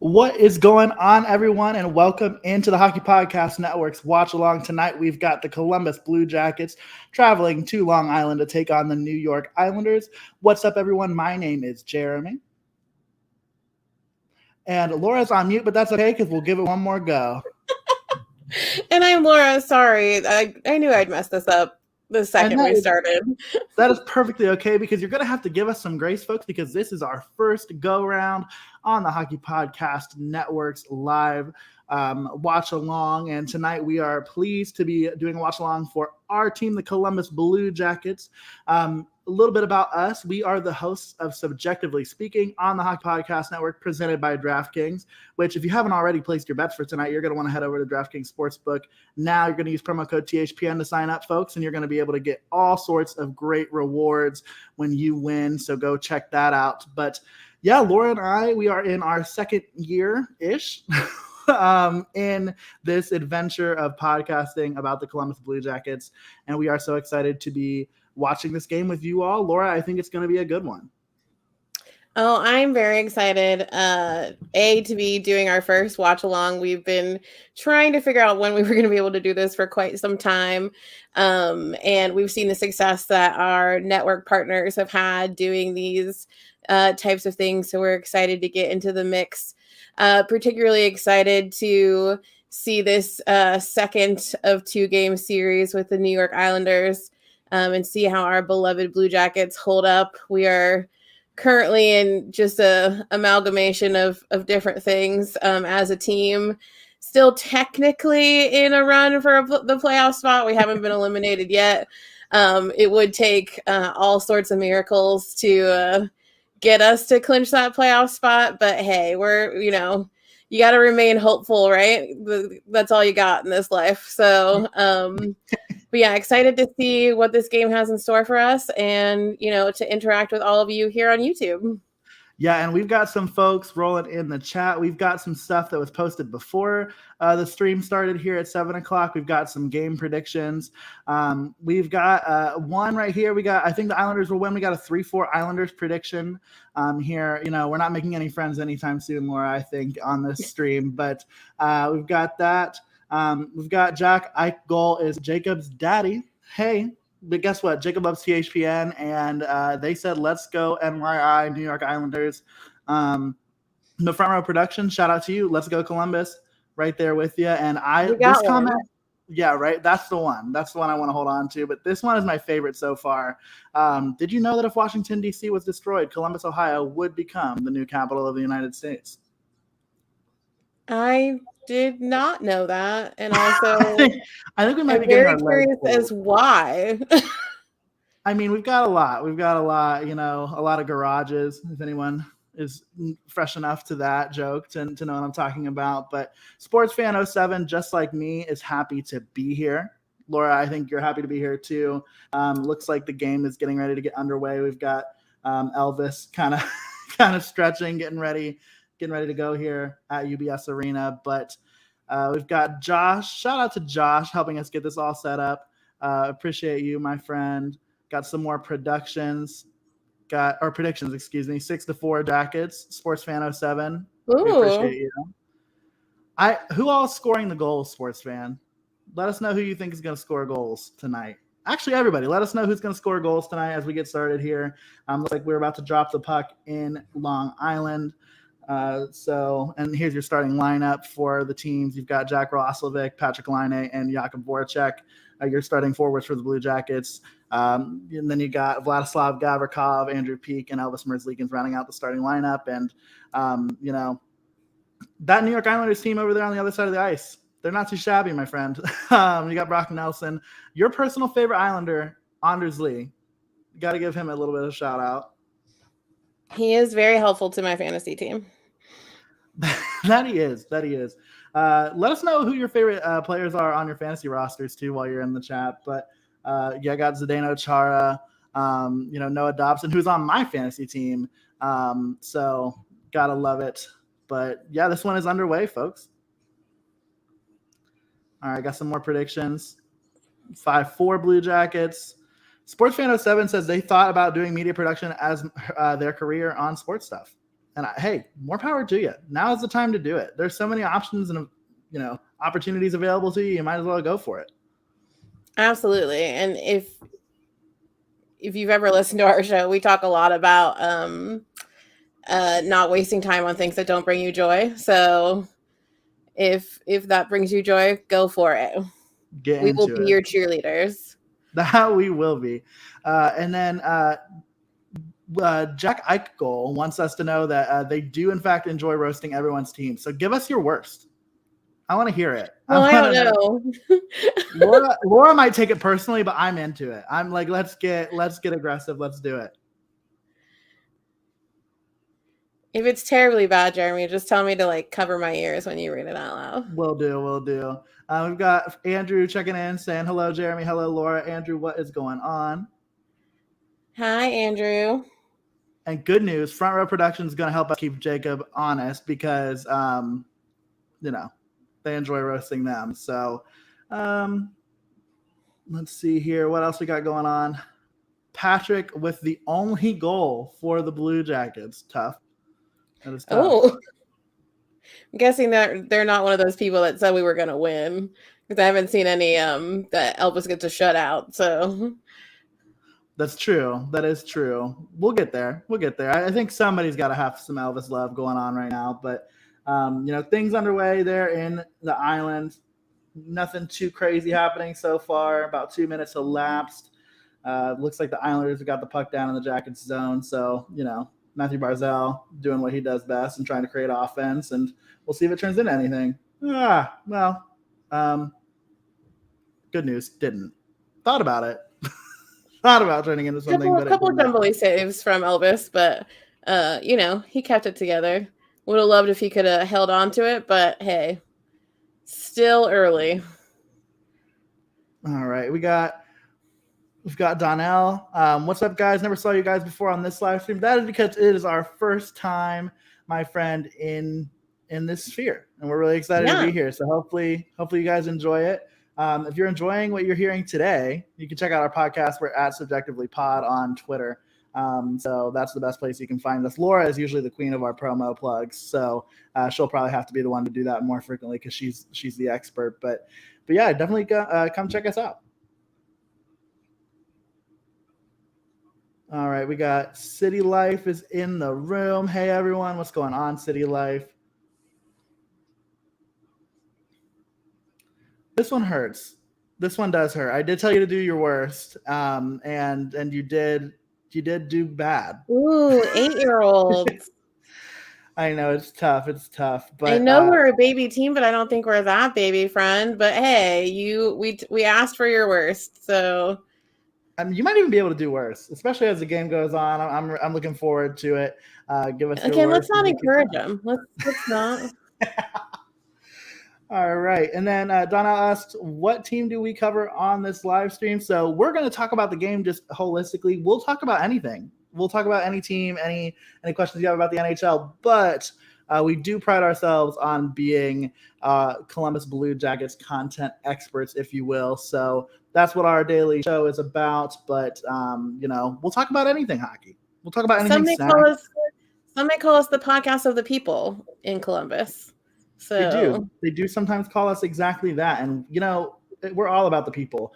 What is going on, everyone, and welcome into the Hockey Podcast Network's Watch Along. Tonight, we've got the Columbus Blue Jackets traveling to Long Island to take on the New York Islanders. What's up, everyone? My name is Jeremy. And Laura's on mute, but that's okay because we'll give it one more go. And I'm Laura. Sorry. I knew I'd mess this up the second we started. That is perfectly okay because you're going to have to give us some grace, folks, because this is our first go-round on the Hockey Podcast Network's live watch along. And tonight we are pleased to be doing a watch along for our team, the Columbus Blue Jackets. A little bit about us. We are the hosts of Subjectively Speaking on the Hockey Podcast Network, presented by DraftKings, which if you haven't already placed your bets for tonight, you're going to want to head over to DraftKings Sportsbook. Now you're going to use promo code THPN to sign up, folks, and you're going to be able to get all sorts of great rewards when you win. So go check that out. But yeah, Laura and I, we are in our second year-ish in this adventure of podcasting about the Columbus Blue Jackets. And we are so excited to be watching this game with you all. Laura, I think it's going to be a good one. Oh, I'm very excited, to be doing our first watch along. We've been trying to figure out when we were going to be able to do this for quite some time. And we've seen the success that our network partners have had doing these types of things. So we're excited to get into the mix. Particularly excited to see this second of 2-game series with the New York Islanders and see how our beloved Blue Jackets hold up. We are currently in just a amalgamation of different things as a team. Still technically in a run for the playoff spot. We haven't been eliminated yet. It would take all sorts of miracles to get us to clinch that playoff spot. But hey, you got to remain hopeful, right? That's all you got in this life. So, but yeah, excited to see what this game has in store for us and, to interact with all of you here on YouTube. Yeah, and we've got some folks rolling in the chat. We've got some stuff that was posted before the stream started here at 7 o'clock. We've got some game predictions. We've got one right here. I think the Islanders will win. We got a 3-4 Islanders prediction here. We're not making any friends anytime soon, Laura, I think, on this stream. But we've got that. We've got Jack Ike Goal is Jacob's daddy. Hey. But guess what? Jacob loves THPN, and they said, let's go NYI, New York Islanders. The Front Row Production, shout out to you. Let's go Columbus, right there with you. And this comment, yeah, right? That's the one. That's the one I want to hold on to. But this one is my favorite so far. Did you know that if Washington, D.C. was destroyed, Columbus, Ohio would become the new capital of the United States? I did not know that, and also I think we might be very curious as why. I mean, we've got a lot. We've got a lot, a lot of garages. If anyone is fresh enough to that joke to know what I'm talking about, but Sports Fan 07, just like me, is happy to be here. Laura, I think you're happy to be here too. Looks like the game is getting ready to get underway. We've got Elvis kind of stretching, getting ready to go here at UBS Arena. But we've got Josh. Shout out to Josh helping us get this all set up. Appreciate you, my friend. Got some more predictions. 6-4 Jackets. Sports Fan 07. Ooh. We appreciate you. Who all is scoring the goals, Sports Fan? Let us know who you think is going to score goals tonight. actually everybody, let us know who's going to score goals tonight as we get started here. Looks like we're about to drop the puck in Long Island. And here's your starting lineup for the teams. You've got Jack Roslovic, Patrick Laine, and Jakub Voracek. Your starting forwards for the Blue Jackets. And then you got Vladislav Gavrikov, Andrew Peeke, and Elvis Merzlikins rounding out the starting lineup. And, that New York Islanders team over there on the other side of the ice, they're not too shabby, my friend. You got Brock Nelson. Your personal favorite Islander, Anders Lee. You got to give him a little bit of a shout out. He is very helpful to my fantasy team. That he is. Let us know who your favorite players are on your fantasy rosters too while you're in the chat. But I got Zdeno Chara, Noah Dobson, who's on my fantasy team. So gotta love it. But yeah, this one is underway, folks. All right, got some more predictions. 5-4 Blue Jackets. SportsFan07 says they thought about doing media production as their career on sports stuff. And hey, more power to you. Now is the time to do it. There's so many options and opportunities available to you. You might as well go for it. Absolutely. And if you've ever listened to our show, we talk a lot about not wasting time on things that don't bring you joy. So if that brings you joy, go for it. We will be your cheerleaders. That we will be. And then Jack Eichel wants us to know that they do, in fact, enjoy roasting everyone's team. So give us your worst. I want to hear it. Well, I don't know. Laura might take it personally, but I'm into it. I'm like, let's get aggressive. Let's do it. If it's terribly bad, Jeremy, just tell me to cover my ears when you read it out loud. Will do. We've got Andrew checking in saying, hello, Jeremy. Hello, Laura. Andrew, what is going on? Hi, Andrew. And good news, Front Row Productions is going to help us keep Jacob honest because, they enjoy roasting them. So let's see here. What else we got going on? Patrick with the only goal for the Blue Jackets. Tough. That is tough. Oh, I'm guessing that they're not one of those people that said we were going to win because I haven't seen any that Elvis gets a shutout. So that's true. That is true. We'll get there. I think somebody's got to have some Elvis love going on right now. But, things underway there in the island. Nothing too crazy happening so far. About 2 minutes elapsed. Looks like the Islanders have got the puck down in the Jackets zone. So, Matthew Barzal doing what he does best and trying to create offense. And we'll see if it turns into anything. Good news. Didn't. Thought about it. Thought about turning into something. A couple of Dumbly saves from Elvis, but he kept it together. Would have loved if he could have held on to it, but hey, still early. All right, we've got Donnell. What's up, guys? Never saw you guys before on this live stream. That is because it is our first time, my friend, in this sphere, and we're really excited to be here. So hopefully you guys enjoy it. If you're enjoying what you're hearing today, you can check out our podcast. We're at Subjectively Pod on Twitter. So that's the best place you can find us. Laura is usually the queen of our promo plugs, so she'll probably have to be the one to do that more frequently because she's the expert. But yeah, definitely come check us out. All right, we got City Life is in the room. Hey everyone, what's going on, City Life? This one hurts. This one does hurt. I did tell you to do your worst, and you did do bad. Ooh, 8-year-olds. I know it's tough. But I know we're a baby team, but I don't think we're that baby, friend. But hey, we asked for your worst, so you might even be able to do worse, especially as the game goes on. I'm looking forward to it. Give us your worst. Let's not encourage them. Let's not. All right. And then Donna asked, what team do we cover on this live stream? So we're going to talk about the game just holistically. We'll talk about anything. We'll talk about any team, any questions you have about the NHL. But we do pride ourselves on being Columbus Blue Jackets content experts, if you will. So that's what our daily show is about. But, we'll talk about anything hockey. We'll talk about anything. Some may call us the podcast of the people in Columbus. So they do sometimes call us exactly that. And, we're all about the people.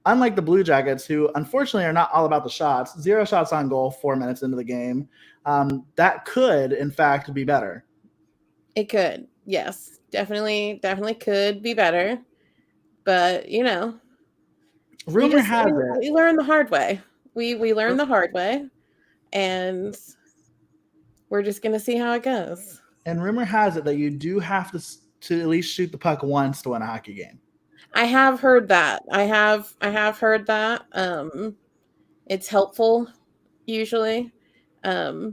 unlike the Blue Jackets, who unfortunately are not all about the shots, 0 shots on goal 4 minutes into the game, that could, in fact, be better. It could. Yes, definitely could be better. But, Rumor has it. We learn the hard way. We learn the hard way, and we're just going to see how it goes. And rumor has it that you do have to at least shoot the puck once to win a hockey game. I have heard that. I have heard that. It's helpful usually. But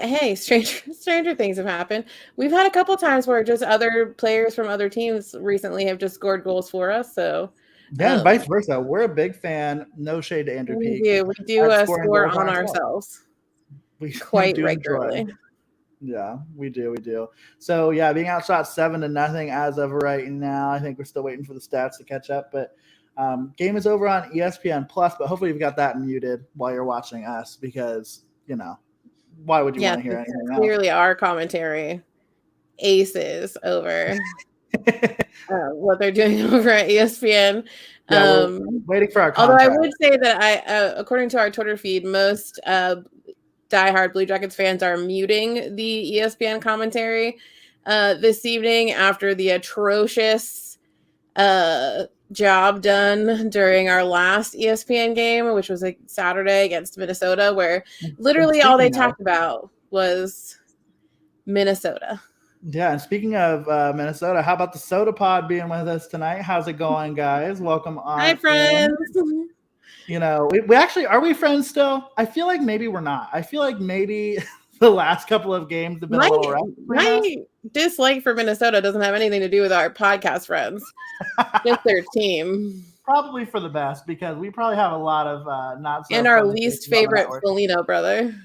hey, stranger things have happened. We've had a couple times where just other players from other teams recently have just scored goals for us. So yeah, and vice versa. We're a big fan. No shade to Andrew Peak. We do score on ourselves. We quite regularly. Yeah, we do. So yeah, being outshot 7-0 as of right now. I think we're still waiting for the stats to catch up, but game is over on ESPN Plus. But hopefully you've got that muted while you're watching us, because why would you want to hear anything else? Clearly, our commentary aces over what they're doing over at ESPN. Yeah, we're waiting for our contract. Although I would say that according to our Twitter feed, most diehard Blue Jackets fans are muting the ESPN commentary this evening after the atrocious job done during our last ESPN game, which was Saturday against Minnesota, where literally all they talked about was Minnesota. Yeah, and speaking of Minnesota, how about the Soda Pod being with us tonight? How's it going, guys? Welcome on. Hi, friends. We actually, are we friends still? I feel like maybe we're not. I feel like maybe the last couple of games have been a little rough. My dislike for Minnesota doesn't have anything to do with our podcast friends. Just their team. Probably for the best, because we probably have a lot of not so. And our least favorite Foligno brother.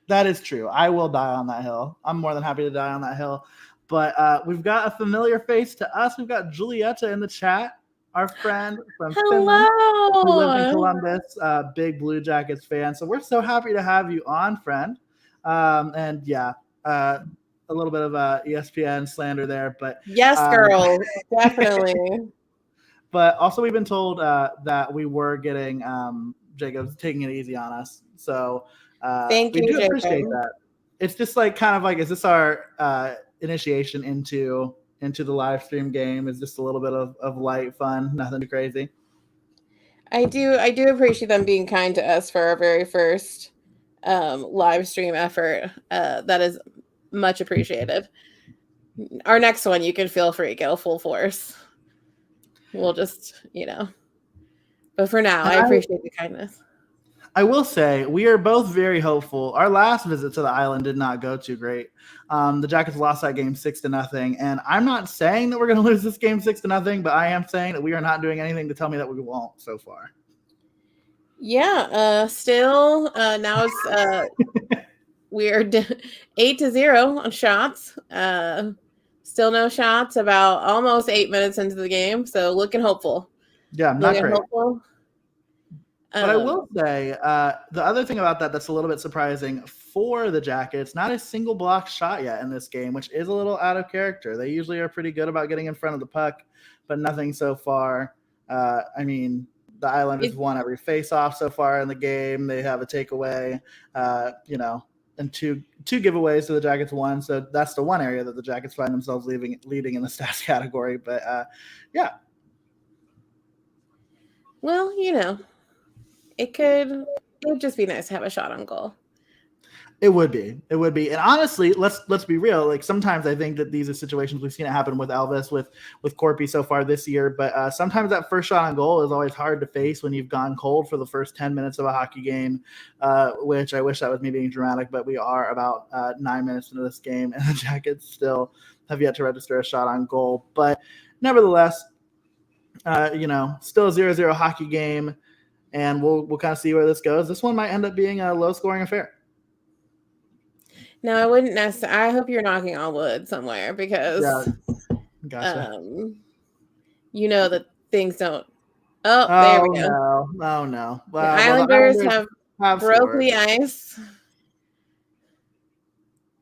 That is true. I will die on that hill. I'm more than happy to die on that hill. But we've got a familiar face to us. We've got Julieta in the chat, our friend from Finland, who lives in Columbus, big Blue Jackets fan. So we're so happy to have you on, friend. And yeah, a little bit of ESPN slander there, but yes, girl, definitely. But also, we've been told that we were getting Jacob's taking it easy on us. So thank you, we do Jacob. appreciate that. It's just kind of is this our initiation into the live stream game? Is just a little bit of light fun, nothing too crazy? I do appreciate them being kind to us for our very first live stream effort. That is much appreciated. Our next one, you can feel free, go full force. We'll just, but for now, I appreciate the kindness. I will say we are both very hopeful. Our last visit to the island did not go too great. The Jackets lost that game 6-0, and I'm not saying that we're going to lose this game 6-0, but I am saying that we are not doing anything to tell me that we won't so far. Yeah, still now it's we're 8-0 on shots. Still no shots. About almost 8 minutes into the game, so looking hopeful. Yeah, not great. Hopeful. But I will say the other thing about that's a little bit surprising for the Jackets, not a single block shot yet in this game, which is a little out of character. They usually are pretty good about getting in front of the puck, but nothing so far. I mean, the Islanders won every face-off so far in the game. They have a takeaway, and two giveaways to the Jackets won. So that's the one area that the Jackets find themselves leading in the stats category. But yeah. Well, it would just be nice to have a shot on goal. It would be. And honestly, let's be real. Sometimes I think that these are situations we've seen it happen with Elvis, with Corpy so far this year. But sometimes that first shot on goal is always hard to face when you've gone cold for the first 10 minutes of a hockey game, which I wish that was me being dramatic, but we are about 9 minutes into this game, and the Jackets still have yet to register a shot on goal. But nevertheless, still a 0-0 hockey game, and we'll kind of see where this goes. This one might end up being a low-scoring affair. No, I wouldn't necessarily. I hope you're knocking on wood somewhere, because gotcha. That things don't. Oh, there we go. Oh no! The Islanders have broke the ice.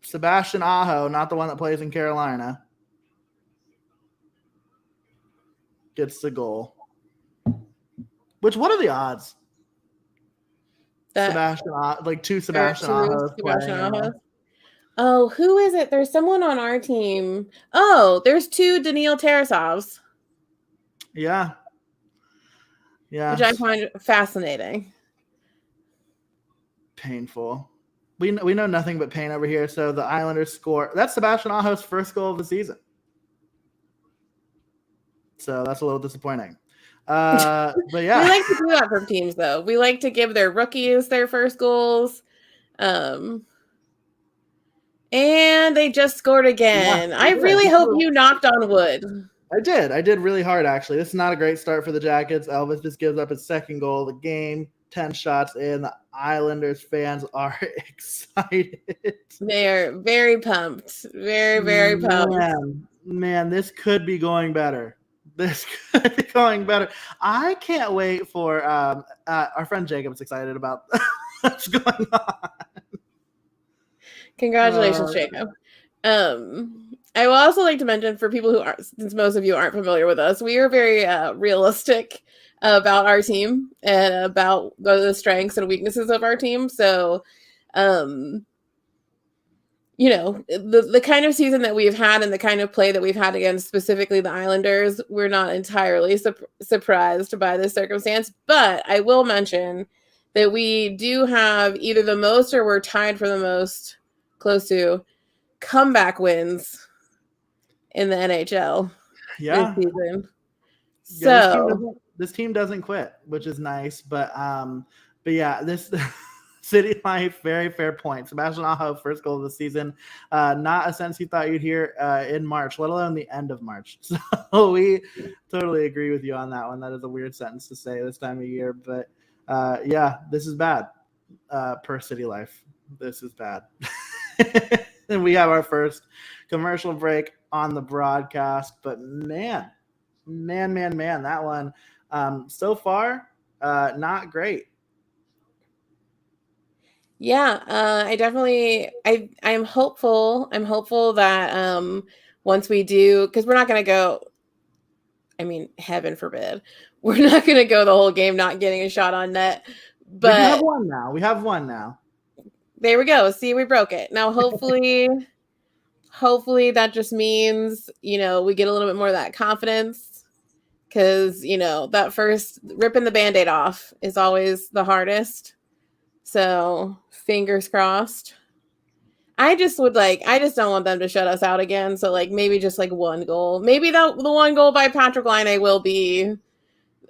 Sebastian Aho, not the one that plays in Carolina, gets the goal. what are the odds? That Sebastian, like two there are Sebastian two Ahos Sebastian playing. Ahos. Oh, who is it? There's someone on our team. Oh, there's two Daniil Tarasovs. Yeah. Yeah. Which I find fascinating. Painful. We know nothing but pain over here. So the Islanders score. That's Sebastian Ahos' first goal of the season. So that's a little disappointing. But yeah. We like to do that for teams, though. We like to give their rookies their first goals. And they just scored again. Yeah, I really hope you knocked on wood. I did really hard, actually. This is not a great start for the Jackets. Elvis just gives up his second goal of the game. 10 shots in. The Islanders fans are excited. They are very pumped. Very, very pumped. Man, this could be going better. This could be going better. I can't wait for our friend Jacob's excited about what's going on. Congratulations, Jacob. I will also like to mention for people who aren't, since most of you aren't familiar with us, we are very realistic about our team and about the strengths and weaknesses of our team. So, you know, the kind of season that we've had and the kind of play that we've had against specifically the Islanders, we're not entirely surprised by this circumstance. But I will mention that we do have either the most or we're tied for the most close to comeback wins in the NHL this season. So this team doesn't quit, which is nice. But yeah, this City Life, very fair point. Sebastian Aho, first goal of the season. Not a sentence you thought you'd hear in March, let alone the end of March. So we totally agree with you on that one. That is a weird sentence to say this time of year. But yeah, this is bad per City Life. This is bad. And we have our first commercial break on the broadcast. But man, that one so far, not great. Yeah, I'm hopeful. I'm hopeful that once we do, because we're not going to go, I mean, heaven forbid, we're not going to go the whole game not getting a shot on net. But we have one now. There we go. See, we broke it. Now, hopefully that just means, you know, we get a little bit more of that confidence because, you know, that first ripping the Band-Aid off is always the hardest. So fingers crossed. I just don't want them to shut us out again. So like maybe just like one goal. Maybe the one goal by Patrick Laine will be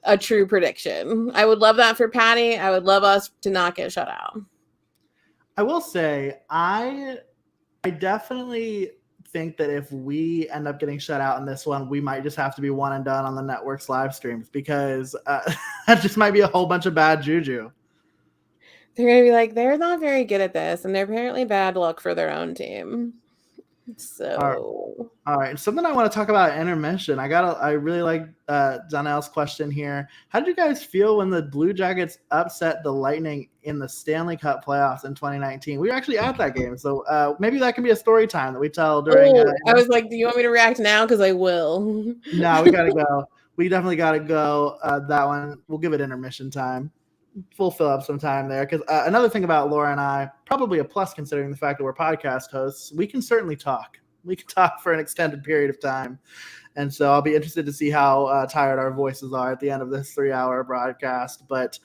a true prediction. I would love that for Patty. I would love us to not get shut out. I will say, I definitely think that if we end up getting shut out in this one, we might just have to be one and done on the network's live streams because that just might be a whole bunch of bad juju. They're going to be like, they're not very good at this, and they're apparently bad luck for their own team. So, all right. Something I want to talk about intermission. I really like Donnell's question here. How did you guys feel when the Blue Jackets upset the Lightning in the Stanley Cup playoffs in 2019? We were actually at that game, so maybe that can be a story time that we tell during. I was like, do you want me to react now? Because I will. No, we gotta go. We definitely gotta go. That one, we'll give it intermission time. We'll fill up some time there because another thing about Laura and I, probably a plus considering the fact that we're podcast hosts, we can certainly talk. We can talk for an extended period of time. And so I'll be interested to see how tired our voices are at the end of this 3-hour broadcast. But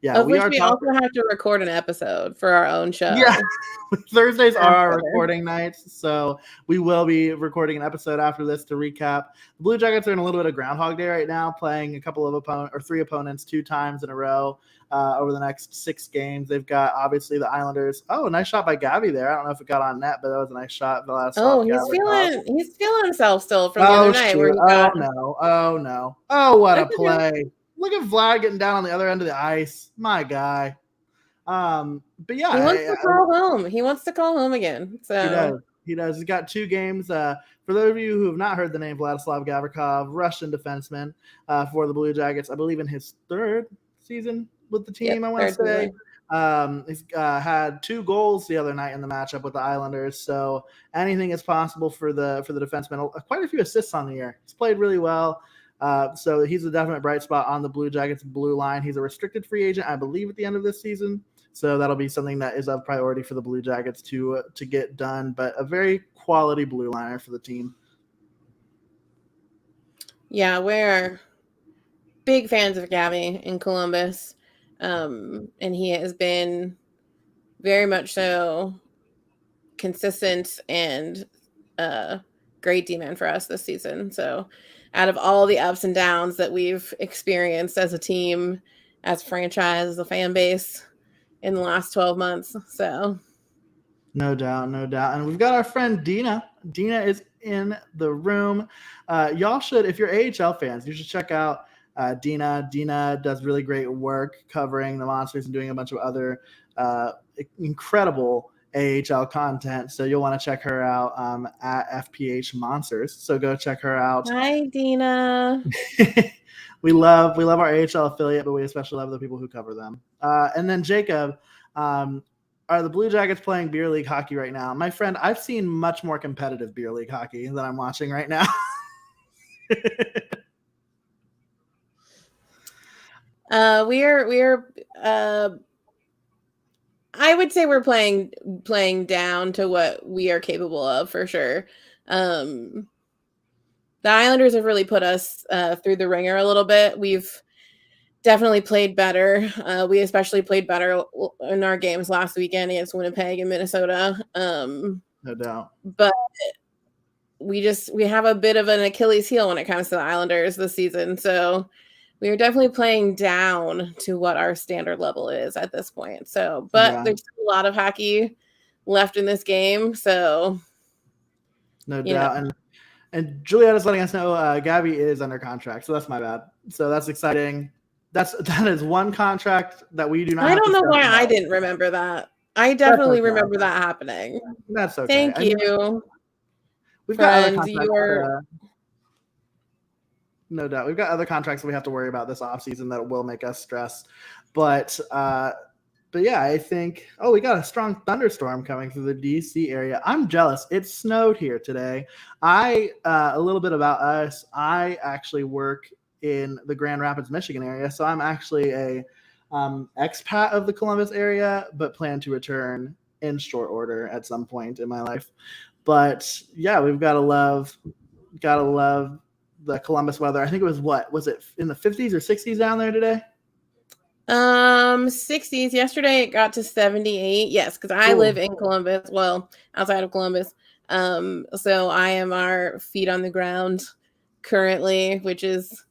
yeah, we also have to record an episode for our own show. Yeah, Thursdays are our recording nights, so we will be recording an episode after this to recap. The Blue Jackets are in a little bit of Groundhog Day right now, playing a couple of three opponents 2 times in a row over the next 6 games. They've got obviously the Islanders. Oh, nice shot by Gabby there. I don't know if it got on net, but that was a nice shot. He's feeling himself still from the other night. Where oh no! Oh, what a play! Look at Vlad getting down on the other end of the ice. My guy. But yeah, he wants to call home. He wants to call home again. So he does. He's got 2 games. For those of you who have not heard the name Vladislav Gavrikov, Russian defenseman for the Blue Jackets, I believe in his 3rd season with the team. I want to say he's had 2 goals the other night in the matchup with the Islanders. So anything is possible for the defenseman. Quite a few assists on the year. He's played really well. So he's a definite bright spot on the Blue Jackets blue line. He's a restricted free agent, I believe, at the end of this season. So that'll be something that is of priority for the Blue Jackets to get done. But a very quality blue liner for the team. Yeah, we're big fans of Gabby in Columbus. And he has been very much so consistent and great D-man for us this season. So out of all the ups and downs that we've experienced as a team, as a franchise, as a fan base in the last 12 months. So no doubt. And we've got our friend Dina. Dina is in the room. Y'all should, if you're AHL fans, you should check out Dina. Dina does really great work covering the Monsters and doing a bunch of other incredible AHL content. So you'll want to check her out at FPH Monsters. So go check her out. Hi, Dina. We love our AHL affiliate, but we especially love the people who cover them. And then Jacob, are the Blue Jackets playing beer league hockey right now? My friend, I've seen much more competitive beer league hockey than I'm watching right now. We are I would say we're playing down to what we are capable of for sure. The Islanders have really put us through the ringer a little bit. We've definitely played better. We especially played better in our games last weekend against Winnipeg and Minnesota. No doubt. But we have a bit of an Achilles heel when it comes to the Islanders this season. So we are definitely playing down to what our standard level is at this point. So, but there's a lot of hockey left in this game. So no doubt. And Juliet is letting us know Gabby is under contract. So that's my bad. So that's exciting. That is one contract that we do not. I don't know why I didn't remember that. I definitely remember that happening. That's okay. Thank you. We've got other contracts. No doubt. We've got other contracts that we have to worry about this offseason that will make us stress. But yeah, I think, we got a strong thunderstorm coming through the DC area. I'm jealous. It snowed here today. A little bit about us. I actually work in the Grand Rapids, Michigan area. So I'm actually a expat of the Columbus area, but plan to return in short order at some point in my life. But yeah, we've got to love the Columbus weather. I think it was it in the 50s or 60s down there today? 60s. Yesterday it got to 78. Yes, because I live in Columbus. Well, outside of Columbus. So I am our feet on the ground currently, which is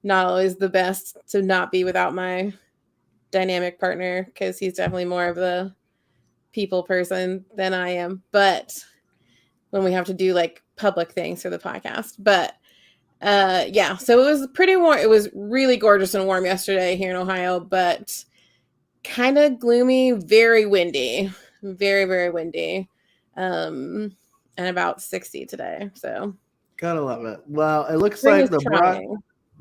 not always the best to not be without my dynamic partner, because he's definitely more of the people person than I am. But when we have to do like public things for the podcast, but yeah, so it was pretty warm. It was really gorgeous and warm yesterday here in Ohio, but kind of gloomy, very windy, very, very windy, and about 60 today. So gotta love it. Well, it looks like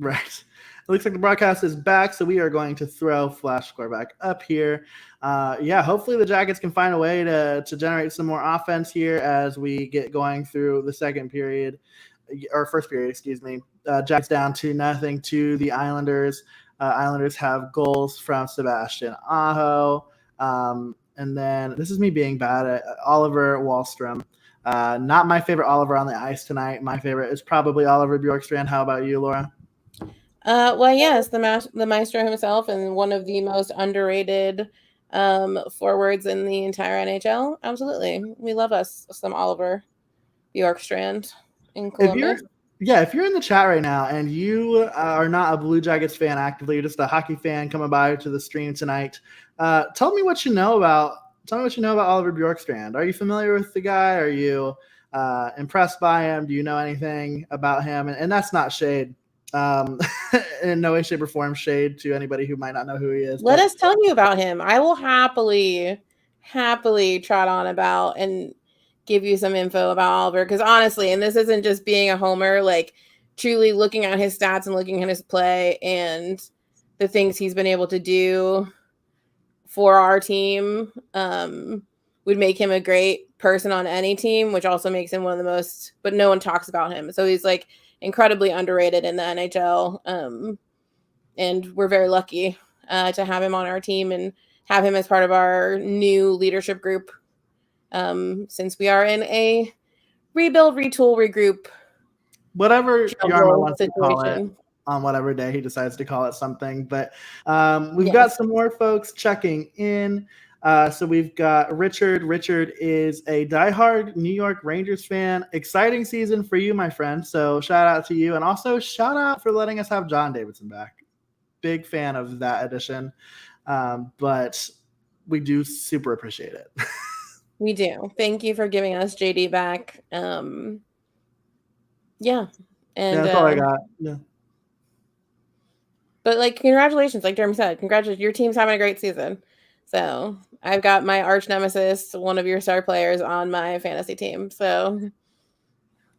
Right. It looks like the broadcast is back, so we are going to throw Flash Score back up here. Hopefully the Jackets can find a way to generate some more offense here as we get going through the second period, or first period, excuse me. Jackets down 2-0 to the Islanders. Islanders have goals from Sebastian Aho. And then this is me being bad at Oliver Wahlstrom. Not my favorite Oliver on the ice tonight. My favorite is probably Oliver Bjorkstrand. How about you, Laura? Well, yes, the maestro himself and one of the most underrated forwards in the entire NHL. Absolutely. We love us some Oliver Bjorkstrand in Columbus. If you're in the chat right now and you are not a Blue Jackets fan actively, you're just a hockey fan coming by to the stream tonight, tell me what you know about Oliver Bjorkstrand. Are you familiar with the guy? Are you impressed by him? Do you know anything about him? And that's not shade. In no way, shape, or form shade to anybody who might not know who he is. Let us tell you about him. I will happily trot on about and give you some info about Oliver, because honestly, and this isn't just being a homer, like truly looking at his stats and looking at his play and the things he's been able to do for our team would make him a great person on any team, which also makes him one of the most, but no one talks about him. So he's like incredibly underrated in the NHL. And we're very lucky to have him on our team and have him as part of our new leadership group, since we are in a rebuild, retool, regroup, whatever Yarmo wants to call it situation. on whatever day he decides to call it something. But we've Yes. got some more folks checking in. So we've got Richard. Richard is a diehard New York Rangers fan. Exciting season for you, my friend. So shout out to you. And also shout out for letting us have John Davidson back. Big fan of that addition. But we do super appreciate it. We do. Thank you for giving us JD back. Yeah. And that's all I got. Yeah. But like, congratulations, like Jeremy said, congratulations. Your team's having a great season. So I've got my arch nemesis, one of your star players, on my fantasy team. So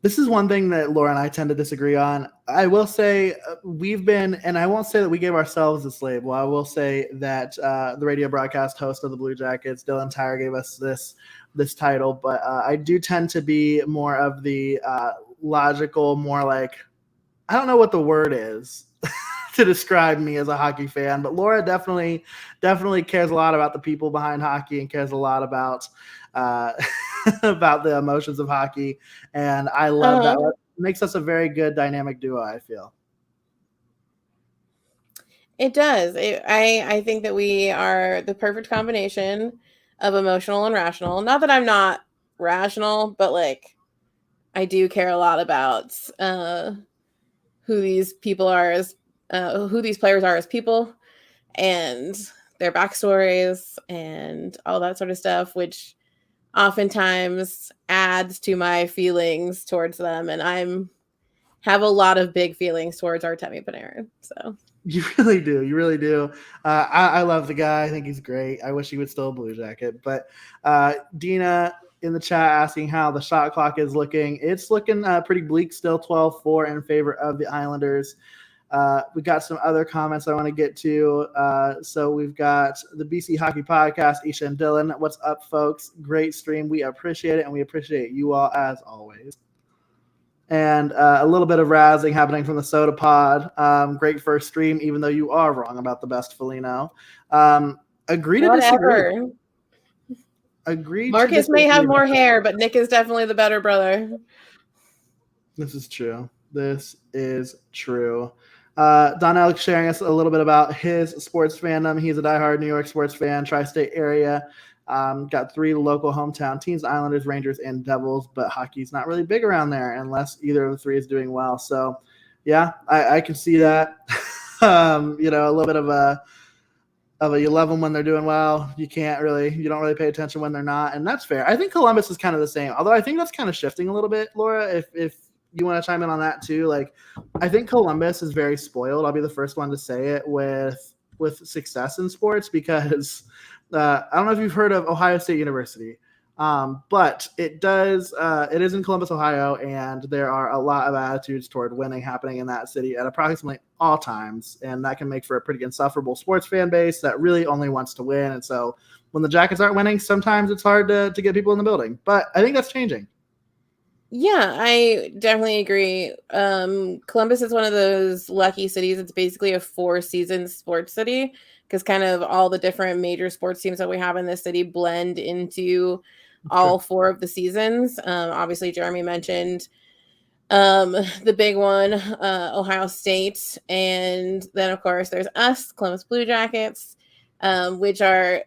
this is one thing that Laura and I tend to disagree on. I will say we've been, and I won't say that we gave ourselves this label. I will say that the radio broadcast host of the Blue Jackets, Dylan Tyre, gave us this title. But I do tend to be more of the logical, more like, I don't know what the word is to describe me as a hockey fan. But Laura definitely cares a lot about the people behind hockey and cares a lot about about the emotions of hockey, and I love that. It makes us a very good dynamic duo, I feel. It does. I think that we are the perfect combination of emotional and rational. Not that I'm not rational, but like, I do care a lot about who these people are as who these players are as people and their backstories and all that sort of stuff, which oftentimes adds to my feelings towards them. And have a lot of big feelings towards Artemi Panarin. So you really do. I love the guy. I think he's great. I wish he would still a Blue Jacket. But Dina in the chat asking how the shot clock is looking. It's looking pretty bleak still, 12-4 in favor of the Islanders. We got some other comments I want to get to. So we've got the BC Hockey Podcast, Isha and Dylan. What's up, folks? Great stream. We appreciate it, and we appreciate you all as always. And a little bit of razzing happening from the Soda Pod. Great first stream, even though you are wrong about the best Foligno. Agree to disagree. Agree. Marcus may have more hair, but Nick is definitely the better brother. This is true. Donnell sharing us a little bit about his sports fandom. He's a diehard New York sports fan, tri-state area. Got 3 local hometown teams, Islanders, Rangers, and Devils, but hockey's not really big around there unless either of the 3 is doing well. So, yeah, I can see that. A little bit of you love them when they're doing well. You don't really pay attention when they're not, and that's fair. I think Columbus is kind of the same, although I think that's kind of shifting a little bit, Laura, if you want to chime in on that too. Like, I think Columbus is very spoiled. I'll be the first one to say it with success in sports because I don't know if you've heard of Ohio State University, but it is in Columbus, Ohio, and there are a lot of attitudes toward winning happening in that city at approximately all times, and that can make for a pretty insufferable sports fan base that really only wants to win. And so when the Jackets aren't winning, sometimes it's hard to get people in the building, but I think that's changing. Yeah, I definitely agree. Columbus is one of those lucky cities. It's basically a 4-season sports city because kind of all the different major sports teams that we have in this city blend into all 4 of the seasons. Obviously, Jeremy mentioned the big one, Ohio State. And then, of course, there's us, Columbus Blue Jackets, which are,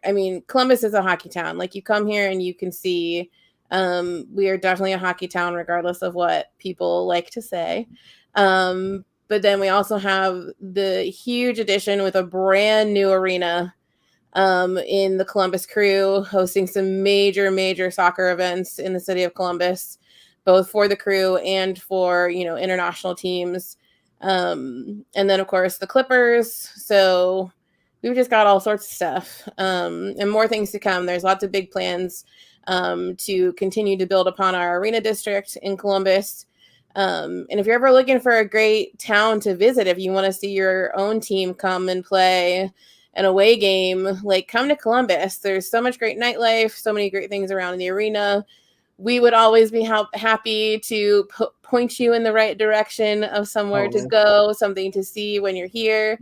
Columbus is a hockey town. Like, you come here and you can see we are definitely a hockey town, regardless of what people like to say. But then we also have the huge addition with a brand new arena in the Columbus Crew, hosting some major soccer events in the city of Columbus, both for the Crew and for, international teams. And then, of course, the Clippers. So we've just got all sorts of stuff and more things to come. There's lots of big plans to continue to build upon our arena district in Columbus. And if you're ever looking for a great town to visit, if you want to see your own team come and play an away game, like, come to Columbus. There's so much great nightlife, so many great things around in the arena. we would always be happy to point you in the right direction of somewhere to go, something to see when you're here.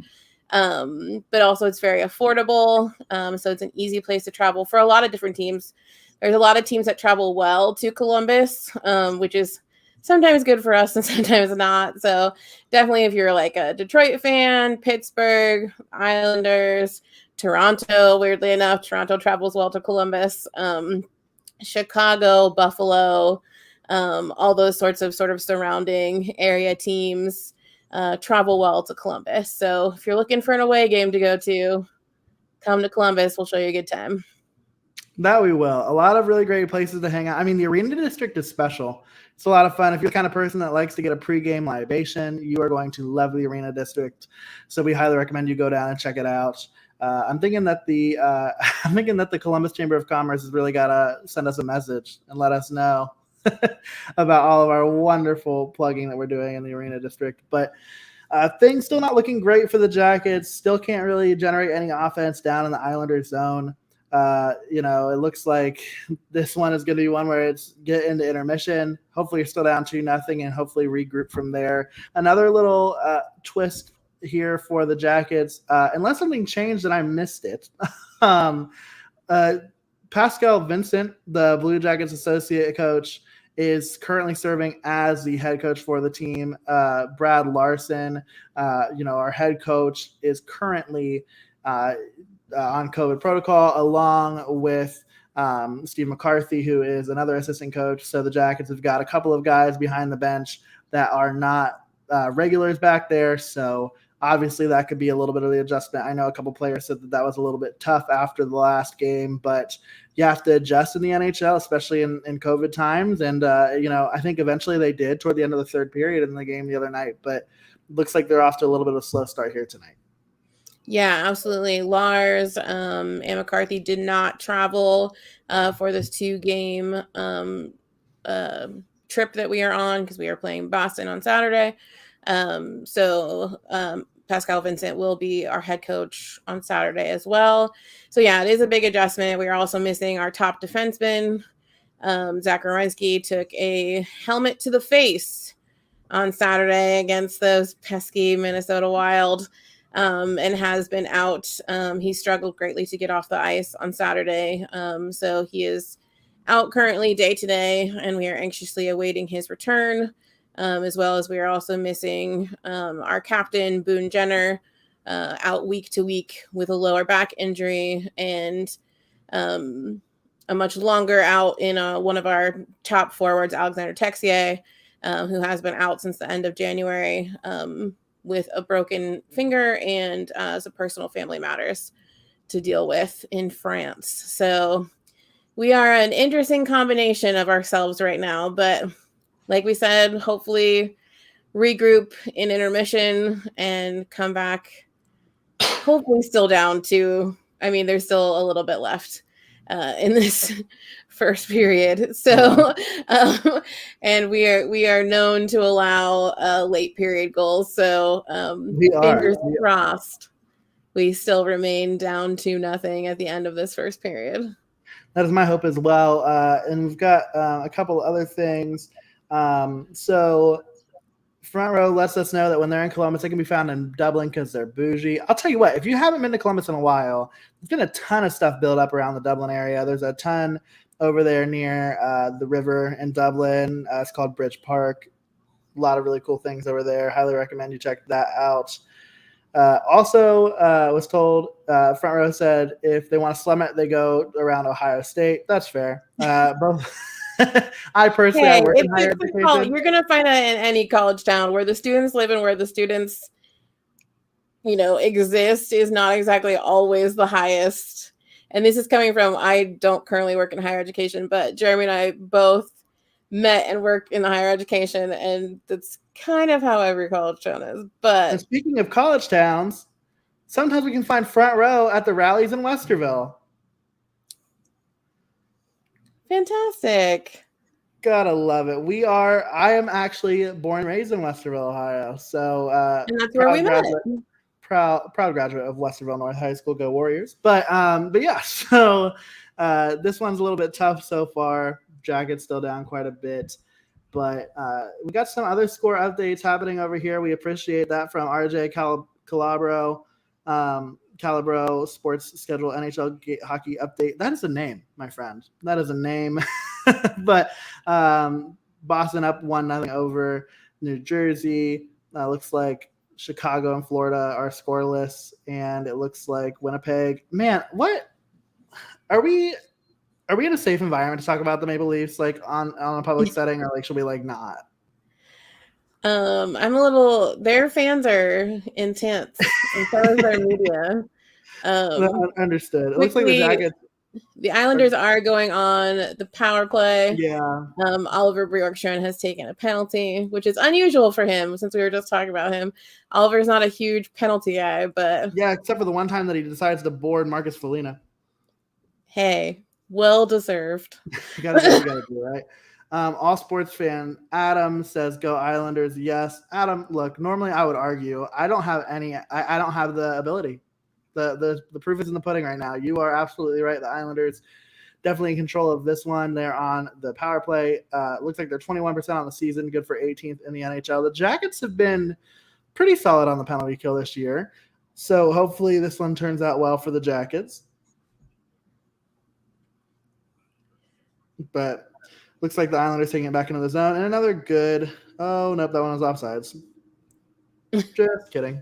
But also it's very affordable. So it's an easy place to travel for a lot of different teams. There's a lot of teams that travel well to Columbus, which is sometimes good for us and sometimes not. So definitely if you're like a Detroit fan, Pittsburgh, Islanders, Toronto, weirdly enough, Toronto travels well to Columbus, Chicago, Buffalo, all those sorts of surrounding area teams travel well to Columbus. So if you're looking for an away game to go to, come to Columbus. We'll show you a good time. That we will. A lot of really great places to hang out. I mean, the Arena District is special. It's a lot of fun. If you're the kind of person that likes to get a pregame libation, you are going to love the Arena District. So we highly recommend you go down and check it out. I'm thinking that the Columbus Chamber of Commerce has really got to send us a message and let us know about all of our wonderful plugging that we're doing in the Arena District. But things still not looking great for the Jackets. Still can't really generate any offense down in the Islanders zone. It looks like this one is going to be one where it's get into intermission. Hopefully you're still down 2-0 and hopefully regroup from there. Another little twist here for the Jackets, unless something changed and I missed it. Pascal Vincent, the Blue Jackets associate coach, is currently serving as the head coach for the team. Brad Larson, our head coach, is currently on COVID protocol, along with Steve McCarthy, who is another assistant coach. So the Jackets have got a couple of guys behind the bench that are not regulars back there. So obviously that could be a little bit of the adjustment. I know a couple players said that was a little bit tough after the last game, but you have to adjust in the NHL, especially in COVID times. And, I think eventually they did toward the end of the third period in the game the other night, but it looks like they're off to a little bit of a slow start here tonight. Yeah, absolutely. Lars and McCarthy did not travel for this 2-game trip that we are on because we are playing Boston on Saturday. So Pascal Vincent will be our head coach on Saturday as well. So yeah, it is a big adjustment. We are also missing our top defenseman. Zach Werenski took a helmet to the face on Saturday against those pesky Minnesota Wild. And has been out. He struggled greatly to get off the ice on Saturday. So he is out currently day to day, and we are anxiously awaiting his return, as well as we are also missing our captain, Boone Jenner, out week to week with a lower back injury, and a much longer out in one of our top forwards, Alexander Texier, who has been out since the end of January. With a broken finger and some personal family matters to deal with in France. So we are an interesting combination of ourselves right now, but like we said, hopefully regroup in intermission and come back hopefully still down to, there's still a little bit left in this first period. So, and we are known to allow late period goals. So, fingers crossed, we still remain down 2-0 at the end of this first period. That is my hope as well. And we've got a couple other things. So Front Row lets us know that when they're in Columbus, they can be found in Dublin because they're bougie. I'll tell you what, if you haven't been to Columbus in a while, there's been a ton of stuff built up around the Dublin area. There's a ton over there near the river in Dublin. It's called Bridge Park. A lot of really cool things over there. Highly recommend you check that out. Also was told, Front Row said if they want to slum it, they go around Ohio State. That's fair. Both. I personally, I work in higher education. You're going to find that in any college town where the students live and where the students, exist is not exactly always the highest. And this is coming from, I don't currently work in higher education, but Jeremy and I both met and work in the higher education, and that's kind of how every college town is. But and speaking of college towns, sometimes we can find Front Row at the rallies in Westerville. Fantastic. Gotta love it. I am actually born and raised in Westerville, Ohio. So and that's where we met. Proud graduate of Westerville North High School. Go Warriors. But yeah, so this one's a little bit tough so far. Jackets still down quite a bit. But we got some other score updates happening over here. We appreciate that from RJ Calabro. Calabro Sports Schedule NHL Hockey Update. That is a name, my friend. That is a name. But Boston up 1-0 over New Jersey. Looks like Chicago and Florida are scoreless, and it looks like Winnipeg. Man, what are we in a safe environment to talk about the Maple Leafs, like on a public setting, or like should we like not? I'm a little. Their fans are intense, and so is their media. Understood. It looks like the Jackets. The Islanders are going on the power play. Yeah. Oliver Bjorkstrand has taken a penalty, which is unusual for him since we were just talking about him. Oliver's not a huge penalty guy, but yeah, except for the one time that he decides to board Marcus Foligno. Hey, well deserved. You gotta do right. All sports fan Adam says go Islanders. Yes, Adam. Look, normally I would argue I don't have the ability. The proof is in the pudding right now. You are absolutely right. The Islanders definitely in control of this one. They're on the power play. Looks like they're 21% on the season, good for 18th in the NHL. The Jackets have been pretty solid on the penalty kill this year. So hopefully this one turns out well for the Jackets. But looks like the Islanders taking it back into the zone. And another good – oh, nope, that one was offsides. Just kidding.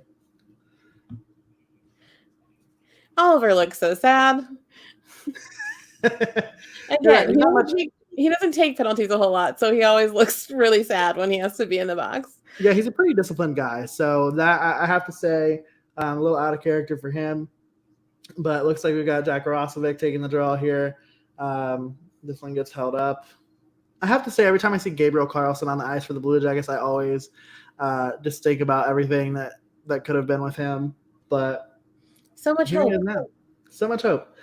Oliver looks so sad. Again, he doesn't take penalties a whole lot, so he always looks really sad when he has to be in the box. Yeah, he's a pretty disciplined guy. So that I have to say a little out of character for him. But it looks like we got Jack Roslovic taking the draw here. This one gets held up. I have to say, every time I see Gabriel Carlsson on the ice for the Blue Jackets, I always just think about everything that could have been with him. But so much hope. So much hope.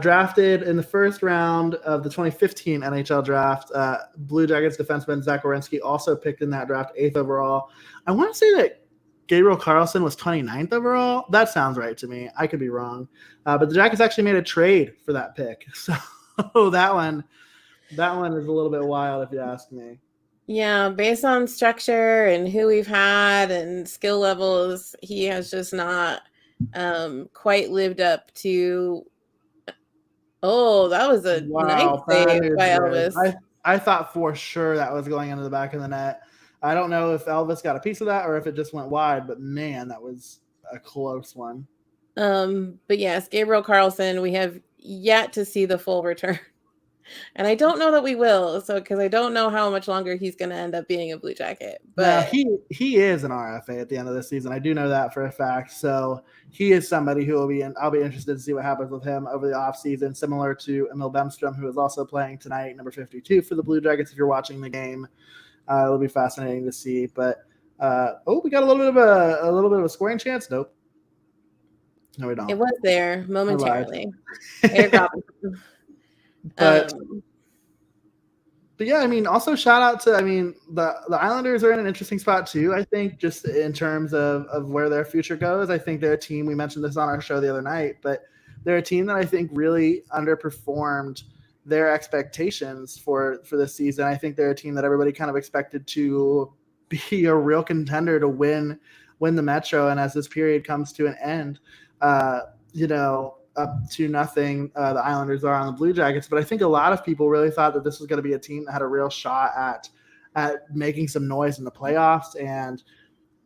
Drafted in the first round of the 2015 NHL draft, Blue Jackets defenseman Zach Werenski also picked in that draft 8th overall. I want to say that Gabriel Carlsson was 29th overall. That sounds right to me. I could be wrong. But the Jackets actually made a trade for that pick. So that one is a little bit wild if you ask me. Yeah, based on structure and who we've had and skill levels, he has just not quite lived up to. Oh, that was a nice save by Elvis. I thought for sure that was going into the back of the net. I don't know if Elvis got a piece of that or if it just went wide, but man, that was a close one. But yes, Gabriel Carlsson, we have yet to see the full return. And I don't know that we will, because I don't know how much longer he's going to end up being a Blue Jacket. But he is an RFA at the end of the season. I do know that for a fact. So he is somebody who I'll be interested to see what happens with him over the offseason, similar to Emil Bemstrom, who is also playing tonight, number 52 for the Blue Jackets. If you're watching the game, it'll be fascinating to see. But we got a little bit of a scoring chance. Nope. No, we don't. It was there momentarily. But yeah, I mean, also shout out to, the Islanders are in an interesting spot too, I think, just in terms of where their future goes. I think they're a team, we mentioned this on our show the other night, but they're a team that I think really underperformed their expectations for this season. I think they're a team that everybody kind of expected to be a real contender to win the Metro. And as this period comes to an end, up to nothing, the Islanders are on the Blue Jackets. But I think a lot of people really thought that this was going to be a team that had a real shot at making some noise in the playoffs. And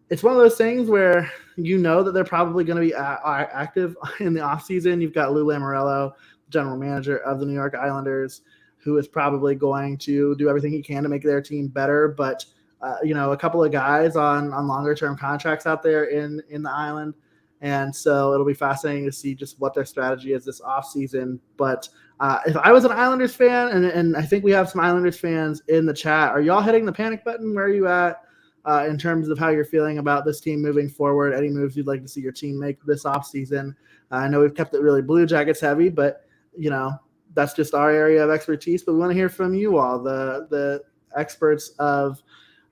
it's one of those things where that they're probably going to be active in the offseason. You've got Lou Lamoriello, general manager of the New York Islanders, who is probably going to do everything he can to make their team better. But, a couple of guys on longer-term contracts out there in the island. And so it'll be fascinating to see just what their strategy is this offseason. But if I was an Islanders fan, and I think we have some Islanders fans in the chat, are y'all hitting the panic button? Where are you at in terms of how you're feeling about this team moving forward? Any moves you'd like to see your team make this offseason? I know we've kept it really Blue Jackets heavy, but, that's just our area of expertise. But we want to hear from you all, the experts of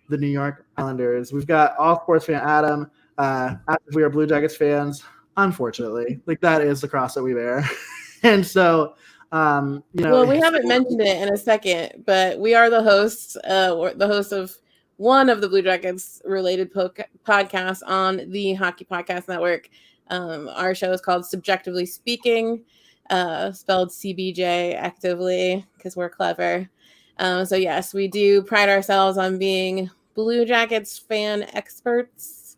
the New York Islanders. We've got all sports fan Adam. We are Blue Jackets fans, unfortunately. Like, that is the cross that we bear. And so Well, we haven't mentioned it in a second, but we are the hosts, the host of one of the Blue Jackets related podcasts on the Hockey Podcast Network. Our show is called Subjectively Speaking, spelled CBJectively because we're clever. So yes, we do pride ourselves on being Blue Jackets fan experts.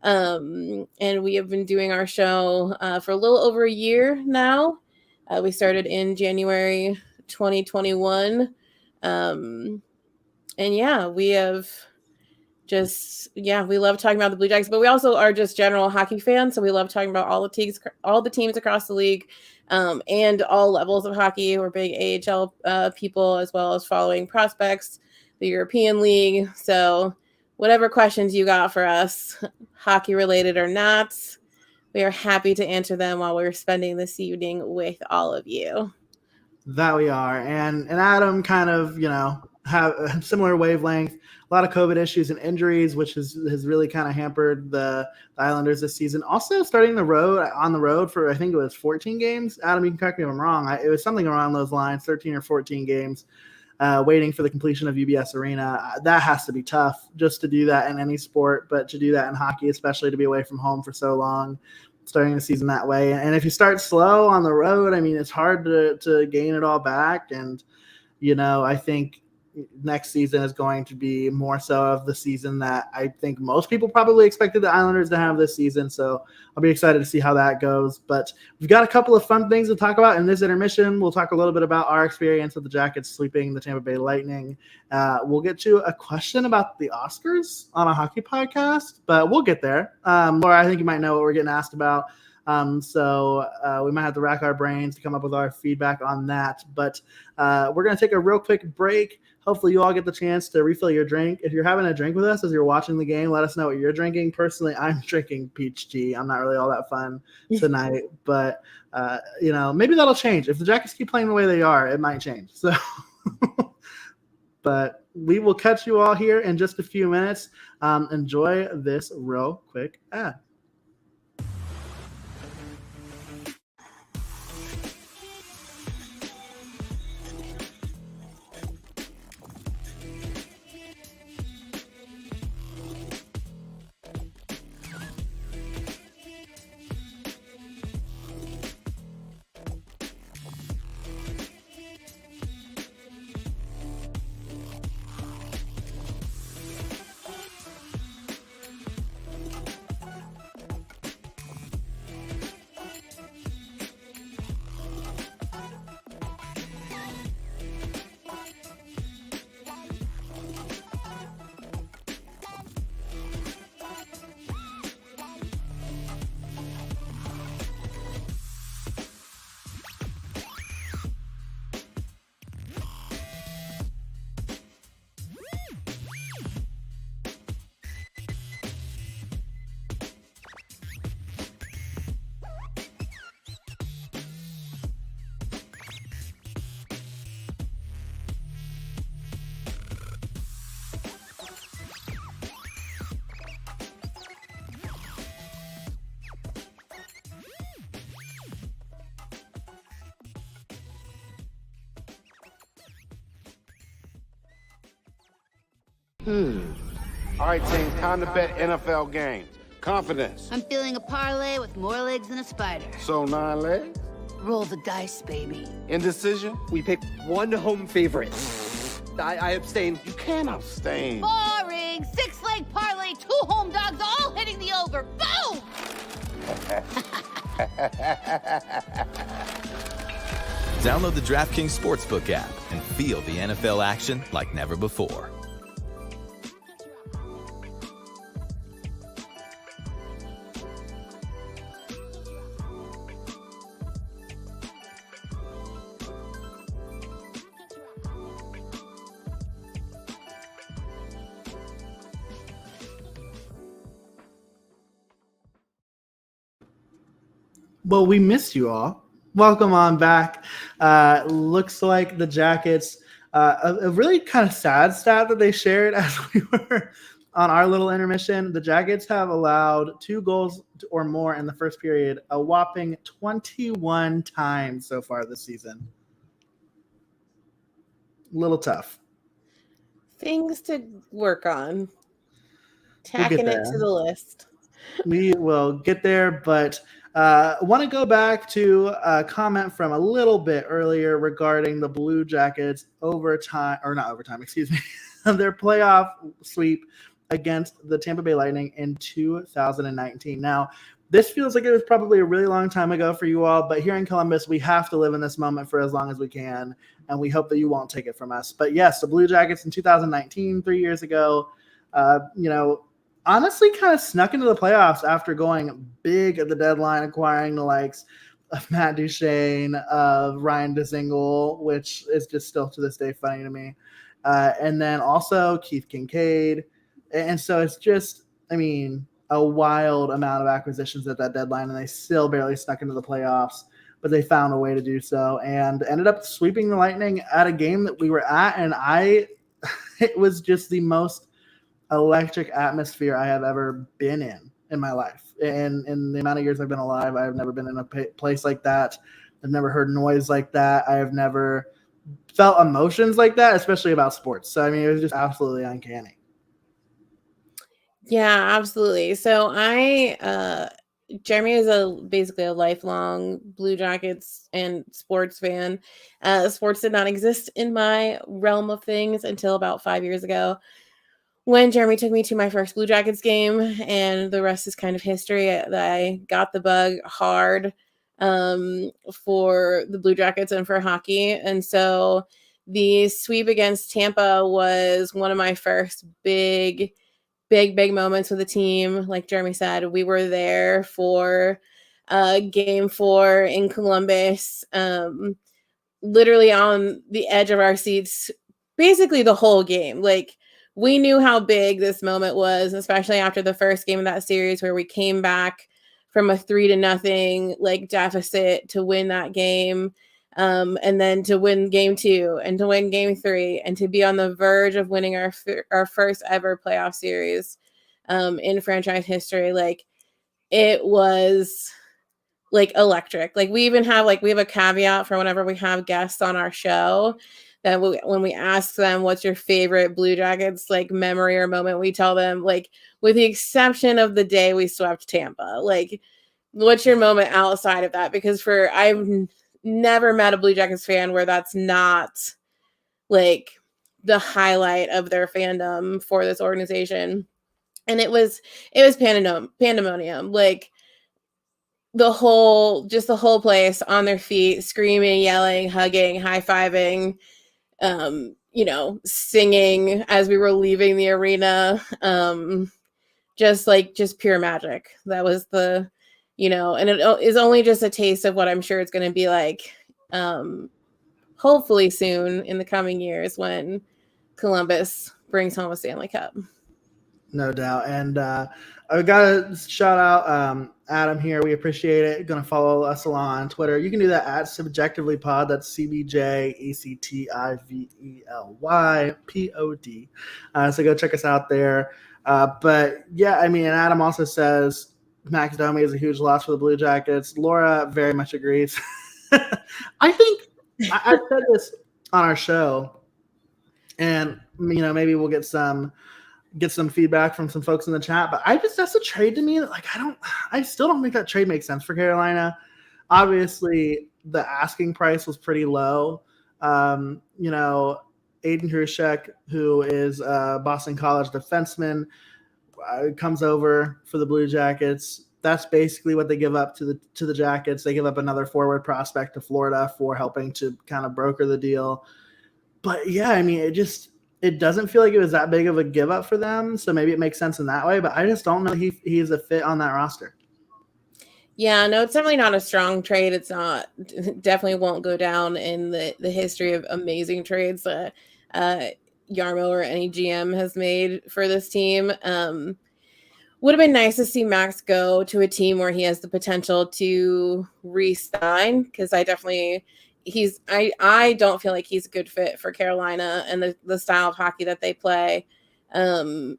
And we have been doing our show for a little over a year now. We started in January 2021. And yeah, we have we love talking about the Blue Jackets, but we also are just general hockey fans. So we love talking about all the teams across the league, and all levels of hockey. We're big AHL people, as well as following prospects, the European League. So whatever questions you got for us, hockey related or not, we are happy to answer them while we're spending this evening with all of you. That we are. And Adam kind of, have a similar wavelength. A lot of COVID issues and injuries, which has really kind of hampered the Islanders this season. Also starting on the road for, I think it was 14 games. Adam, you can correct me if I'm wrong. It was something around those lines, 13 or 14 games, waiting for the completion of UBS Arena. That has to be tough just to do that in any sport, but to do that in hockey, especially to be away from home for so long, starting the season that way. And if you start slow on the road, I mean, it's hard to gain it all back. And, I think next season is going to be more so of the season that I think most people probably expected the Islanders to have this season. So I'll be excited to see how that goes. But we've got a couple of fun things to talk about in this intermission. We'll talk a little bit about our experience with the Jackets sweeping the Tampa Bay Lightning. We'll get to a question about the Oscars on a hockey podcast, but we'll get there. Laura, I think you might know what we're getting asked about. So we might have to rack our brains to come up with our feedback on that. But we're going to take a real quick break. Hopefully you all get the chance to refill your drink. If you're having a drink with us as you're watching the game, let us know what you're drinking. Personally, I'm drinking peach tea. I'm not really all that fun tonight, but maybe that'll change. If the Jackets keep playing the way they are, it might change. So, but we will catch you all here in just a few minutes. Enjoy this real quick ad. All right, team, time to bet NFL games. Confidence. I'm feeling a parlay with more legs than a spider. So 9 legs? Roll the dice, baby. Indecision? We picked one home favorite. I abstain. You can't abstain. Boring! 6-leg parlay, 2 home dogs, all hitting the over. Boom! Download the DraftKings Sportsbook app and feel the NFL action like never before. Well, we missed you all. Welcome on back. Looks like the Jackets, a really kind of sad stat that they shared as we were on our little intermission. The Jackets have allowed 2 goals or more in the first period a whopping 21 times so far this season. little tough. Things to work on. We'll get Tacking it to there. the list. We will get there, but want to go back to a comment from a little bit earlier regarding the Blue Jackets excuse me, their playoff sweep against the Tampa Bay Lightning in 2019. Now, this feels like it was probably a really long time ago for you all, but here in Columbus, we have to live in this moment for as long as we can, and we hope that you won't take it from us. But yes, the Blue Jackets in 2019, 3 years ago, honestly kind of snuck into the playoffs after going big at the deadline, acquiring the likes of Matt Duchene, of Ryan Dzingel, which is just still to this day funny to me. And then also Keith Kincaid. And so it's just, a wild amount of acquisitions at that deadline, and they still barely snuck into the playoffs, but they found a way to do so and ended up sweeping the Lightning at a game that we were at. And it was just the most electric atmosphere I have ever been in my life. And in the amount of years I've been alive, I've never been in a place like that. I've never heard noise like that. I have never felt emotions like that, especially about sports. So, it was just absolutely uncanny. Yeah, absolutely. So Jeremy is basically a lifelong Blue Jackets and sports fan. Sports did not exist in my realm of things until about 5 years ago, when Jeremy took me to my first Blue Jackets game, and the rest is kind of history. I got the bug hard for the Blue Jackets and for hockey. And so the sweep against Tampa was one of my first big moments with the team. Like Jeremy said, we were there for game 4 in Columbus, literally on the edge of our seats, basically the whole game. Like, we knew how big this moment was, especially after the first game of that series, where we came back from a 3-0 deficit to win that game. And then to win game 2 and to win game 3 and to be on the verge of winning our first ever playoff series in franchise history. Like, it was electric. Like, we even have we have a caveat for whenever we have guests on our show, that when we ask them what's your favorite Blue Jackets memory or moment, we tell them, with the exception of the day we swept Tampa, what's your moment outside of that? Because I've never met a Blue Jackets fan where that's not the highlight of their fandom for this organization. And it was pandemonium. The whole place on their feet, screaming, yelling, hugging, high-fiving, singing as we were leaving the arena. Just pure magic. That was and it is only just a taste of what I'm sure it's going to be hopefully soon in the coming years when Columbus brings home a Stanley Cup. No doubt. And I've got to shout out Adam here. We appreciate it. Going to follow us along on Twitter. You can do that at CBJectively That's CBJectivelyPod. So go check us out there. But yeah, and Adam also says Max Domi is a huge loss for the Blue Jackets. Laura very much agrees. I think I said this on our show, and maybe we'll get some feedback from some folks in the chat, but that's a trade to me that I still don't think that trade makes sense for Carolina. Obviously the asking price was pretty low. Aiden Hrushek, who is a Boston College defenseman, comes over for the Blue Jackets. That's basically what they give up to the Jackets. They give up another forward prospect to Florida for helping to kind of broker the deal. But yeah, it doesn't feel like it was that big of a give up for them. So maybe it makes sense in that way, but I just don't know he's a fit on that roster. Yeah, no, it's definitely not a strong trade. It's not, definitely won't go down in the history of amazing trades that Yarmo or any GM has made for this team. Would have been nice to see Max go to a team where he has the potential to re-sign, because I don't feel like he's a good fit for Carolina and the style of hockey that they play. And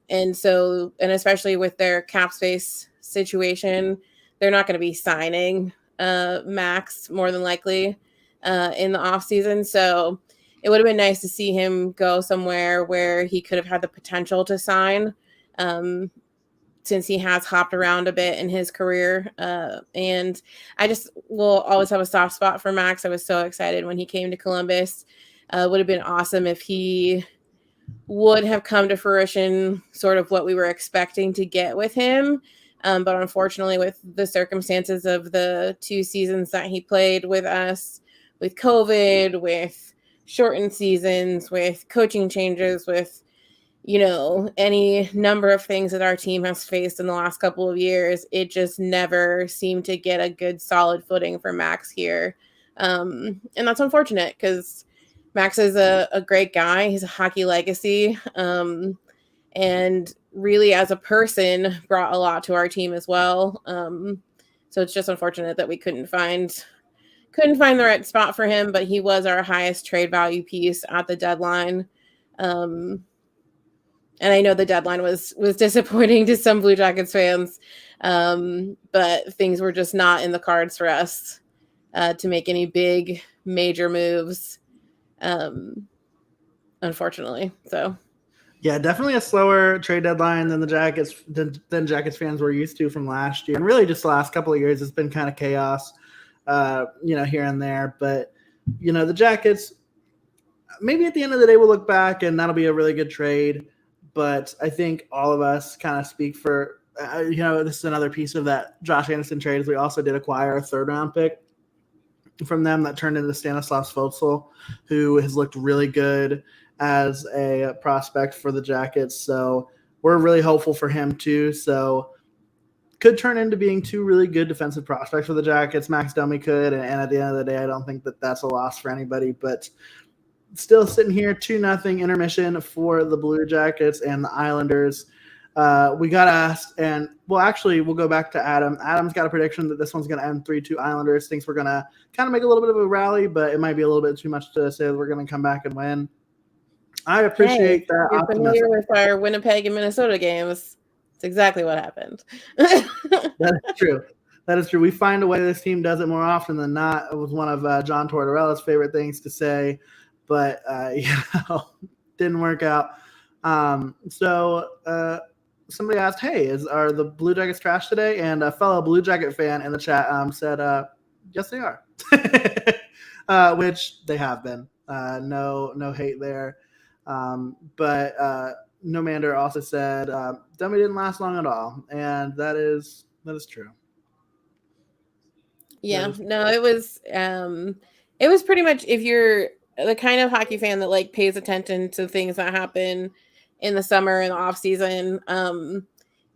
especially with their cap space situation, they're not going to be signing Max more than likely in the offseason. So it would have been nice to see him go somewhere where he could have had the potential to sign, since he has hopped around a bit in his career. And I just will always have a soft spot for Max. I was so excited when he came to Columbus. Would have been awesome if he would have come to fruition, sort of what we were expecting to get with him. But unfortunately, with the circumstances of the 2 seasons that he played with us, with COVID, with shortened seasons, with coaching changes, with, any number of things that our team has faced in the last couple of years, it just never seemed to get a good solid footing for Max here. And that's unfortunate because Max is a great guy. He's a hockey legacy. And really as a person brought a lot to our team as well. So it's just unfortunate that we couldn't find the right spot for him, but he was our highest trade value piece at the deadline. And I know the deadline was disappointing to some Blue Jackets fans, but things were just not in the cards for us to make any big major moves, unfortunately. So. Yeah, definitely a slower trade deadline than the Jackets than Jackets fans were used to from last year, and really just the last couple of years. It's been kind of chaos, here and there. But the Jackets, maybe at the end of the day, we'll look back and that'll be a really good trade. But I think all of us kind of speak for, this is another piece of that Josh Anderson trade. Is we also did acquire a 3rd round pick from them that turned into Stanislav Svozil, who has looked really good as a prospect for the Jackets. So we're really hopeful for him too. So could turn into being 2 really good defensive prospects for the Jackets. Max Domi could. And at the end of the day, I don't think that that's a loss for anybody, but still sitting here 2-0 intermission for the Blue Jackets and the Islanders. We got asked, and we'll go back to Adam. Adam's got a prediction that this one's going to end 3-2 Islanders. Thinks we're going to kind of make a little bit of a rally, but it might be a little bit too much to say that we're going to come back and win. I appreciate that. You're familiar with our Winnipeg and Minnesota games. It's exactly what happened. That is true. That is true. We find a way this team does it more often than not. It was one of John Tortorella's favorite things to say, but didn't work out. So somebody asked, "Hey, are the Blue Jackets trash today?" And a fellow Blue Jacket fan in the chat said, "Yes, they are," which they have been. No hate there. But Nomander also said, "Dummy didn't last long at all," and that is true. Yeah, no, it was pretty much, if you're the kind of hockey fan that pays attention to things that happen in the summer and the off season,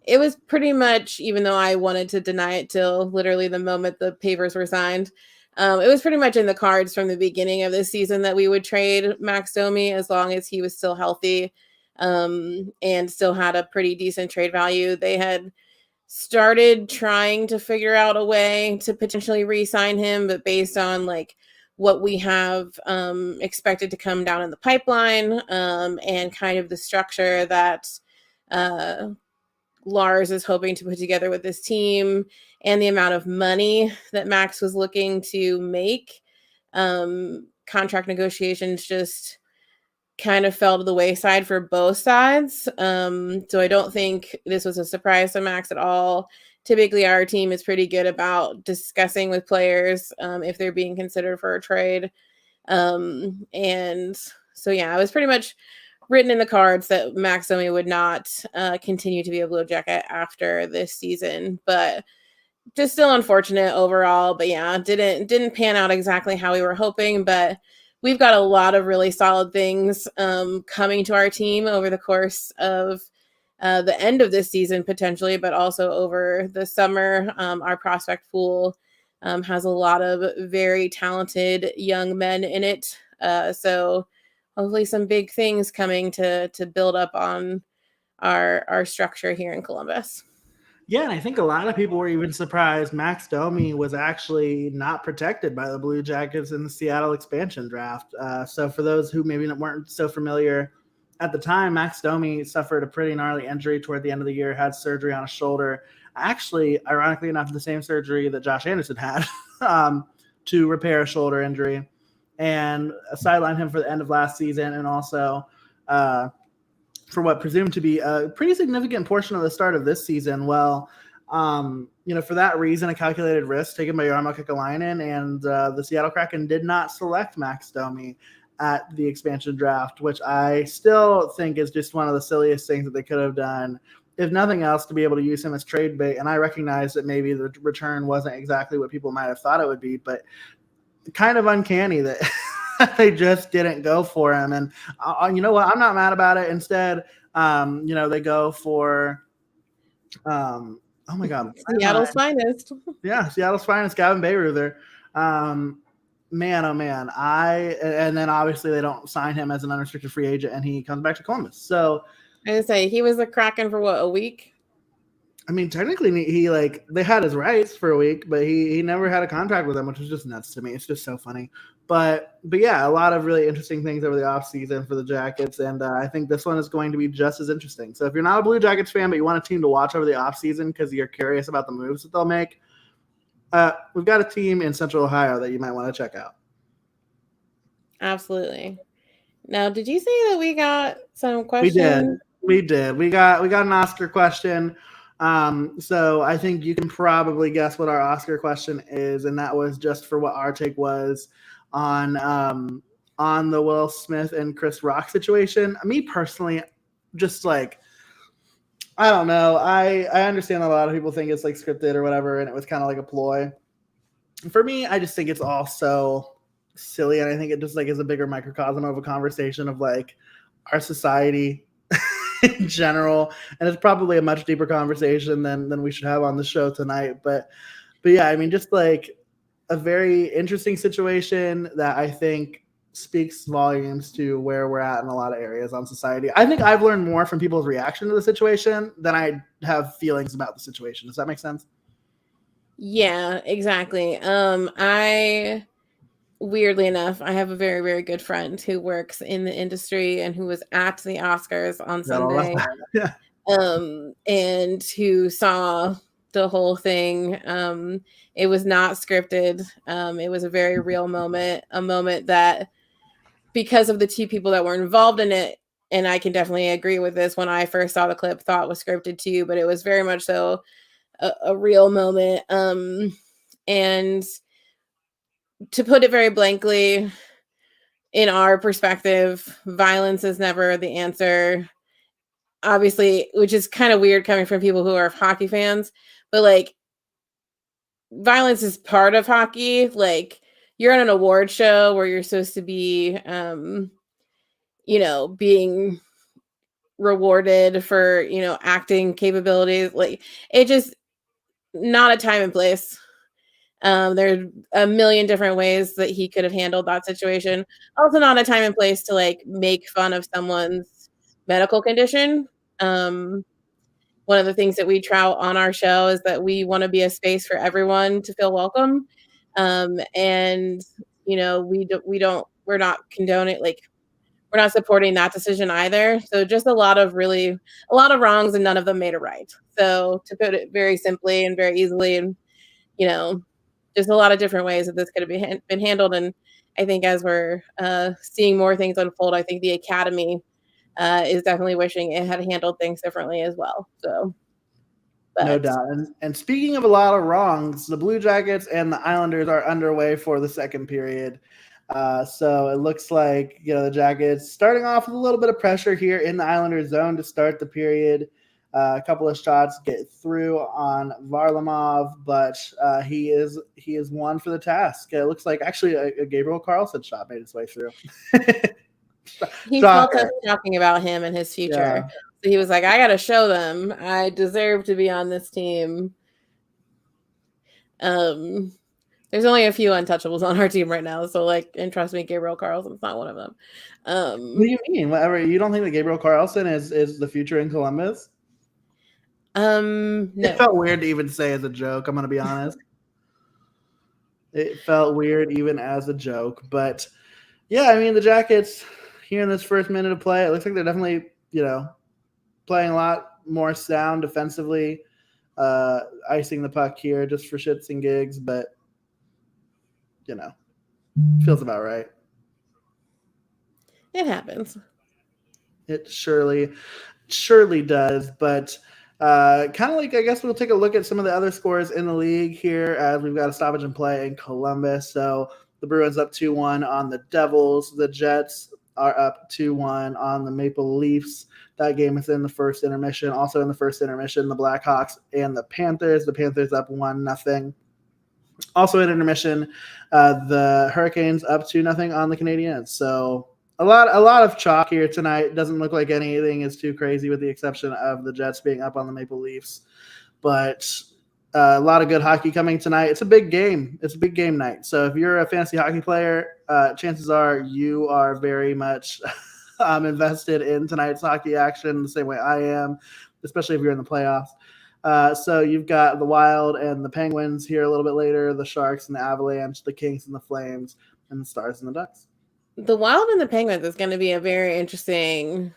it was pretty much, even though I wanted to deny it till literally the moment the papers were signed, it was pretty much in the cards from the beginning of this season that we would trade Max Domi as long as he was still healthy, and still had a pretty decent trade value. They had started trying to figure out a way to potentially re-sign him, but based on what we have expected to come down in the pipeline, and kind of the structure that Lars is hoping to put together with this team, and the amount of money that Max was looking to make, contract negotiations just kind of fell to the wayside for both sides. So I don't think this was a surprise to Max at all. Typically, our team is pretty good about discussing with players if they're being considered for a trade. And so, yeah, it was pretty much written in the cards that Max Domi would not continue to be a Blue Jacket after this season. But just still unfortunate overall. But yeah, didn't pan out exactly how we were hoping. But we've got a lot of really solid things coming to our team over the course of the end of this season potentially, but also over the summer. Our prospect pool has a lot of very talented young men in it. So hopefully some big things coming to build up on our structure here in Columbus. Yeah, and I think a lot of people were even surprised Max Domi was actually not protected by the Blue Jackets in the Seattle expansion draft. So for those who maybe weren't so familiar, at the time, Max Domi suffered a pretty gnarly injury toward the end of the year, had surgery on a shoulder. Actually, ironically enough, the same surgery that Josh Anderson had to repair a shoulder injury. and sidelined him for the end of last season, and also for what presumed to be a pretty significant portion of the start of this season. Well, for that reason, a calculated risk taken by Jarmo Kekalainen, and the Seattle Kraken did not select Max Domi at the expansion draft, which I still think is just one of the silliest things that they could have done, if nothing else, to be able to use him as trade bait. And I recognize that maybe the return wasn't exactly what people might have thought it would be, but kind of uncanny that they just didn't go for him. And you know what? I'm not mad about it. Instead, they go for oh my God, Seattle's finest. Yeah, Seattle's finest, Gavin Bayreuther. Man, oh man. And then obviously they don't sign him as an unrestricted free agent, and he comes back to Columbus. So I was say he was a Kraken for what, a week? I mean, technically they had his rights for a week, but he never had a contract with them, which was just nuts to me. It's just so funny. But yeah, a lot of really interesting things over the offseason for the Jackets, and I think this one is going to be just as interesting. So if you're not a Blue Jackets fan, but you want a team to watch over the offseason because you're curious about the moves that they'll make, we've got a team in Central Ohio that you might want to check out. Absolutely. Now, did you say that we got some questions? We did. We got an Oscar question. So I think you can probably guess what our Oscar question is, and that was just for what our take was on the Will Smith and Chris Rock situation. Me personally, just like, I don't know. I understand a lot of people think it's like scripted or whatever, and it was kind of like a ploy. For me, I just think it's all so silly, and I think it just like is a bigger microcosm of a conversation of like our society in general, and it's probably a much deeper conversation than we should have on the show tonight. But yeah, I mean, just like a very interesting situation that I think speaks volumes to where we're at in a lot of areas on society. I think I've learned more from people's reaction to the situation than I have feelings about the situation. Does that make sense? Yeah, exactly. I weirdly enough, I have a very, very good friend who works in the industry and who was at the Oscars on Sunday. Yeah. And who saw the whole thing. It was not scripted. It was a very real moment, a moment that, because of the two people that were involved in it, and I can definitely agree with this, when I first saw the clip, thought was scripted too, but it was very much so a real moment. And to put it very blankly, in our perspective, violence is never the answer. Obviously, which is kind of weird coming from people who are hockey fans, but like, violence is part of hockey. Like, you're on an award show where you're supposed to be, being rewarded for, acting capabilities. Like, it just not a time and place. There's a million different ways that he could have handled that situation. Also not a time and place to like make fun of someone's medical condition. One of the things that we tout on our show is that we want to be a space for everyone to feel welcome. And we're not condoning, like, we're not supporting that decision either. So just a lot of wrongs, and none of them made it right. So to put it very simply and very easily, and just a lot of different ways that this could have been handled. And I think as we're seeing more things unfold, I think the Academy is definitely wishing it had handled things differently as well. So, no doubt. And speaking of a lot of wrongs, the Blue Jackets and the Islanders are underway for the second period. So it looks like, the Jackets starting off with a little bit of pressure here in the Islanders zone to start the period. A couple of shots get through on Varlamov, but he is one for the task. It looks like actually a Gabriel Carlson shot made its way through. He felt us talking about him and his future. Yeah. So he was like, I got to show them I deserve to be on this team. There's only a few untouchables on our team right now. So and trust me, Gabriel Carlson's not one of them. What do you mean? Whatever. You don't think that Gabriel Carlson is the future in Columbus? No. It felt weird to even say as a joke. I'm going to be honest. It felt weird even as a joke. But yeah, I mean, the Jackets here in this first minute of play, it looks like they're definitely, playing a lot more sound defensively, icing the puck here just for shits and gigs. But, feels about right. It happens. It surely does. But kind of like, I guess we'll take a look at some of the other scores in the league here as we've got a stoppage in play in Columbus. So the Bruins up 2-1 on the Devils. The Jets are up 2-1 on the Maple Leafs. That game is in the first intermission. Also in the first intermission, the Blackhawks and the Panthers. The Panthers up 1-0. Also in intermission, the Hurricanes up 2-0 on the Canadiens. So a lot of chalk here tonight. Doesn't look like anything is too crazy with the exception of the Jets being up on the Maple Leafs. But a lot of good hockey coming tonight. It's a big game. It's a big game night. So if you're a fantasy hockey player, chances are you are very much invested in tonight's hockey action the same way I am, especially if you're in the playoffs. So you've got the Wild and the Penguins here a little bit later, the Sharks and the Avalanche, the Kings and the Flames, and the Stars and the Ducks. The Wild and the Penguins is going to be a very interesting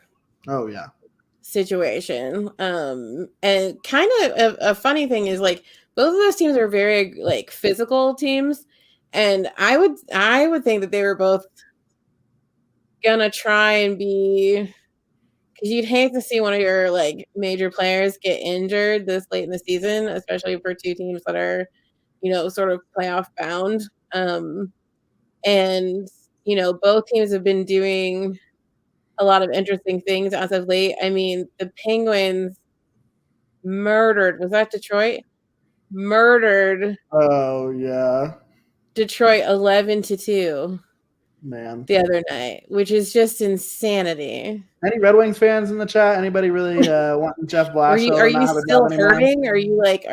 situation. And kind of a funny thing is like both of those teams are very like physical teams, and I would think that they were both gonna try and be, because you'd hate to see one of your like major players get injured this late in the season, especially for two teams that are, sort of playoff bound. And both teams have been doing a lot of interesting things as of late. I mean, the Penguins murdered, was that Detroit? Murdered. Oh yeah. Detroit 11-2. Man. The other night, which is just insanity. Any Red Wings fans in the chat? Anybody really wanting Jeff Blashill? Are you still hurting? Are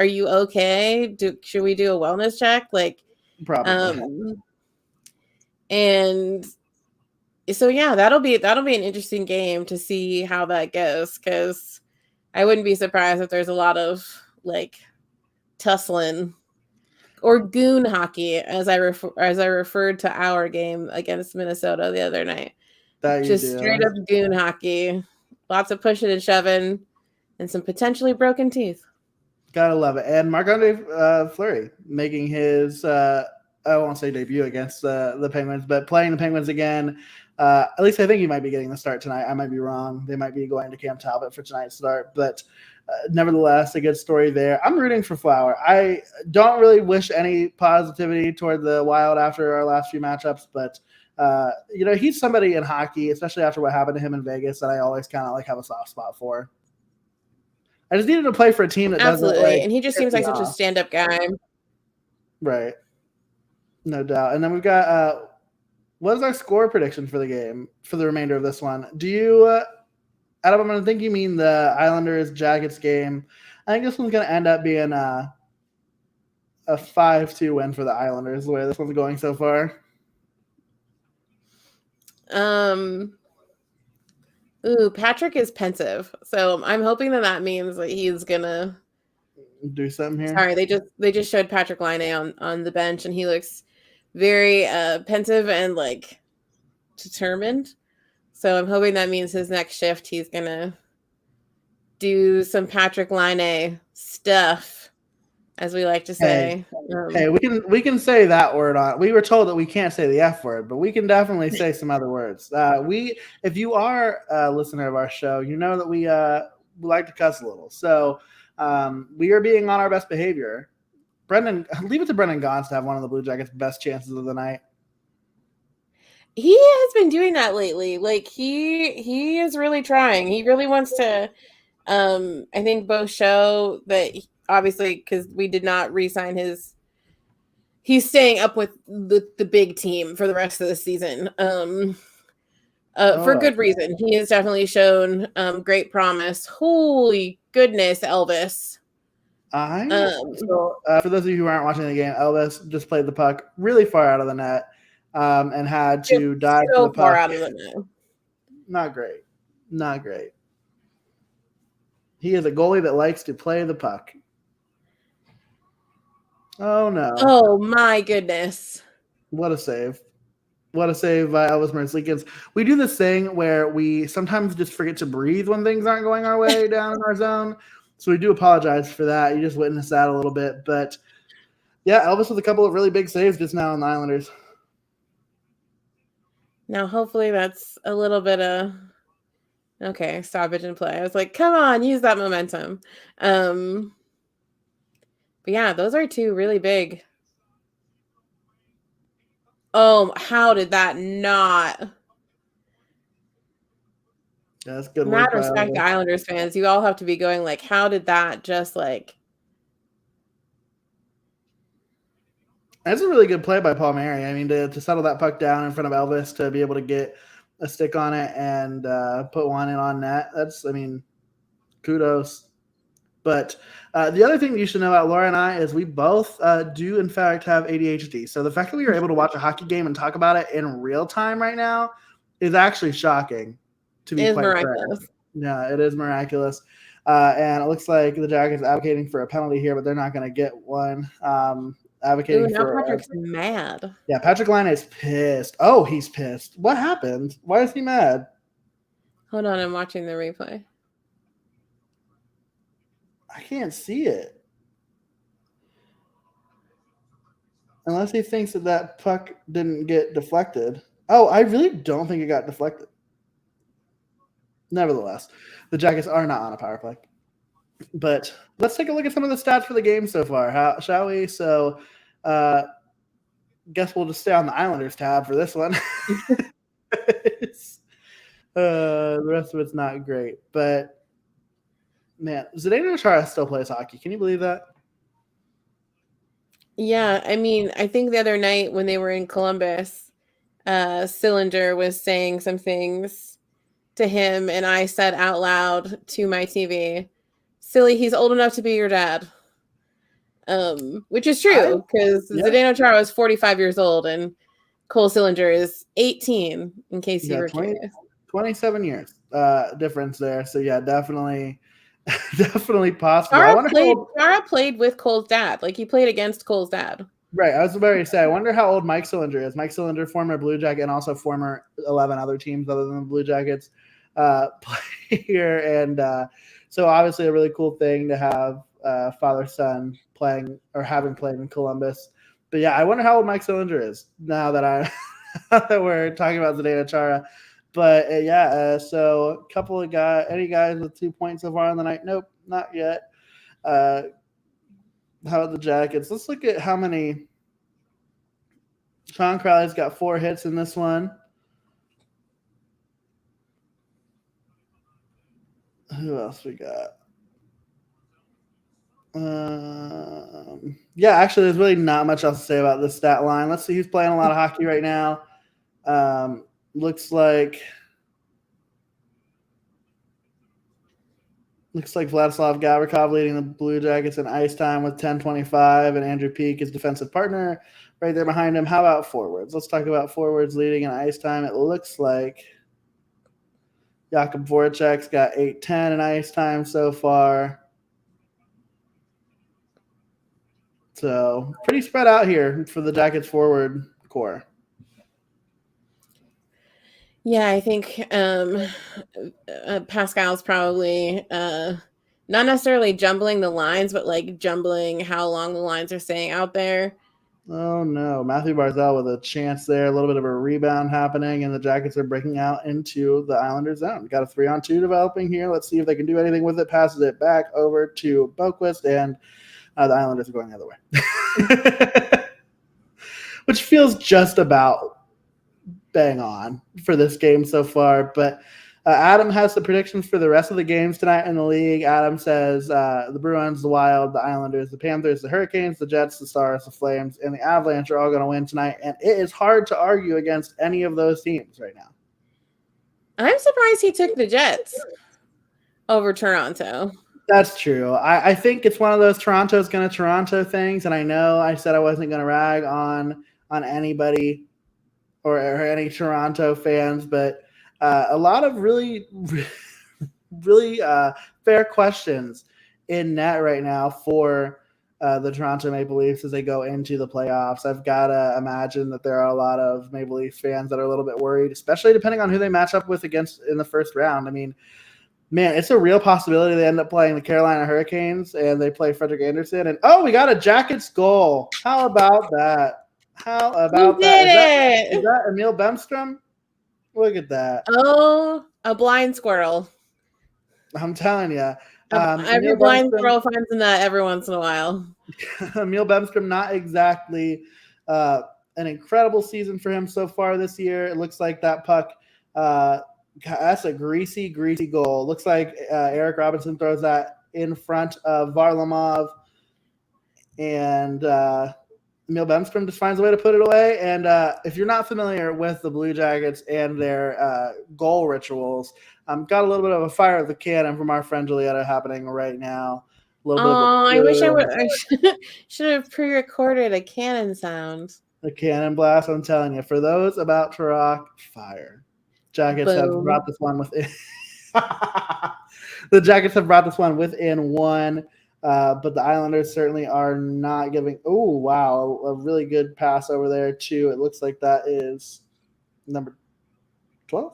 you okay? Should we do a wellness check? Like, probably. And so yeah, that'll be an interesting game to see how that goes, because I wouldn't be surprised if there's a lot of like tussling or goon hockey, as I referred to our game against Minnesota the other night. Just straight up goon hockey, lots of pushing and shoving, and some potentially broken teeth. Gotta love it. And Marc-Andre Fleury making his I won't say debut against the Penguins, but playing the Penguins again. At least I think he might be getting the start tonight. I might be wrong. They might be going to Cam Talbot for tonight's start, but nevertheless, a good story there. I'm rooting for Flower. I don't really wish any positivity toward the Wild after our last few matchups, but he's somebody in hockey, especially after what happened to him in Vegas, that I always kind of like have a soft spot for. I just needed to play for a team that absolutely, doesn't, and he just seems like such a stand-up guy. Right. No doubt. And then we've got what is our score prediction for the game for the remainder of this one? Do you Adam, I think you mean the Islanders Jackets game. I think this one's going to end up being a 5-2 win for the Islanders, the way this one's going so far. Patrick is pensive, so I'm hoping that means that he's gonna do something here. Sorry, they just showed Patrick Laine on the bench, and he looks very pensive and like determined. So I'm hoping that means his next shift he's gonna do some Patrick Laine stuff, as we like to say. Hey, we can say that word on. We were told that we can't say the F word, but we can definitely say some other words. If you are a listener of our show, you know that we like to cuss a little. So we are being on our best behavior. Brendan, leave it to Brendan Gaunce to have one of the Blue Jackets' best chances of the night. He has been doing that lately. Like he is really trying. He really wants to. I think both show that obviously, because we did not re-sign his. He's staying up with the big team for the rest of the season. For good reason. He has definitely shown great promise. Holy goodness, Elvis. For those of you who aren't watching the game, Elvis just played the puck really far out of the net and had to dive to the puck. Far out of the net. Not great. He is a goalie that likes to play the puck. Oh, no. Oh, my goodness. What a save. What a save by Elvis Merzlikins. We do this thing where we sometimes just forget to breathe when things aren't going our way down in our zone. So we do apologize for that. You just witnessed that a little bit. But, yeah, Elvis with a couple of really big saves just now on the Islanders. Now, hopefully that's a little bit of okay, stoppage and play. I was like, come on, use that momentum. But yeah, those are two really big. Oh, how did that not? Yeah, that's good Mad work by respect to Islanders fans. You all have to be going like, how did that just like? That's a really good play by Palmieri. I mean, to settle that puck down in front of Elvis, to be able to get a stick on it and put one in on net. That's, I mean, kudos. But the other thing that you should know about Laura and I is we both do, in fact, have ADHD. So the fact that we are able to watch a hockey game and talk about it in real time right now is actually shocking, to be quite Miraculous. fair. Yeah, it is miraculous. And it looks like the Jackets advocating for a penalty here, but they're not going to get one. Advocating now for Patrick's mad. Yeah, Patrick Laine is pissed. Oh, he's pissed. What happened? Why is he mad? Hold on, I'm watching the replay. I can't see it. Unless he thinks that puck didn't get deflected. Oh, I really don't think it got deflected. Nevertheless, the Jackets are not on a power play. But let's take a look at some of the stats for the game so far, shall we? So, guess we'll just stay on the Islanders tab for this one. The rest of it's not great. But, man, Zdeno Chara still plays hockey. Can you believe that? Yeah, I mean, I think the other night when they were in Columbus, Cylinder was saying some things to him, and I said out loud to my TV, "Silly, he's old enough to be your dad," which is true because Zdeno Chara is 45 years old and Cole Cylinder is 18. In case you were curious, 27 years difference there. So yeah, definitely possible. Chara played with Cole's dad. Like he played against Cole's dad. Right. I was about to say, I wonder how old Mike Cylinder is. Mike Cylinder, former Blue Jacket and also former 11 other teams other than the Blue Jackets player. And so obviously a really cool thing to have father-son playing or having played in Columbus. But yeah, I wonder how old Mike Cylinder is now that that we're talking about Zdeno Chara. But so a couple of guys, any guys with 2 points so far on the night? Nope, not yet. How about the Jackets? Let's look at how many. Sean Crowley's got 4 hits in this one. Who else we got? Actually, there's really not much else to say about this stat line. Let's see who's playing a lot of hockey right now. Looks like Vladislav Gavrikov leading the Blue Jackets in ice time with 10:25, and Andrew Peak, his defensive partner, right there behind him. How about forwards? Let's talk about forwards leading in ice time. It looks like Jakub Voracek's got 8:10 in ice time so far. So pretty spread out here for the Jackets forward core. Yeah, I think Pascal's probably not necessarily jumbling the lines, but like jumbling how long the lines are staying out there. Oh, no. Matthew Barzal with a chance there. A little bit of a rebound happening, and the Jackets are breaking out into the Islanders zone. Got a 3-on-2 developing here. Let's see if they can do anything with it. Passes it back over to Boquist, and the Islanders are going the other way. Which feels just about bang on for this game so far. But Adam has the predictions for the rest of the games tonight in the league. Adam says the Bruins, the Wild, the Islanders, the Panthers, the Hurricanes, the Jets, the Stars, the Flames, and the Avalanche are all going to win tonight. And it is hard to argue against any of those teams right now. I'm surprised he took the Jets over Toronto. That's true. I think it's one of those Toronto's going to Toronto things. And I know I said I wasn't going to rag on anybody or any Toronto fans, but a lot of really fair questions in net right now for the Toronto Maple Leafs as they go into the playoffs. I've got to imagine that there are a lot of Maple Leafs fans that are a little bit worried, especially depending on who they match up with against in the first round. I mean, man, it's a real possibility they end up playing the Carolina Hurricanes and they play Frederik Andersen. And, we got a Jackets goal. How about that? How about that? Is that Emil Bemstrom? Look at that. Oh, a blind squirrel. I'm telling you. Every blind squirrel finds a nut every once in a while. Emil Bemstrom, not exactly an incredible season for him so far this year. It looks like that puck, that's a greasy goal. Looks like Eric Robinson throws that in front of Varlamov, and Emil Bemstrom just finds a way to put it away. And if you're not familiar with the Blue Jackets and their goal rituals, got a little bit of a fire of the cannon from our friend Julietta happening right now. I wish I should have pre-recorded a cannon sound. The cannon blast, I'm telling you, for those about to rock, fire. Jackets have brought this one within. The Jackets have brought this one within one, but the Islanders certainly are not giving. Oh, wow. A really good pass over there, too. It looks like that is number 12.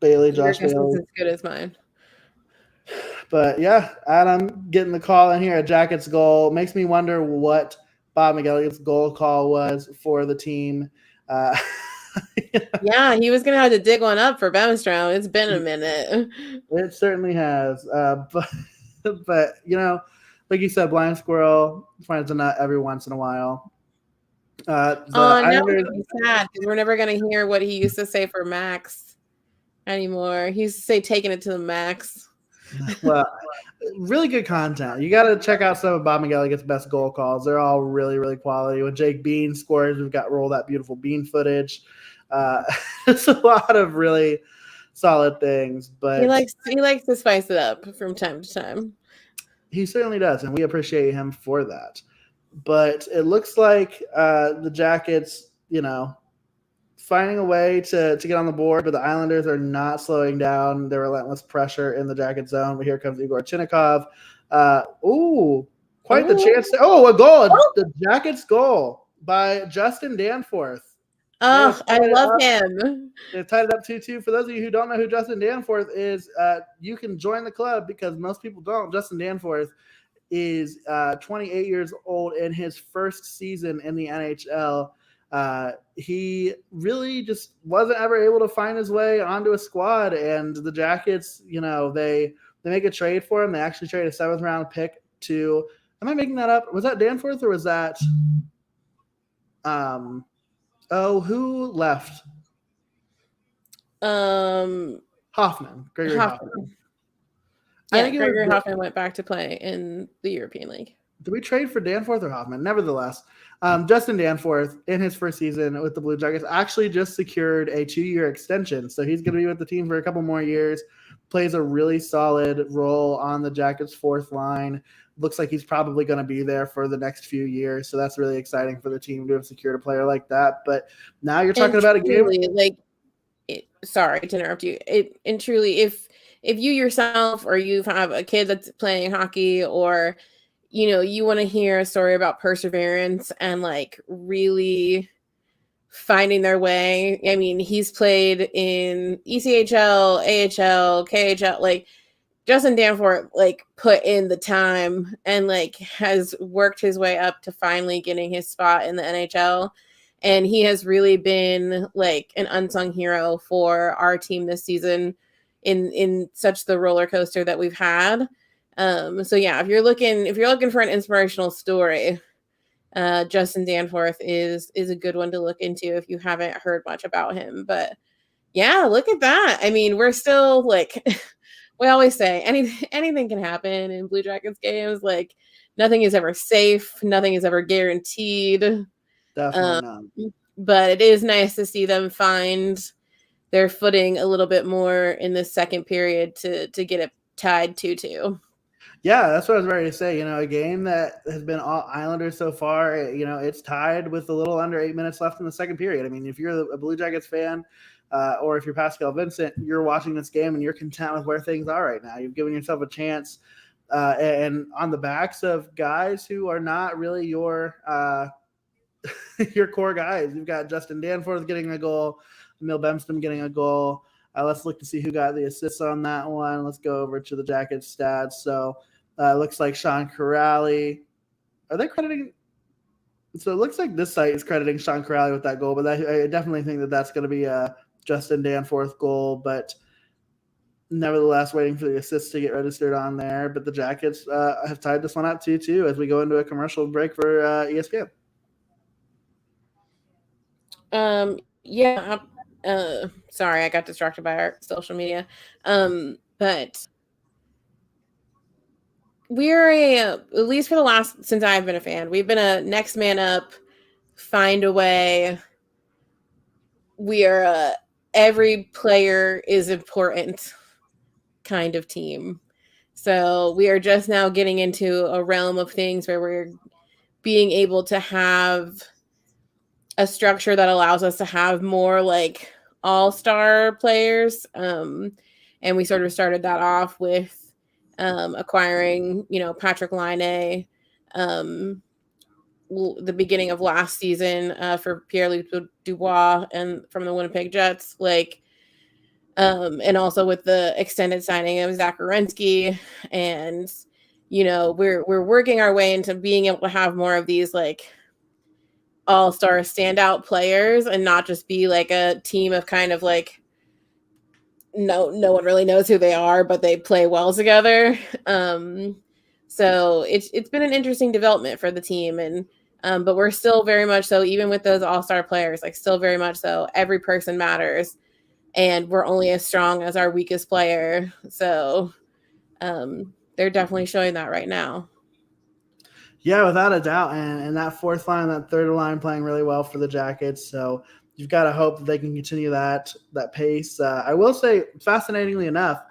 Bailey, Josh Bailey. Is as good as mine. But yeah, Adam getting the call in here, a Jackets goal. Makes me wonder what Bob McElligot's goal call was for the team. Yeah, he was going to have to dig one up for Bemstrom. It's been a minute. It certainly has. But you know, like you said, blind squirrel finds a nut every once in a while. Now it's sad because we're never going to hear what he used to say for Max anymore. He used to say taking it to the max. Well, really good content. You got to check out some of Bob McElligot's best goal calls. They're all really, really quality. When Jake Bean scores, we've got Roll That Beautiful Bean footage. It's a lot of really solid things. But he likes to spice it up from time to time. He certainly does, and we appreciate him for that. But it looks like the Jackets, finding a way to get on the board, but the Islanders are not slowing down their relentless pressure in the Jacket zone. But here comes Igor Chinnikov. Quite the chance. A goal. The Jackets goal by Justin Danforth. Oh, I love him. They've tied it up 2-2. For those of you who don't know who Justin Danforth is, you can join the club because most people don't. Justin Danforth is 28 years old in his first season in the NHL. He really just wasn't ever able to find his way onto a squad, and the Jackets, they make a trade for him. They actually trade a 7th round pick to. Am I making that up? Was that Danforth or was that? Who left? Hoffman. Gregory Hoffman. Yeah, Gregory Hoffman went back to play in the European League. Did we trade for Danforth or Hoffman? Nevertheless, Justin Danforth, in his first season with the Blue Jackets, actually just secured a 2-year extension. So he's going to be with the team for a couple more years, plays a really solid role on the Jackets' 4th line. Looks like he's probably going to be there for the next few years. So that's really exciting for the team to have secured a player like that. But now you're talking about a game. Sorry to interrupt you. Truly, if you yourself or you have a kid that's playing hockey or you want to hear a story about perseverance and really finding their way. I mean, he's played in ECHL, AHL, KHL, Justin Danforth, put in the time and has worked his way up to finally getting his spot in the NHL. And he has really been an unsung hero for our team this season in such the roller coaster that we've had. So yeah, if you're looking for an inspirational story, Justin Danforth is a good one to look into if you haven't heard much about him. But yeah, look at that. I mean, we're still we always say anything can happen in Blue Jackets games. Nothing is ever safe, nothing is ever guaranteed. Definitely not. But it is nice to see them find their footing a little bit more in the second period to get it tied 2-2. Yeah, that's what I was ready to say. A game that has been all Islanders so far, it's tied with a little under 8 minutes left in the second period. I mean, if you're a Blue Jackets fan or if you're Pascal Vincent, you're watching this game and you're content with where things are right now. You've given yourself a chance and on the backs of guys who are not really your core guys. You've got Justin Danforth getting a goal, Emil Bemstrom getting a goal. Let's look to see who got the assists on that one. Let's go over to the Jackets stats. So it looks like Sean Corrali. Are they crediting? So it looks like this site is crediting Sean Corrali with that goal, but I definitely think that that's going to be a Justin Danforth goal. But nevertheless, waiting for the assist to get registered on there. But the Jackets have tied this one up 2-2 as we go into a commercial break for ESPN. Yeah. Sorry, I got distracted by our social media. But we're at least for the last, since I've been a fan, we've been a next man up, find a way. We are every player is important kind of team. So we are just now getting into a realm of things where we're being able to have a structure that allows us to have more like all-star players. And we sort of started that off with acquiring, Patrick Laine, the beginning of last season for Pierre-Luc Dubois and from the Winnipeg Jets, and also with the extended signing of Zach Werenski. And, we're working our way into being able to have more of these all-star standout players and not just be a team of kind of no one really knows who they are, but they play well together. So it's been an interesting development for the team, and but we're still very much so, even with those all-star players, still very much so, every person matters, and we're only as strong as our weakest player. So they're definitely showing that right now. Yeah, without a doubt. And that fourth line, that third line playing really well for the Jackets. So you've got to hope that they can continue that pace. I will say, fascinatingly enough,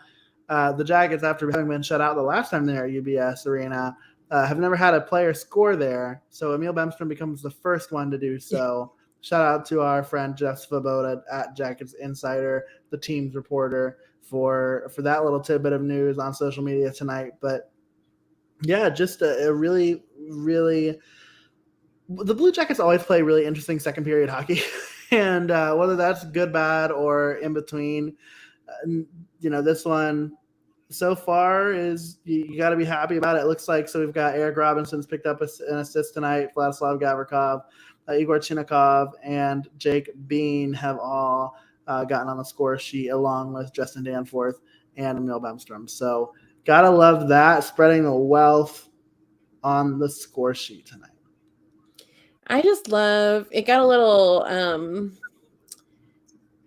the Jackets, after having been shut out the last time they were at UBS Arena, have never had a player score there. So Emil Bemstrom becomes the first one to do so. Shout out to our friend Jeff Svoboda at Jackets Insider, the team's reporter, for that little tidbit of news on social media tonight. But yeah, just a really, really – the Blue Jackets always play really interesting second period hockey. And whether that's good, bad, or in between, this one so far is you got to be happy about it. It looks like, so we've got Eric Robinson's picked up an assist tonight, Vladislav Gavrikov, Igor Chinnikov, and Jake Bean have all gotten on the score sheet along with Justin Danforth and Emil Bemstrom. So gotta love that, spreading the wealth on the score sheet tonight. I just love it. Got a little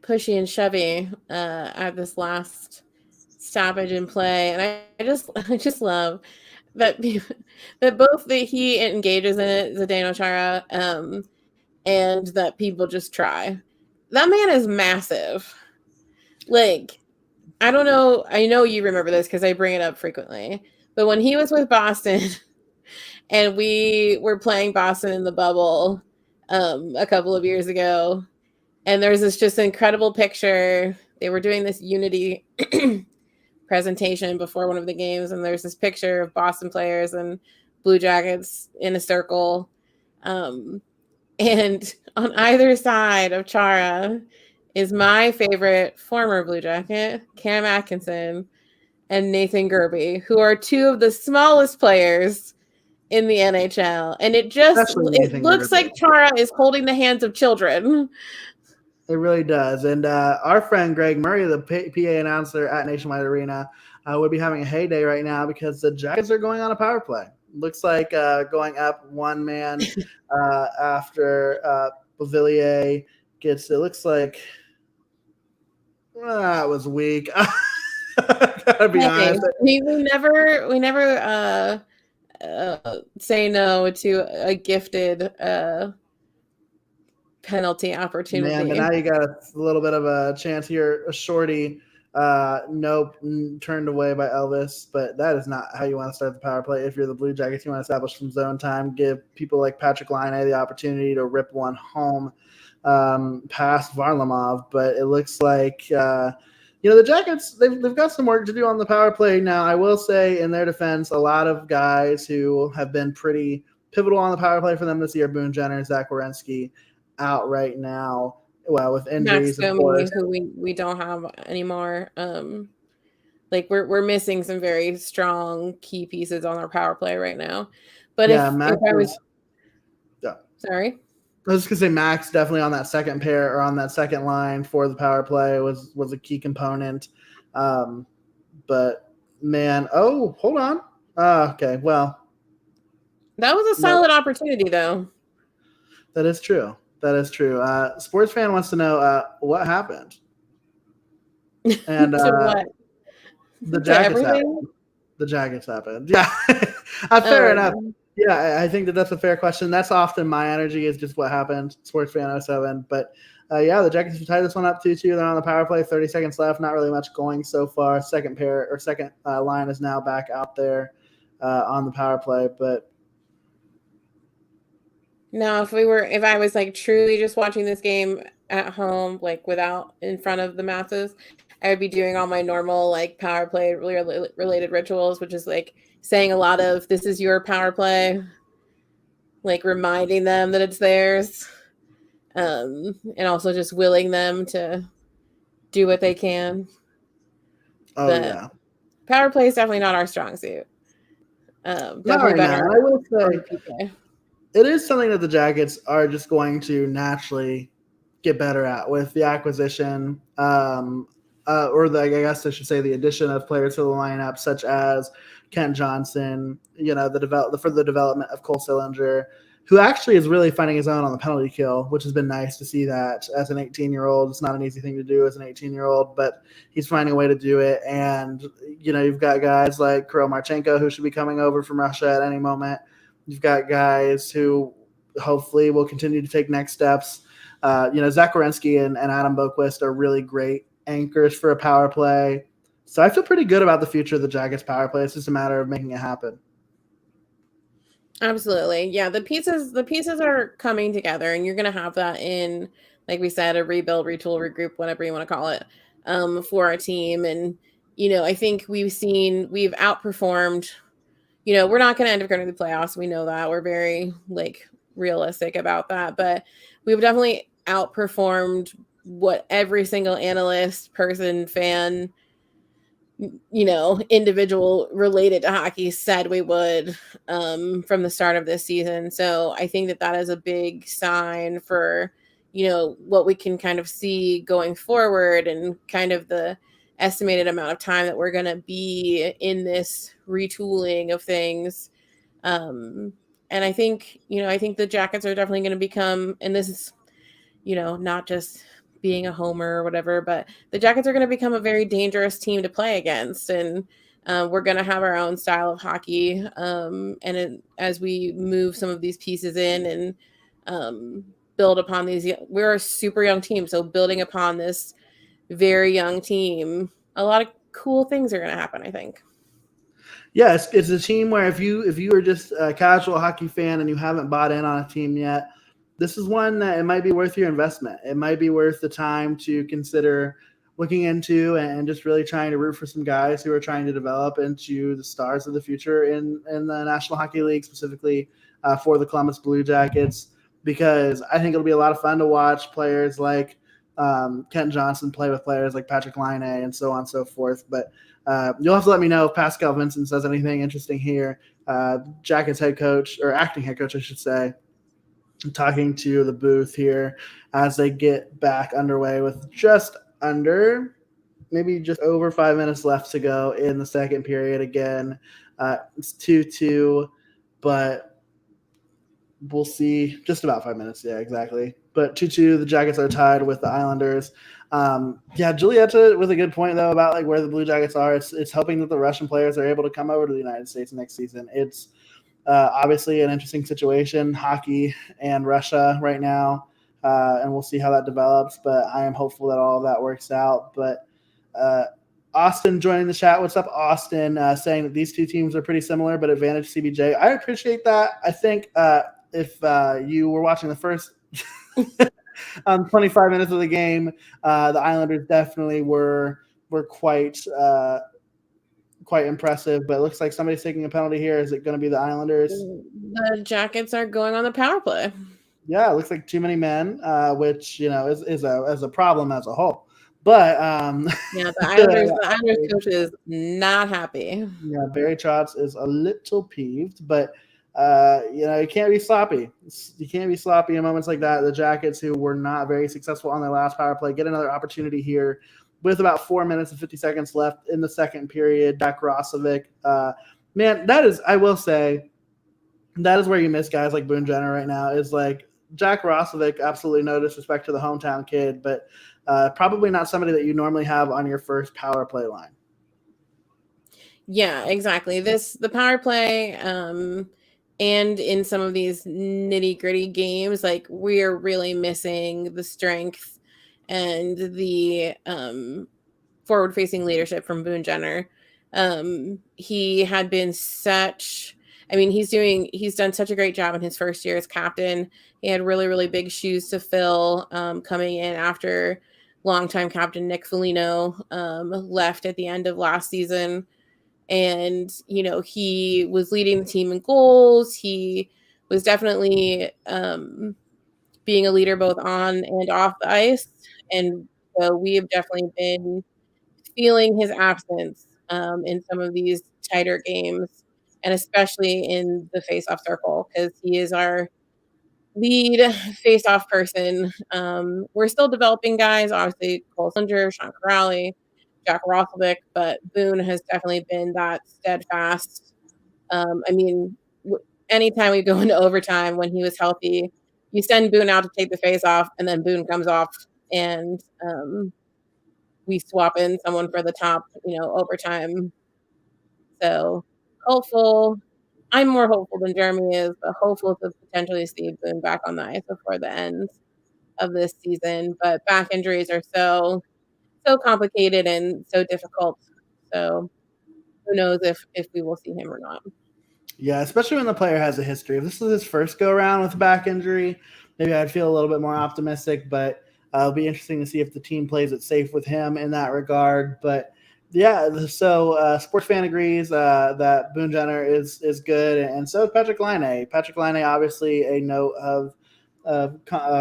pushy and shovey at this last stoppage in play, and I just love that both that he engages in it, Zdeno Chara, and that people just try. That man is massive. I don't know. I know you remember this because I bring it up frequently. But when he was with Boston, and we were playing Boston in the bubble a couple of years ago, and there's this just incredible picture. They were doing this Unity presentation before one of the games, and there's this picture of Boston players and Blue Jackets in a circle. And on either side of Chara is my favorite former Blue Jacket, Cam Atkinson, and Nathan Gerbe, who are two of the smallest players in the NHL. And it looks like Chara is holding the hands of children. It really does. And our friend Greg Murray, the PA announcer at Nationwide Arena, would be having a heyday right now because the Jackets are going on a power play. Looks like going up one man after Beauvillier gets, it looks like that was weak. Gotta be honest. We never say no to a gifted penalty opportunity. Man, but now you got a little bit of a chance here. A shorty, nope, turned away by Elvis. But that is not how you want to start the power play. If you're the Blue Jackets, you want to establish some zone time, give people like Patrick Laine the opportunity to rip one home past Varlamov. But it looks like the Jackets, they've got some work to do on the power play now. I will say, in their defense, a lot of guys who have been pretty pivotal on the power play for them this year, Boone Jenner, Zach Werenski, out right now. Well, with injuries, Max of course. who we don't have anymore. We're missing some very strong key pieces on our power play right now. But yeah, Sorry. I was just gonna say Max definitely on that second pair or on that second line for the power play was a key component. But man, hold on. Okay, well, That was a solid opportunity, though. that is true. That is true. Sports fan wants to know what happened. And To what? the To jackets everything? happened. The jackets happened. Yeah, fair enough. Yeah, I think that's a fair question. That's often my energy is just what happened. Sports fan 07. But yeah, the Jackets have tied this one up 2-2. They're on the power play. 30 seconds left. Not really much going so far. Second line is now back out there on the power play. But now, if I was like truly just watching this game at home, like without in front of the masses, I would be doing all my normal like power play related rituals, which is like saying a lot of "this is your power play," like reminding them that it's theirs, and also just willing them to do what they can. yeah, power play is definitely not our strong suit. Definitely better. I will say it is something that the Jackets are just going to naturally get better at with the acquisition, I guess I should say the addition of players to the lineup, such as Kent Johnson, the further development of Cole Sillinger, who actually is really finding his own on the penalty kill, which has been nice to see that as an 18-year-old. It's not an easy thing to do as an 18-year-old, but he's finding a way to do it. And, you've got guys like Kirill Marchenko, who should be coming over from Russia at any moment. You've got guys who hopefully will continue to take next steps. Zach Werenski and Adam Boquist are really great anchors for a power play. So I feel pretty good about the future of the Jackets power play. It's just a matter of making it happen. Absolutely. Yeah, the pieces are coming together, and you're going to have that in, like we said, a rebuild, retool, regroup, whatever you want to call it, for our team. And, I think we've outperformed, we're not going to end up going to the playoffs. We know that. We're very realistic about that, but we've definitely outperformed what every single analyst, person, fan, individual related to hockey said we would from the start of this season. So I think that is a big sign for, what we can kind of see going forward and kind of the estimated amount of time that we're going to be in this retooling of things. And I think the Jackets are definitely going to become, and this is, not just being a homer or whatever, but the Jackets are going to become a very dangerous team to play against. And we're going to have our own style of hockey. As we move some of these pieces in and build upon these, we're a super young team. So building upon this very young team, a lot of cool things are going to happen, I think. Yeah, it's a team where if you are just a casual hockey fan and you haven't bought in on a team yet, this is one that it might be worth your investment. It might be worth the time to consider looking into and just really trying to root for some guys who are trying to develop into the stars of the future in the National Hockey League, specifically for the Columbus Blue Jackets, because I think it'll be a lot of fun to watch players like Kent Johnson play with players like Patrick Laine and so on and so forth. But you'll have to let me know if Pascal Vincent says anything interesting here. Jackets head coach, or acting head coach, I should say, talking to the booth here as they get back underway with just over 5 minutes left to go in the second period. Again, it's 2-2, but we'll see. Just about 5 minutes. Yeah, exactly. But 2-2, the Jackets are tied with the Islanders. Julieta with a good point, though, about where the Blue Jackets are. It's hoping that the Russian players are able to come over to the United States next season. It's obviously an interesting situation, hockey and Russia right now, and we'll see how that develops. But I am hopeful that all of that works out. But Austin joining the chat. What's up, Austin? Saying that these two teams are pretty similar, but advantage CBJ. I appreciate that. I think if you were watching the first 25 minutes of the game, the Islanders definitely were quite impressive, but it looks like somebody's taking a penalty here. Is it going to be the Islanders? The Jackets are going on the power play. Yeah, it looks like too many men, which is a problem as a whole. But yeah, the Islanders coach is not happy. Yeah, Barry Trotz is a little peeved, but you can't be sloppy. You can't be sloppy in moments like that. The Jackets, who were not very successful on their last power play, get another opportunity here with about 4 minutes and 50 seconds left in the second period. Jack Roslovic, man, I will say, that is where you miss guys like Boone Jenner right now. Is like Jack Roslovic, absolutely no disrespect to the hometown kid, but probably not somebody that you normally have on your first power play line. Yeah, exactly. The power play, and in some of these nitty gritty games, like we're really missing the strength and the forward facing leadership from Boone Jenner. He had been he's done such a great job in his first year as captain. He had really, really big shoes to fill, coming in after longtime captain Nick Foligno left at the end of last season. And, he was leading the team in goals. He was definitely being a leader both on and off the ice. And so we have definitely been feeling his absence in some of these tighter games, and especially in the face-off circle, because he is our lead face-off person. We're still developing guys, obviously Cole Sillinger, Sean Corrali, Jack Roslovic, but Boone has definitely been that steadfast. Anytime we go into overtime when he was healthy, you send Boone out to take the face-off, and then Boone comes off, and we swap in someone for the top, overtime. So hopeful. I'm more hopeful than Jeremy is, but hopeful to potentially see Boone back on the ice before the end of this season. But back injuries are so complicated and so difficult. So who knows if we will see him or not. Yeah, especially when the player has a history. If this is his first go around with a back injury, maybe I'd feel a little bit more optimistic, but it'll be interesting to see if the team plays it safe with him in that regard. But yeah, so Sports Fan agrees that Boone Jenner is good, and so is Patrick Laine. Patrick Laine, obviously a note of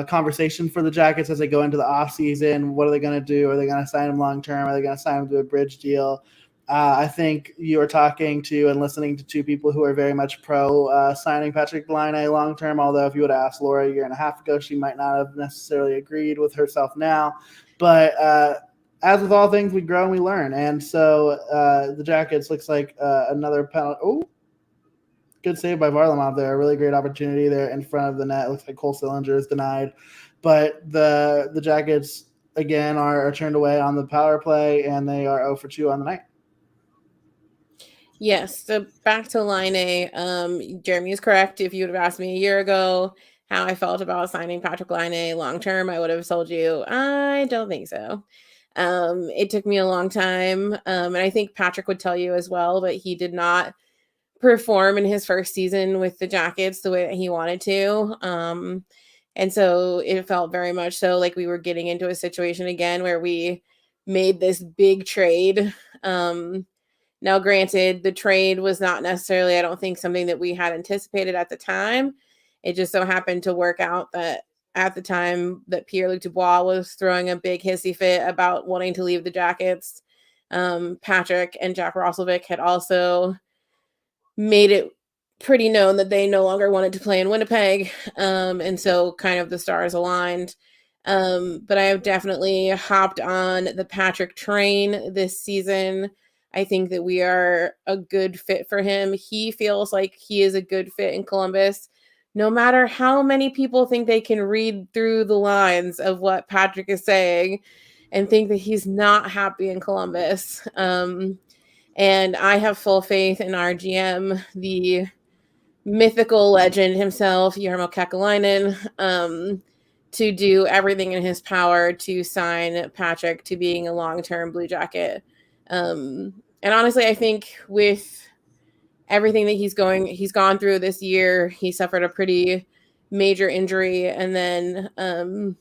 conversation for the Jackets as they go into the offseason. What are they going to do? Are they going to sign him long term? Are they going to sign him to a bridge deal? I think you are talking to and listening to two people who are very much pro signing Patrick Laine long term, although if you would have asked Laura a year and a half ago, she might not have necessarily agreed with herself now. But as with all things, we grow and we learn. And so the Jackets looks like another penalty. Oh, good save by Varlamov there. A really great opportunity there in front of the net. Looks like Cole Sillinger is denied. But the Jackets, again, are turned away on the power play, and they are 0 for 2 on the night. Yes, so back to Laine. Jeremy is correct. If you would have asked me a year ago how I felt about signing Patrick Laine long term, I would have told you I don't think so. It took me a long time, and I think Patrick would tell you as well, but he did not perform in his first season with the Jackets the way that he wanted to. And so it felt very much so like we were getting into a situation again where we made this big trade. Now, granted, the trade was not necessarily, I don't think, something that we had anticipated at the time. It just so happened to work out that at the time that Pierre-Luc Dubois was throwing a big hissy fit about wanting to leave the Jackets, Patrick and Jack Roslovic had also made it pretty known that they no longer wanted to play in Winnipeg. And so kind of the stars aligned. But I have definitely hopped on the Patrick train this season. I think that we are a good fit for him. He feels like he is a good fit in Columbus, no matter how many people think they can read through the lines of what Patrick is saying and think that he's not happy in Columbus. And I have full faith in our GM, the mythical legend himself, Jarmo Kekalainen, to do everything in his power to sign Patrick to being a long-term Blue Jacket. And honestly, I think with everything that he's gone through this year, he suffered a pretty major injury, and then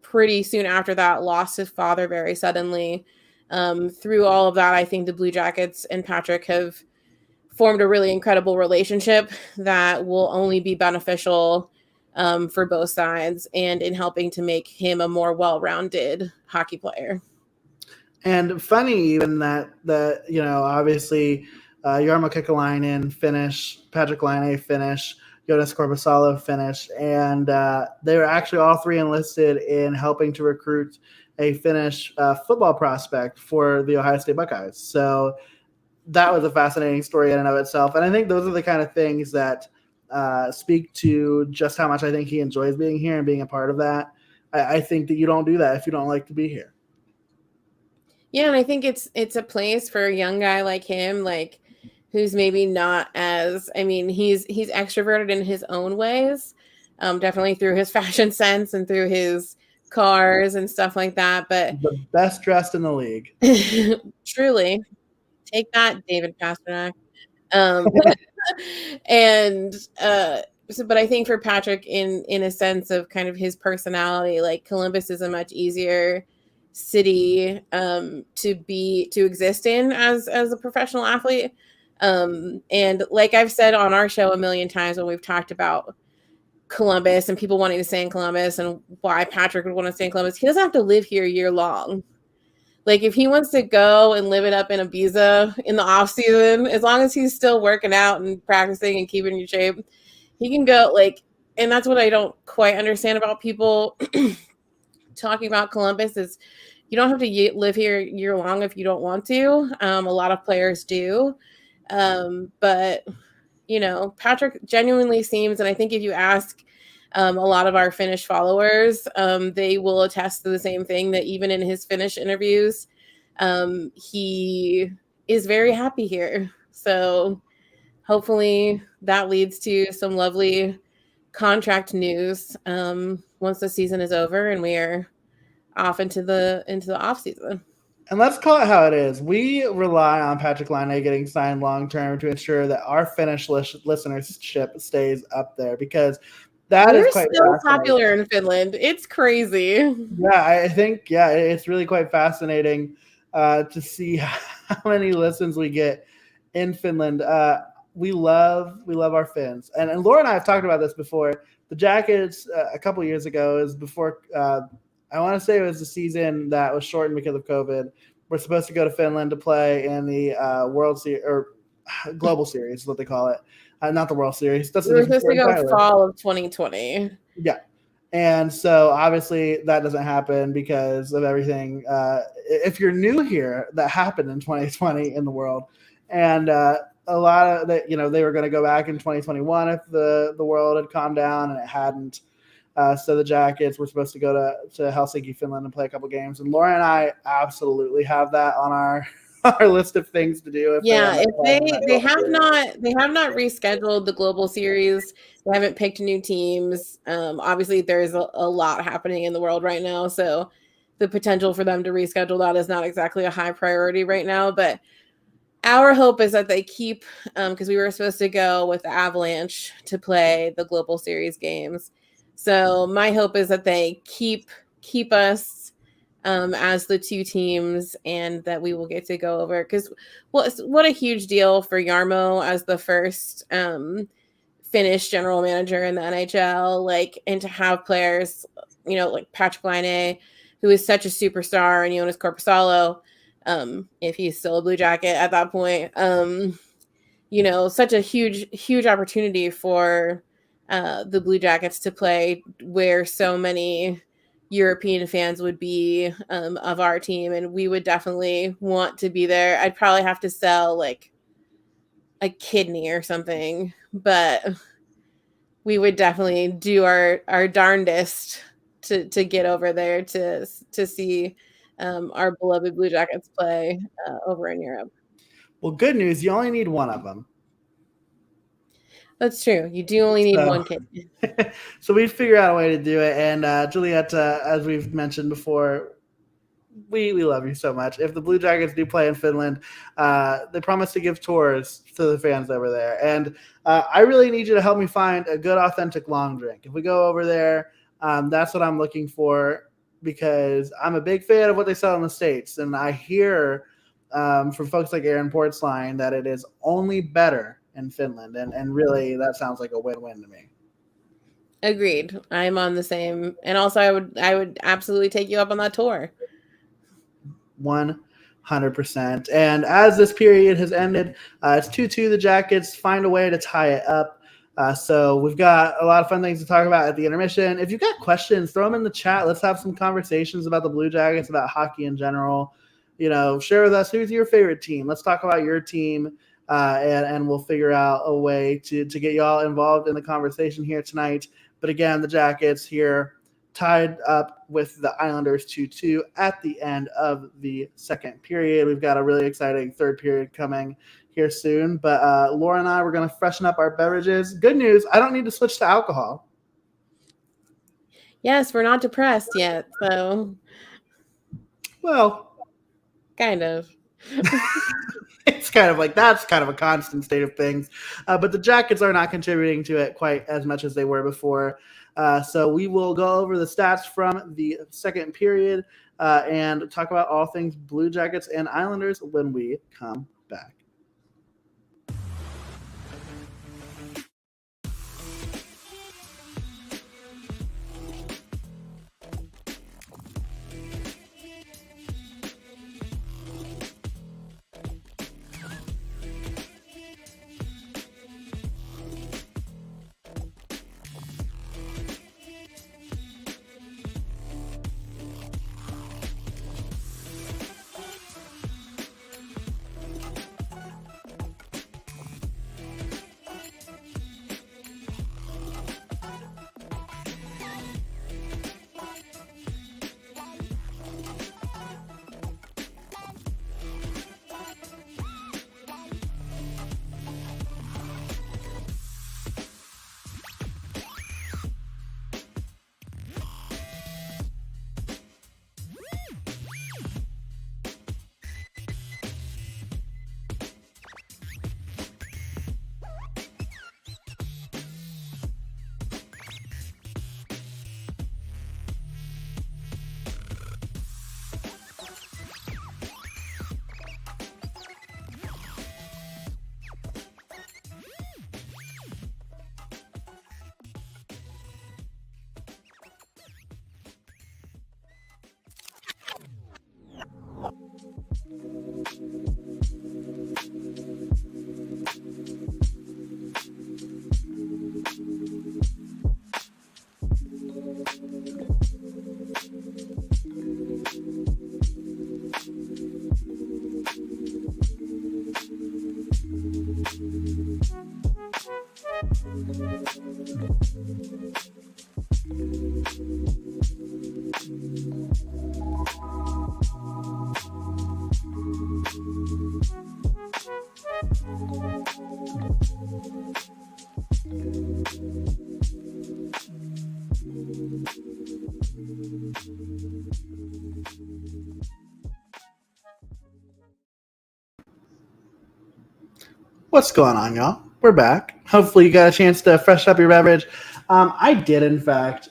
pretty soon after that lost his father very suddenly. Through all of that, I think the Blue Jackets and Patrick have formed a really incredible relationship that will only be beneficial for both sides and in helping to make him a more well-rounded hockey player. And funny even that obviously Jarmo Kekalainen, Finnish, Patrick Laine, Finnish, Jonas Korpisalo, Finnish, and they were actually all three enlisted in helping to recruit a Finnish football prospect for the Ohio State Buckeyes. So that was a fascinating story in and of itself. And I think those are the kind of things that speak to just how much I think he enjoys being here and being a part of that. I think that you don't do that if you don't like to be here. Yeah, and I think it's a place for a young guy like him, like who's maybe not as, I mean, he's extroverted in his own ways, definitely through his fashion sense and through his cars and stuff like that. But The best dressed in the league. truly, take that, David Pasternak. And but I think for Patrick, in a sense of kind of his personality, like Columbus is a much easier city to exist in as a professional athlete. And like I've said on our show a million times when we've talked about Columbus and people wanting to stay in Columbus and why Patrick would want to stay in Columbus, he doesn't have to live here year long. Like if he wants to go and live it up in Ibiza in the off season, as long as he's still working out and practicing and keeping in shape, he can go. Like, and that's what I don't quite understand about people talking about Columbus is you don't have to live here year long if you don't want to. A lot of players do. But, you know, Patrick genuinely seems, and I think if you ask a lot of our Finnish followers, they will attest to the same thing, that even in his Finnish interviews, he is very happy here. So hopefully that leads to some lovely contract news once the season is over and we are off into the off season. And let's call it how it is. We rely on Patrick Laine getting signed long-term to ensure that our Finnish listenership stays up there, because we're quite still popular in Finland. It's crazy. Yeah, I think, it's really quite fascinating to see how many listens we get in Finland. We love our Finns. And Laura and I have talked about this before. The Jackets a couple years ago is before I want to say it was the season that was shortened because of COVID. We're supposed to go to Finland to play in the World Series or Global Series, is what they call it. Not the World Series. We're supposed to go fall of 2020. Yeah. And so obviously that doesn't happen because of everything. If you're new here, that happened in 2020 in the world. And a lot of that, they were going to go back in 2021 if the world had calmed down, and it hadn't. So the Jackets were supposed to go to Helsinki, Finland, and play a couple games. And Laura and I absolutely have that on our list of things to do. If they have not rescheduled the Global Series. They haven't picked new teams. Obviously, there's a lot happening in the world right now, so the potential for them to reschedule that is not exactly a high priority right now. But our hope is that they keep, because we were supposed to go with the Avalanche to play the Global Series games. So my hope is that they keep us as the two teams, and that we will get to go over, because what a huge deal for Jarmo as the first Finnish general manager in the NHL, like, and to have players, like Patrick Laine, who is such a superstar, and Jonas Korpisalo, if he's still a Blue Jacket at that point, such a huge opportunity for the Blue Jackets to play where so many European fans would be of our team, and we would definitely want to be there. I'd probably have to sell like a kidney or something, but we would definitely do our darndest to get over there to see our beloved Blue Jackets play over in Europe. Well, good news, you only need one of them. That's true. You do only need one kid. So we'd figure out a way to do it. And Juliet, as we've mentioned before, we love you so much. If the Blue Jackets do play in Finland, they promise to give tours to the fans over there. And I really need you to help me find a good, authentic long drink. If we go over there, that's what I'm looking for, because I'm a big fan of what they sell in the States. And I hear from folks like Aaron Portsline that it is only better in Finland, and really that sounds like a win-win to me. Agreed. I'm on the same, and also I would absolutely take you up on that tour. 100%. 100%. And as this period has ended, it's 2-2. The Jackets find a way to tie it up. So we've got a lot of fun things to talk about at the intermission. If you've got questions, throw them in the chat. Let's have some conversations about the Blue Jackets, about hockey in general. Share with us who's your favorite team. Let's talk about your team, and we'll figure out a way to get you all involved in the conversation here tonight. But again, the Jackets here tied up with the Islanders 2-2 at the end of the second period. We've got a really exciting third period coming here soon. But Laura and I, we're going to freshen up our beverages. Good news, I don't need to switch to alcohol. Yes, we're not depressed yet, so. Well. Kind of. It's kind of like that's kind of a constant state of things. But the Jackets are not contributing to it quite as much as they were before. So we will go over the stats from the second period and talk about all things Blue Jackets and Islanders when we come back. What's going on, y'all? We're back. Hopefully you got a chance to fresh up your beverage. I did, in fact,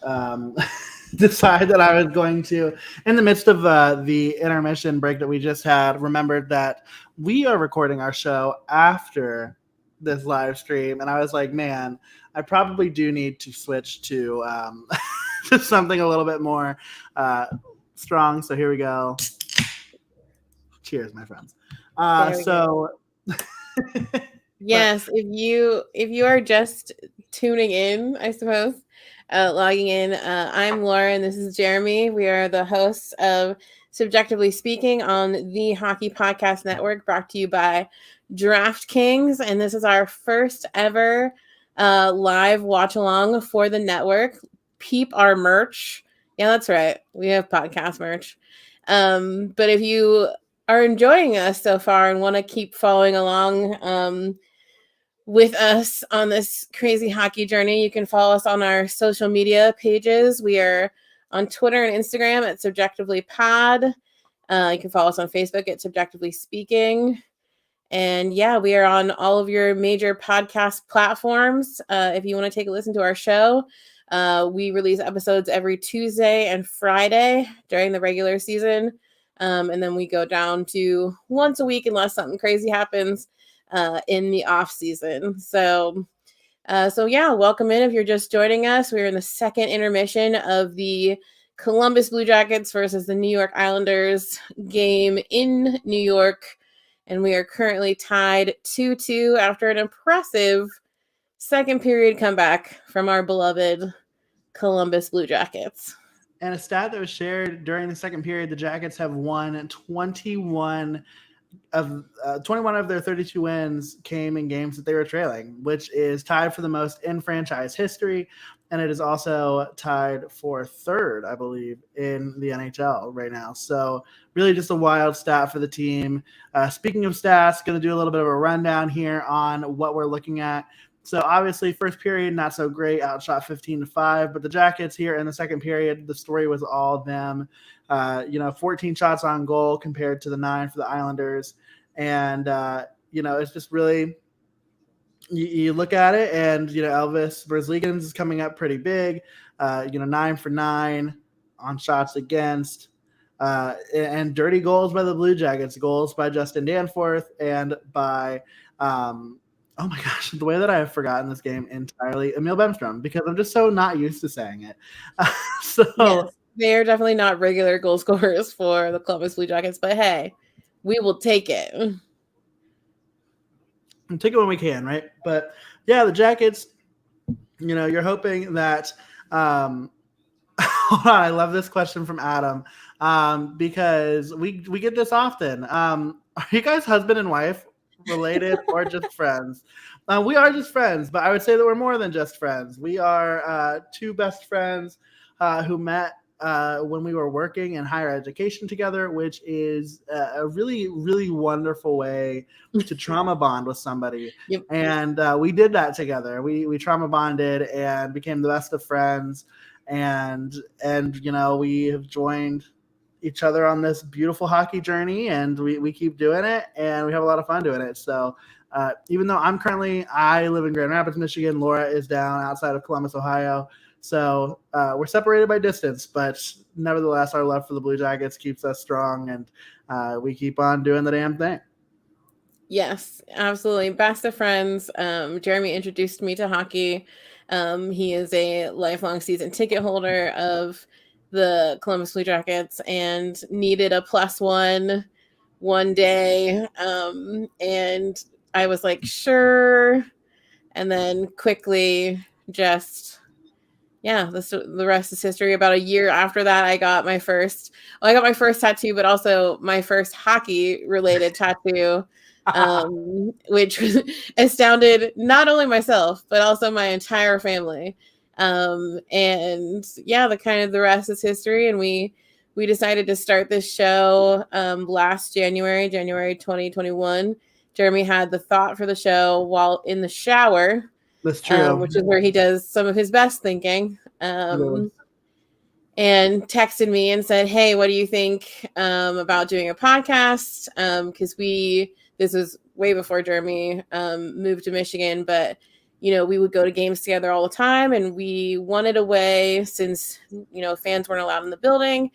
decide that I was going to, in the midst of the intermission break that we just had, remembered that we are recording our show after this live stream. And I was like, man, I probably do need to switch to to something a little bit more strong. So here we go. Cheers, my friends. Yes, if you are just tuning in, I suppose, logging in, I'm Laura and this is Jeremy. We are the hosts of Subjectively Speaking on the Hockey Podcast Network, brought to you by DraftKings, and this is our first ever live watch along for the network. Peep our merch. Yeah, that's right. We have podcast merch. But if you are enjoying us so far and want to keep following along with us on this crazy hockey journey, you can follow us on our social media pages. We are on Twitter and Instagram at Subjectively Pod. You can follow us on Facebook at Subjectively Speaking. And yeah, we are on all of your major podcast platforms. If you want to take a listen to our show, we release episodes every Tuesday and Friday during the regular season. And then we go down to once a week unless something crazy happens in the off season. So yeah, welcome in if you're just joining us. We're in the second intermission of the Columbus Blue Jackets versus the New York Islanders game in New York. And we are currently tied 2-2 after an impressive second period comeback from our beloved Columbus Blue Jackets. And a stat that was shared during the second period, the Jackets have won 21 of their 32 wins came in games that they were trailing, which is tied for the most in franchise history. And it is also tied for third, I believe, in the NHL right now. So really just a wild stat for the team. Speaking of stats, going to do a little bit of a rundown here on what we're looking at. So obviously first period, not so great, outshot 15-5, but the Jackets here in the second period, the story was all them. 14 shots on goal compared to the 9 for the Islanders. And, it's just really, you look at it and, Elvis Verzligens is coming up pretty big, 9 for 9 on shots against, and dirty goals by the Blue Jackets, goals by Justin Danforth and by, oh my gosh, the way that I have forgotten this game entirely, Emil Bemstrom, because I'm just so not used to saying it. Yes, they are definitely not regular goal scorers for the Columbus Blue Jackets, but hey, we will take it. And take it when we can, right? But yeah, the Jackets, you're hoping that hold on, I love this question from Adam. Because we get this often. Are you guys husband and wife related or just friends? We are just friends, but I would say that we're more than just friends. We are two best friends who met when we were working in higher education together, which is a really, really wonderful way to trauma bond with somebody. Yep. And we did that together. We trauma bonded and became the best of friends. And we have joined each other on this beautiful hockey journey, and we keep doing it, and we have a lot of fun doing it. So even though I live in Grand Rapids, Michigan, Laura is down outside of Columbus, Ohio. So we're separated by distance, but nevertheless, our love for the Blue Jackets keeps us strong, and we keep on doing the damn thing. Yes, absolutely. Best of friends. Jeremy introduced me to hockey. He is a lifelong season ticket holder of the Columbus Blue Jackets and needed a +1 one day. And I was like, sure. And then quickly just, the rest is history. About a year after that, I got my first tattoo, but also my first hockey related tattoo, which astounded not only myself, but also my entire family. The rest is history. And we decided to start this show last January 2021. Jeremy had the thought for the show while in the shower. That's true. Which is where he does some of his best thinking. And texted me and said, hey, what do you think about doing a podcast? Because this was way before Jeremy moved to Michigan, but we would go to games together all the time, and we wanted a way, since fans weren't allowed in the building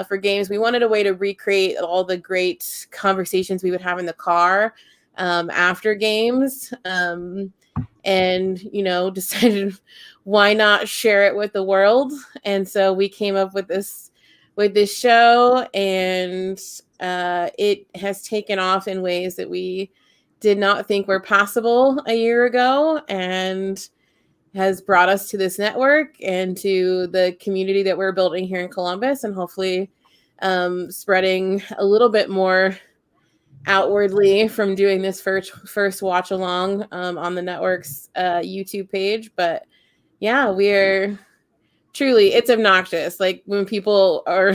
for games, we wanted a way to recreate all the great conversations we would have in the car after games. And decided why not share it with the world. And so we came up with this show, and it has taken off in ways that we did not think were possible a year ago, and has brought us to this network and to the community that we're building here in Columbus, and hopefully spreading a little bit more outwardly from doing this first watch along on the network's YouTube page. But we're truly, it's obnoxious. Like when people are,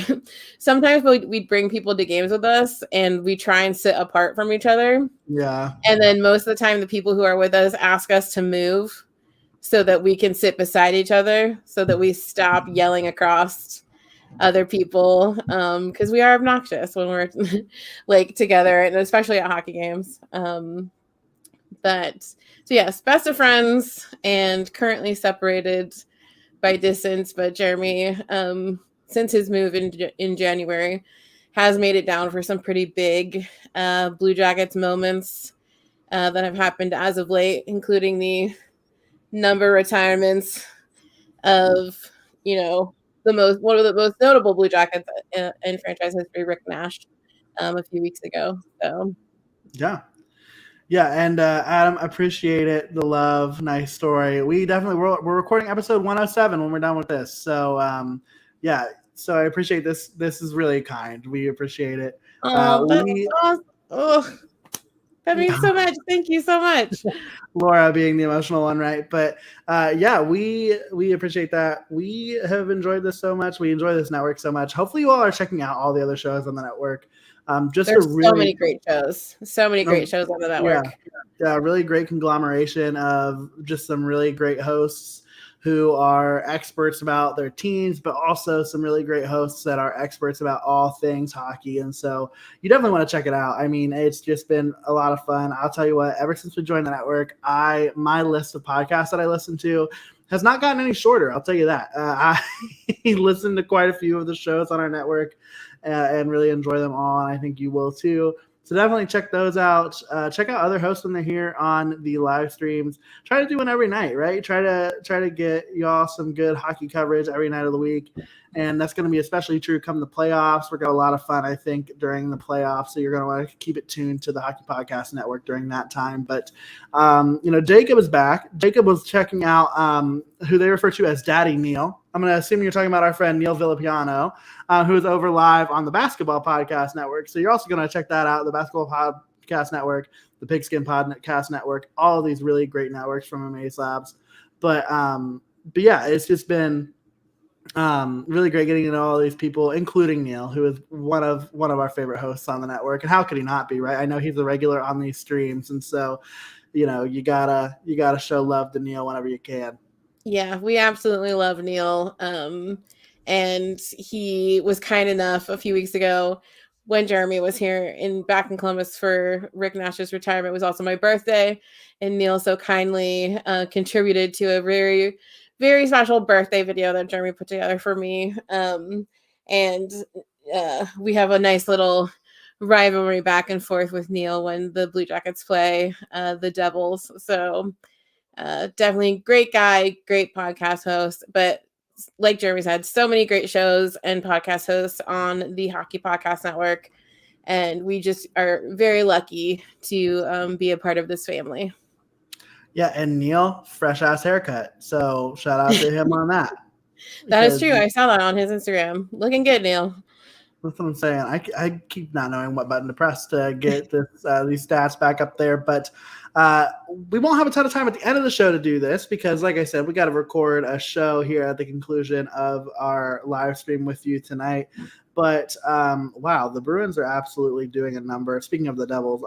sometimes we'd bring people to games with us and we try and sit apart from each other. Yeah. And then most of the time the people who are with us ask us to move so that we can sit beside each other, so that we stop yelling across other people, because we are obnoxious when we're like together, and especially at hockey games. But so yes, best of friends and currently separated by distance. But Jeremy, since his move in January, has made it down for some pretty big Blue Jackets moments that have happened as of late, including the number retirements of one of the most notable Blue Jackets in franchise history, Rick Nash, a few weeks ago. So yeah, and Adam, appreciate it, the love, nice story. We're recording episode 107 when we're done with this. So yeah, so I appreciate this. This is really kind. We appreciate it. That was awesome. Oh, that means so much. Thank you so much. Laura being the emotional one, right? But yeah, we appreciate that. We have enjoyed this so much. We enjoy this network so much. Hopefully you all are checking out all the other shows on the network. There's so many great shows. So many great shows on the network. Yeah, really great conglomeration of just some really great hosts who are experts about their teams, but also some really great hosts that are experts about all things hockey. And so you definitely want to check it out. I mean, it's just been a lot of fun. I'll tell you what, ever since we joined the network, my list of podcasts that I listen to has not gotten any shorter. I'll tell you that. I listened to quite a few of the shows on our network and really enjoy them all. And I think you will too. So definitely check those out. Check out other hosts when they're here on the live streams. Try to do one every night, right? Try to get y'all some good hockey coverage every night of the week. And that's going to be especially true come the playoffs. We're going to have a lot of fun, I think, during the playoffs. So you're going to want to keep it tuned to the Hockey Podcast Network during that time. But, Jacob is back. Jacob was checking out who they refer to as Daddy Neil. I'm going to assume you're talking about our friend Neil Villapiano, who is over live on the Basketball Podcast Network. So you're also going to check that out, the Basketball Podcast Network, the Pigskin Podcast Network, all of these really great networks from Amaze Labs. But yeah, it's just been really great getting to know all these people, including Neil, who is one of our favorite hosts on the network. And how could he not be, right? I know he's a regular on these streams, and so you gotta show love to Neil whenever you can. Yeah, we absolutely love Neil. And he was kind enough a few weeks ago when Jeremy was here back in Columbus for Rick Nash's retirement. It was also my birthday, and Neil so kindly contributed to a very, very special birthday video that Jeremy put together for me. And we have a nice little rivalry back and forth with Neil when the Blue Jackets play the Devils. So definitely great guy, great podcast host. But like Jeremy said, so many great shows and podcast hosts on the Hockey Podcast Network. And we just are very lucky to be a part of this family. Yeah, and Neil, fresh ass haircut. So shout out to him on that. That is true. I saw that on his Instagram. Looking good, Neil. That's what I'm saying. I keep not knowing what button to press to get these stats back up there. But we won't have a ton of time at the end of the show to do this because, like I said, we got to record a show here at the conclusion of our live stream with you tonight. But, wow, the Bruins are absolutely doing a number. Speaking of the Devils,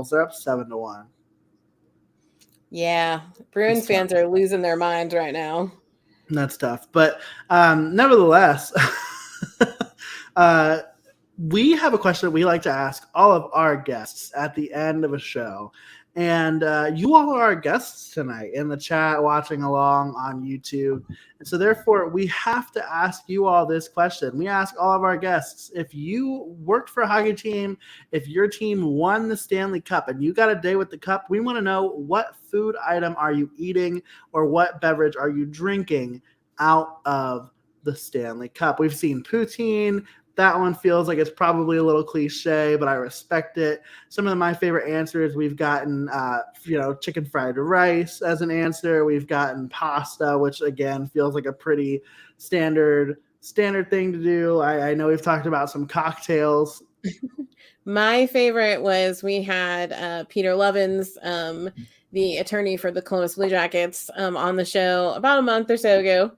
they're up 7-1. Yeah, Bruins fans are losing their minds right now. That's tough. But nevertheless, we have a question we like to ask all of our guests at the end of a show. And you all are our guests tonight in the chat, watching along on YouTube. And so therefore, we have to ask you all this question. We ask all of our guests, if you worked for a hockey team, if your team won the Stanley Cup and you got a day with the cup, we want to know what food item are you eating or what beverage are you drinking out of the Stanley Cup. We've seen poutine. That one feels like it's probably a little cliche, but I respect it. Some of my favorite answers, we've gotten, chicken fried rice as an answer. We've gotten pasta, which again feels like a pretty standard thing to do. I know we've talked about some cocktails. My favorite was we had Peter Lovins, the attorney for the Columbus Blue Jackets, on the show about a month or so ago.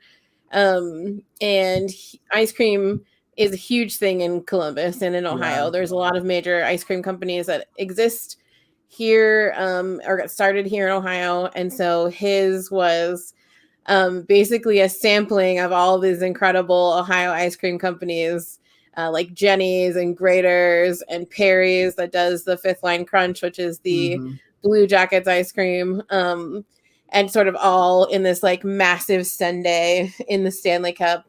And ice cream is a huge thing in Columbus and in Ohio. Yeah. There's a lot of major ice cream companies that exist here or got started here in Ohio. And so his was basically a sampling of all these incredible Ohio ice cream companies like Jenny's and Grater's and Perry's that does the Fifth Line Crunch, which is the Blue Jackets ice cream. And sort of all in this like massive sundae in the Stanley Cup.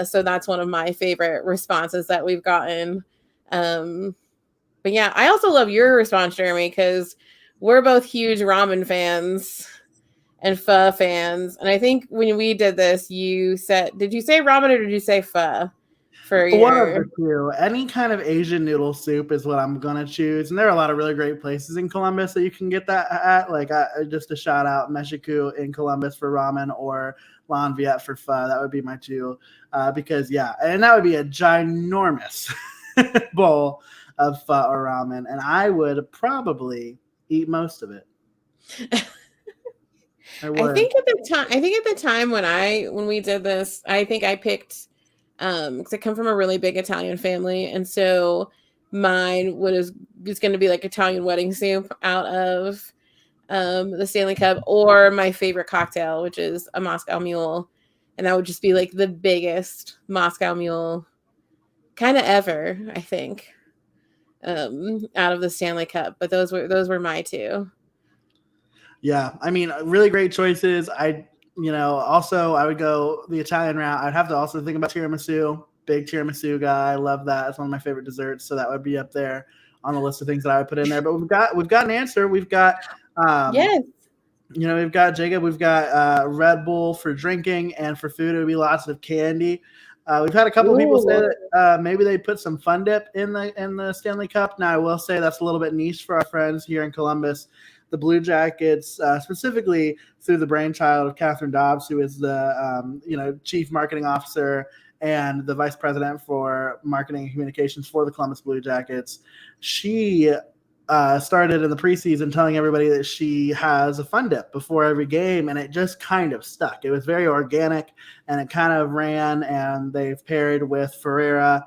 So that's one of my favorite responses that we've gotten. But yeah, I also love your response, Jeremy, because we're both huge ramen fans. and pho fans. And I think when we did this, did you say ramen or did you say pho? One of the two. Any kind of Asian noodle soup is what I'm gonna choose, and there are a lot of really great places in Columbus that you can get that at. Like just a shout out, Meshiku in Columbus for ramen or Lan Viet for pho. That would be my two, because and that would be a ginormous bowl of pho or ramen, and I would probably eat most of it. I think at the time when we did this, I think I picked. Because I come from a really big Italian family, and so mine was going to be like Italian wedding soup out of the Stanley Cup, or my favorite cocktail, which is a Moscow Mule, and that would just be like the biggest Moscow Mule kind of ever, I think, out of the Stanley Cup. But those were my two. Yeah, I mean, really great choices. Also, I would go the Italian route. I'd have to also think about tiramisu. Big tiramisu guy. I love that. It's one of my favorite desserts. So that would be up there on the list of things that I would put in there. But we've got an answer. We've got yes. We've got Jacob. We've got Red Bull for drinking, and for food it would be lots of candy. We've had a couple of people say that maybe they put some Fun Dip in the Stanley Cup. Now I will say that's a little bit niche for our friends here in Columbus. The Blue Jackets, specifically through the brainchild of Catherine Dobbs, who is the chief marketing officer and the vice president for marketing and communications for the Columbus Blue Jackets. She started in the preseason telling everybody that she has a Fun Dip before every game, and it just kind of stuck. It was very organic, and it kind of ran, and they've paired with Ferreira,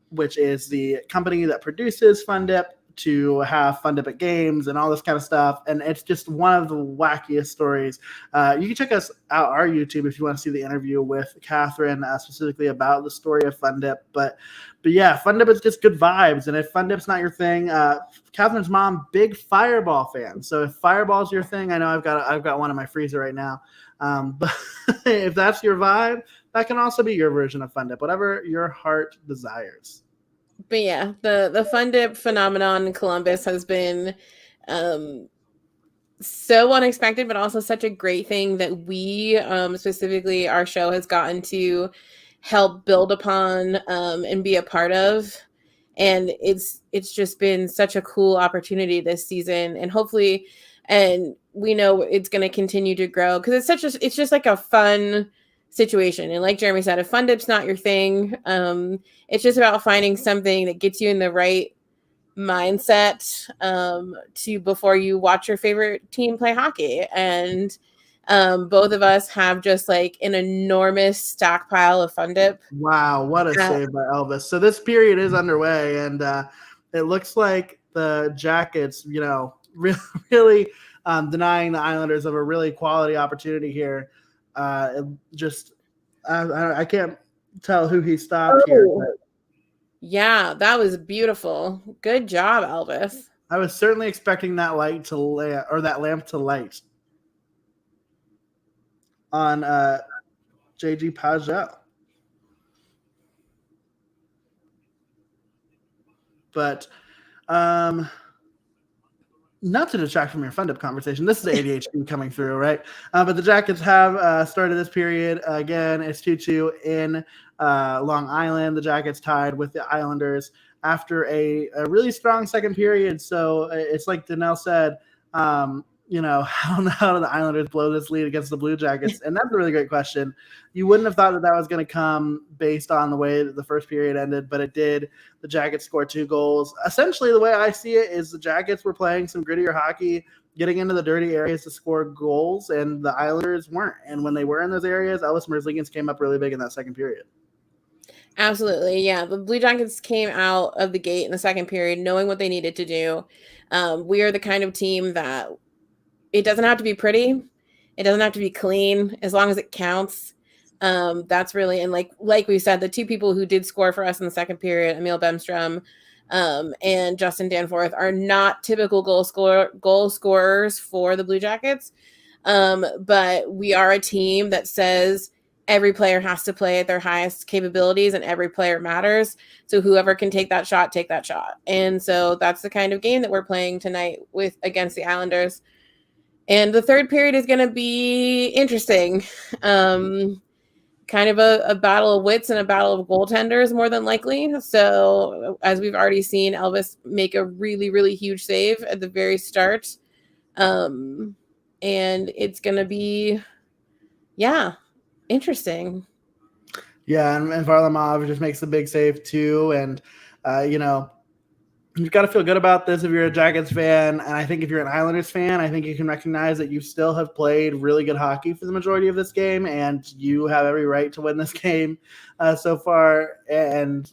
which is the company that produces Fun Dip, to have Fun Dip at games and all this kind of stuff. And it's just one of the wackiest stories. You can check us out our YouTube if you want to see the interview with Catherine, specifically about the story of Fun Dip. But yeah, Fun Dip is just good vibes. And if Fun Dip's not your thing, Catherine's mom, big Fireball fan. So if Fireball's your thing, I know I've got one in my freezer right now. But if that's your vibe, that can also be your version of Fun Dip, whatever your heart desires. But yeah, the Fun Dip phenomenon in Columbus has been so unexpected, but also such a great thing that we, specifically our show, has gotten to help build upon and be a part of. And it's just been such a cool opportunity this season, and hopefully, and we know it's going to continue to grow, because it's just like a fun situation. And like Jeremy said, if Fun Dip's not your thing, it's just about finding something that gets you in the right mindset to before you watch your favorite team play hockey. And both of us have just like an enormous stockpile of Fun Dip. Wow, what a save by Elvis. So this period is underway, and it looks like the Jackets, really denying the Islanders of a really quality opportunity here. I can't tell who he stopped here. But yeah, that was beautiful. Good job, Elvis. I was certainly expecting that lamp to light on JG Pajot. But not to detract from your Fun Dip conversation, this is ADHD coming through, right? But the Jackets have started this period. Again, it's 2-2 in Long Island. The Jackets tied with the Islanders after a really strong second period. So it's like Danelle said, how do the Islanders blow this lead against the Blue Jackets? And that's a really great question. You wouldn't have thought that was going to come based on the way that the first period ended, but it did. The Jackets scored 2 goals. Essentially, the way I see it is the Jackets were playing some grittier hockey, getting into the dirty areas to score goals, and the Islanders weren't. And when they were in those areas, Elvis Merzlikins came up really big in that second period. Absolutely, yeah. The Blue Jackets came out of the gate in the second period knowing what they needed to do. We are the kind of team that it doesn't have to be pretty. It doesn't have to be clean, as long as it counts. That's really, and like we said, the two people who did score for us in the second period, Emil Bemstrom and Justin Danforth, are not typical goal scorers for the Blue Jackets. But we are a team that says every player has to play at their highest capabilities, and every player matters. So whoever can take that shot, take that shot. And so that's the kind of game that we're playing tonight against the Islanders. And the third period is going to be interesting. Kind of a battle of wits and a battle of goaltenders, more than likely. So, as we've already seen, Elvis make a really, really huge save at the very start. And it's going to be, interesting. Yeah, and Varlamov just makes a big save too. And, you've got to feel good about this if you're a Jackets fan. And I think if you're an Islanders fan, I think you can recognize that you still have played really good hockey for the majority of this game, and you have every right to win this game so far. And,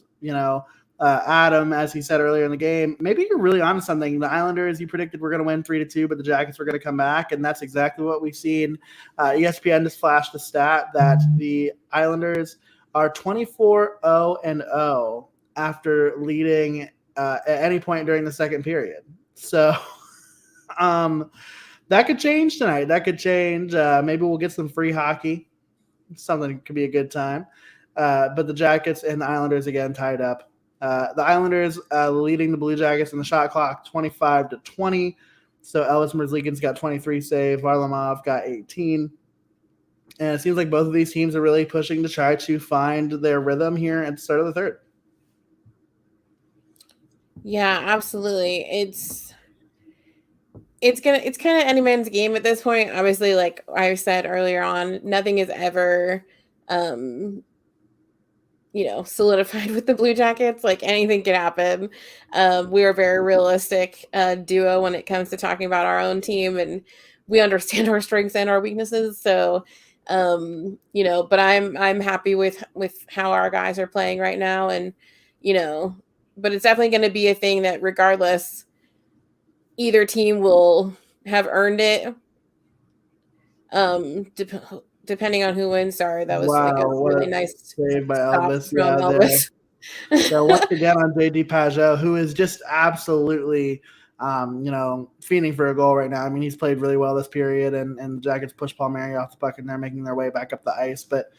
Adam, as he said earlier in the game, maybe you're really onto something. The Islanders, you predicted were going to win 3-2, but the Jackets were going to come back, and that's exactly what we've seen. ESPN just flashed the stat that the Islanders are 24-0-0 after leading at any point during the second period. So that could change tonight. That could change. Maybe we'll get some free hockey. Something could be a good time. But the Jackets and the Islanders again tied up. The Islanders leading the Blue Jackets in the shot clock 25-20. So Elvis Merzlikins got 23 saves. Varlamov got 18. And it seems like both of these teams are really pushing to try to find their rhythm here at the start of the third. Yeah, absolutely. It's kind of any man's game at this point. Obviously, like I said earlier on, nothing is ever solidified with the Blue Jackets. Like anything can happen. We are a very realistic duo when it comes to talking about our own team, and we understand our strengths and our weaknesses. So but I'm happy with how our guys are playing right now, and but it's definitely going to be a thing that regardless, either team will have earned it. Depending on who wins. Sorry, that was like a really nice save by Elvis. Yeah, Elvis. So once again on JD Pajot, who is just absolutely, fiending for a goal right now. I mean, he's played really well this period, and the Jackets push Palmieri off the puck, and they're making their way back up the ice. But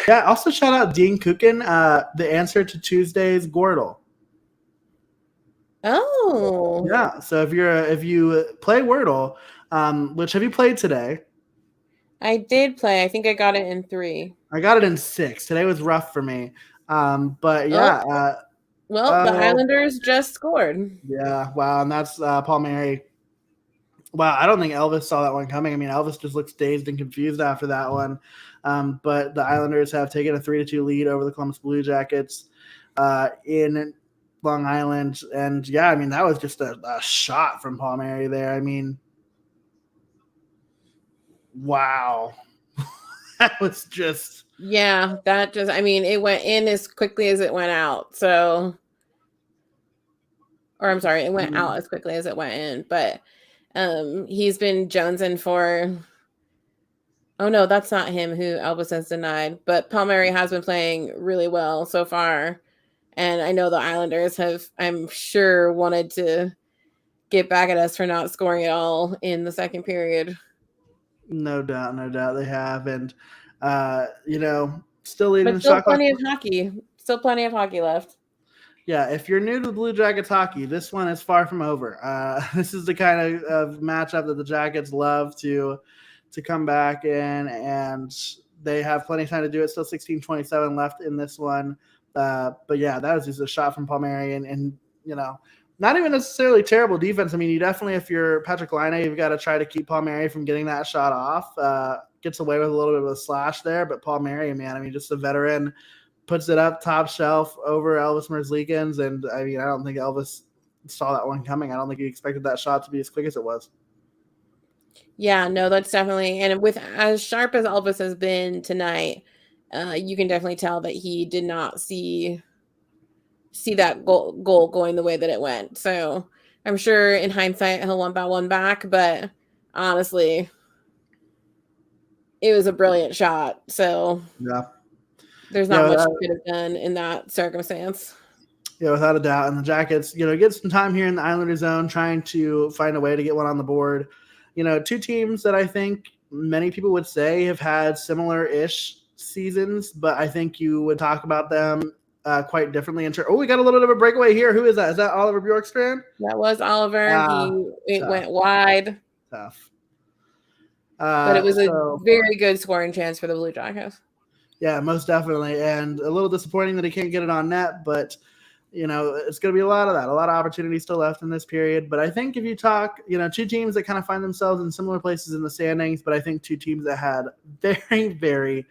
yeah, also shout out Dean Kukin, the answer to Tuesday's Gordle. Oh, yeah. So if you play Wordle, which have you played today? I did play. I think I got it in 3. I got it in 6. Today was rough for me. But yeah. The Islanders just scored. Yeah. Wow. And that's Palmieri. Wow. I don't think Elvis saw that one coming. I mean, Elvis just looks dazed and confused after that one. But the Islanders have taken a 3-2 lead over the Columbus Blue Jackets in Long Island. And yeah, I mean, that was just a shot from Palmieri there. I mean, wow. That was just. Yeah, it went in as quickly as it went out. So, or I'm sorry, it went out as quickly as it went in. But he's been jonesing for. Oh no, that's not him who Elvis has denied. But Palmieri has been playing really well so far, and I know the Islanders have, I'm sure, wanted to get back at us for not scoring at all in the second period. No doubt they have, and still leading the still shot plenty clock. of hockey. Still plenty of hockey left. Yeah, if you're new to the Blue Jackets hockey, this one is far from over. This is the kind of matchup that the Jackets love to come back in, and they have plenty of time to do it. Still 16:27 left in this one. But yeah, that was just a shot from Palmieri, and not even necessarily terrible defense. I mean, you definitely, if you're Patrick Laine, you've got to try to keep Palmieri from getting that shot off. Gets away with a little bit of a slash there, but Palmieri, man, I mean, just a veteran, puts it up top shelf over Elvis Merzlikins, and I mean, I don't think Elvis saw that one coming. I don't think he expected that shot to be as quick as it was. Yeah, no, that's definitely, and with as sharp as Elvis has been tonight, you can definitely tell that he did not see that goal going the way that it went. So I'm sure in hindsight he'll want that one back, but honestly, it was a brilliant shot. So yeah, there's not much you could have done in that circumstance. Yeah, without a doubt. And the Jackets, get some time here in the Islander zone, trying to find a way to get one on the board. Two teams that I think many people would say have had similar-ish seasons, but I think you would talk about them quite differently. We got a little bit of a breakaway here. Who is that? Is that Oliver Bjorkstrand? That was Oliver. It went wide. Tough. But it was a So very good scoring chance for the Blue Jackets. yeah, most definitely. And a little disappointing that he can't get it on net, but it's going to be a lot of that, a lot of opportunities still left in this period. But I think if you talk, two teams that kind of find themselves in similar places in the standings, but I think two teams that had very, very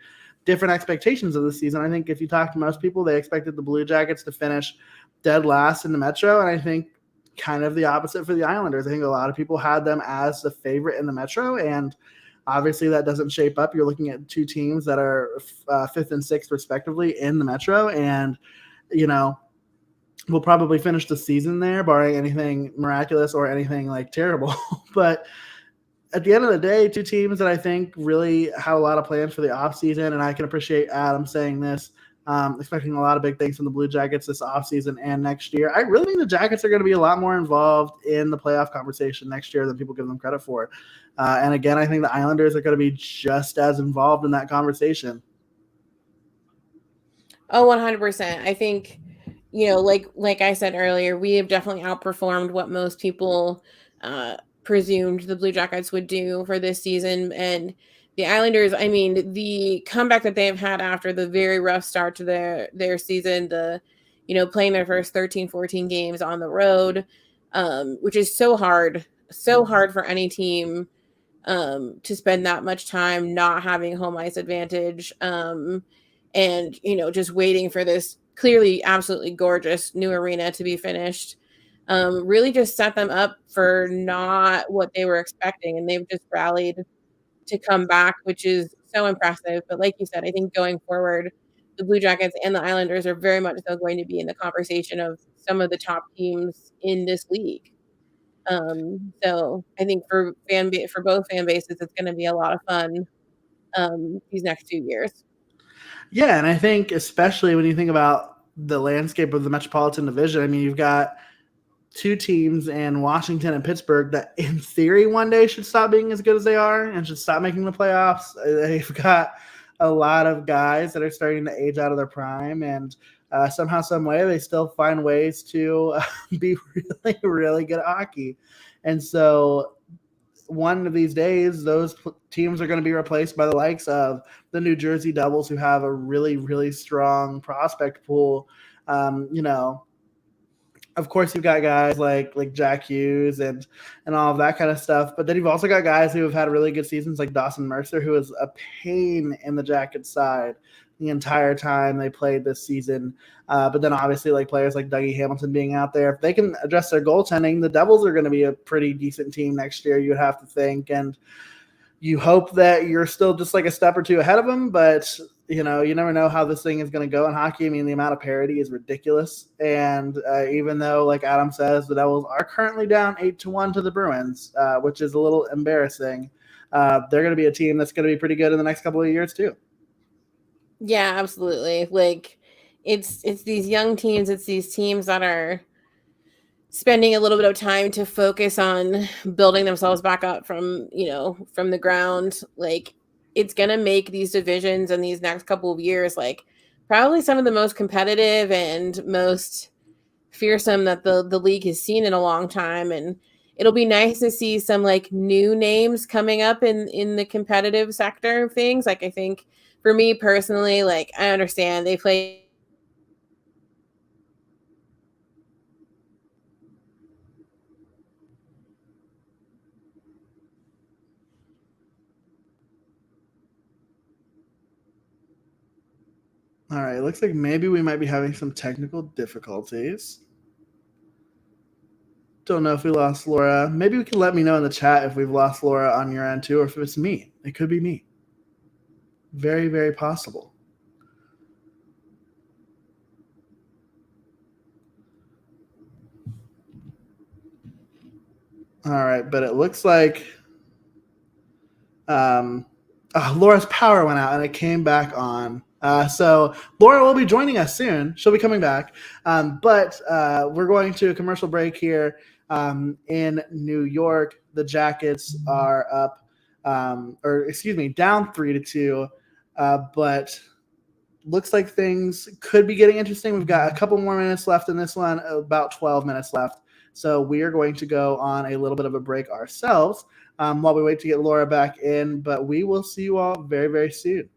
different expectations of the season. I think if you talk to most people, they expected the Blue Jackets to finish dead last in the Metro. And I think kind of the opposite for the Islanders. I think a lot of people had them as the favorite in the Metro, and obviously that doesn't shape up. You're looking at two teams that are fifth and sixth respectively in the Metro, and we'll probably finish the season there, barring anything miraculous or anything like terrible. But at the end of the day, two teams that I think really have a lot of plans for the offseason, and I can appreciate Adam saying this, expecting a lot of big things from the Blue Jackets this offseason and next year. I really think the Jackets are going to be a lot more involved in the playoff conversation next year than people give them credit for. And again, I think the Islanders are going to be just as involved in that conversation. Oh, 100%. I think, like I said earlier, we have definitely outperformed what most people presumed the Blue Jackets would do for this season. And the Islanders, I mean, the comeback that they've had after the very rough start to their season, playing their first 13, 14 games on the road, which is so hard for any team to spend that much time not having home ice advantage, and just waiting for this clearly absolutely gorgeous new arena to be finished, really just set them up for not what they were expecting, and they've just rallied to come back, which is so impressive. But like you said, I think going forward, the Blue Jackets and the Islanders are very much so going to be in the conversation of some of the top teams in this league. So I think for both fan bases, it's going to be a lot of fun these next 2 years. Yeah, and I think especially when you think about the landscape of the Metropolitan Division, I mean, you've got two teams in Washington and Pittsburgh that in theory one day should stop being as good as they are and should stop making the playoffs. They've got a lot of guys that are starting to age out of their prime, and somehow, some way, they still find ways to be really, really good at hockey. And so one of these days, those teams are going to be replaced by the likes of the New Jersey Devils, who have a really, really strong prospect pool. Of course, you've got guys like Jack Hughes and all of that kind of stuff. But then you've also got guys who have had really good seasons, like Dawson Mercer, who is a pain in the Jackets side the entire time they played this season. But then obviously like players like Dougie Hamilton being out there, if they can address their goaltending, the Devils are going to be a pretty decent team next year, you would have to think. And you hope that you're still just like a step or two ahead of them, but you never know how this thing is going to go in hockey. I mean, the amount of parity is ridiculous. And even though, like Adam says, the Devils are currently down 8-1 to the Bruins, which is a little embarrassing, they're going to be a team that's going to be pretty good in the next couple of years too. Yeah, absolutely. Like it's these young teams, it's these teams that are spending a little bit of time to focus on building themselves back up from the ground. Like it's going to make these divisions in these next couple of years, like probably some of the most competitive and most fearsome that the league has seen in a long time. And it'll be nice to see some like new names coming up in the competitive sector of things. Like I think for me personally, like I understand they play All right, looks like maybe we might be having some technical difficulties. Don't know if we lost Laura. Maybe we can let me know in the chat if we've lost Laura on your end too, or if it's me. It could be me. Very, very possible. All right, but it looks like Laura's power went out and it came back on. So Laura will be joining us soon. She'll be coming back. But we're going to a commercial break here in New York. The Jackets are up, down 3-2. But looks like things could be getting interesting. We've got a couple more minutes left in this one, about 12 minutes left. So we are going to go on a little bit of a break ourselves while we wait to get Laura back in. But we will see you all very, very soon.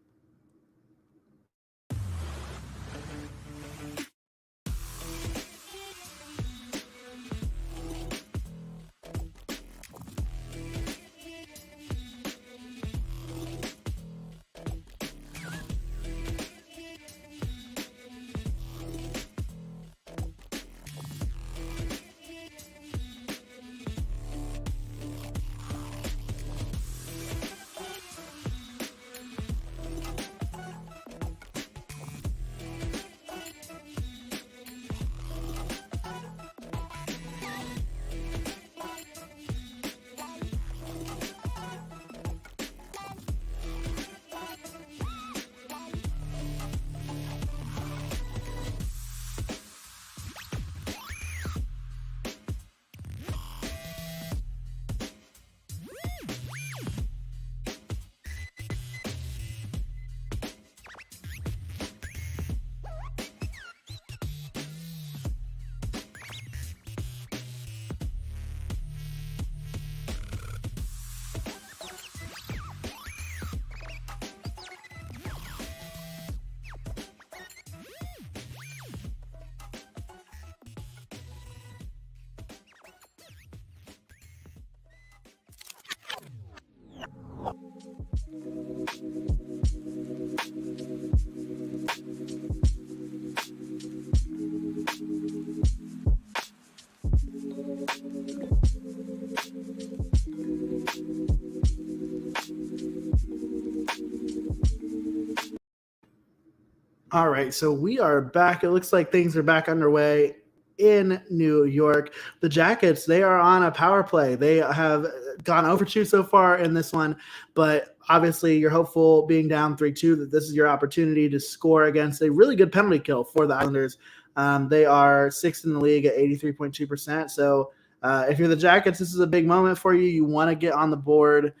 All right, so we are back. It looks like things are back underway in New York. The Jackets, they are on a power play. They have gone over 2 so far in this one, but obviously you're hopeful, being down 3-2, that this is your opportunity to score against a really good penalty kill for the Islanders. They are 6th in the league at 83.2%. So if you're the Jackets, this is a big moment for you. You want to get on the board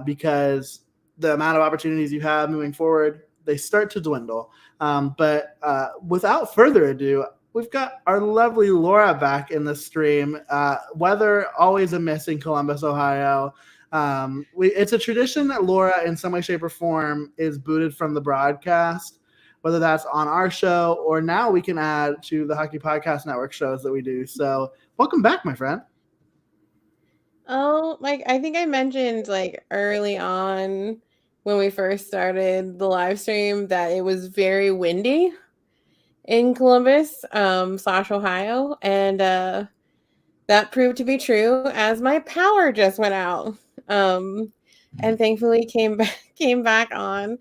because the amount of opportunities you have moving forward, they start to dwindle. But without further ado, we've got our lovely Laura back in the stream. Weather always a miss in Columbus, Ohio. It's a tradition that Laura, in some way, shape, or form, is booted from the broadcast, whether that's on our show or now we can add to the Hockey Podcast Network shows that we do. So welcome back, my friend. Oh, like I think I mentioned like early on when we first started the live stream that it was very windy in Columbus, /Ohio, and that proved to be true as my power just went out, and thankfully came back on.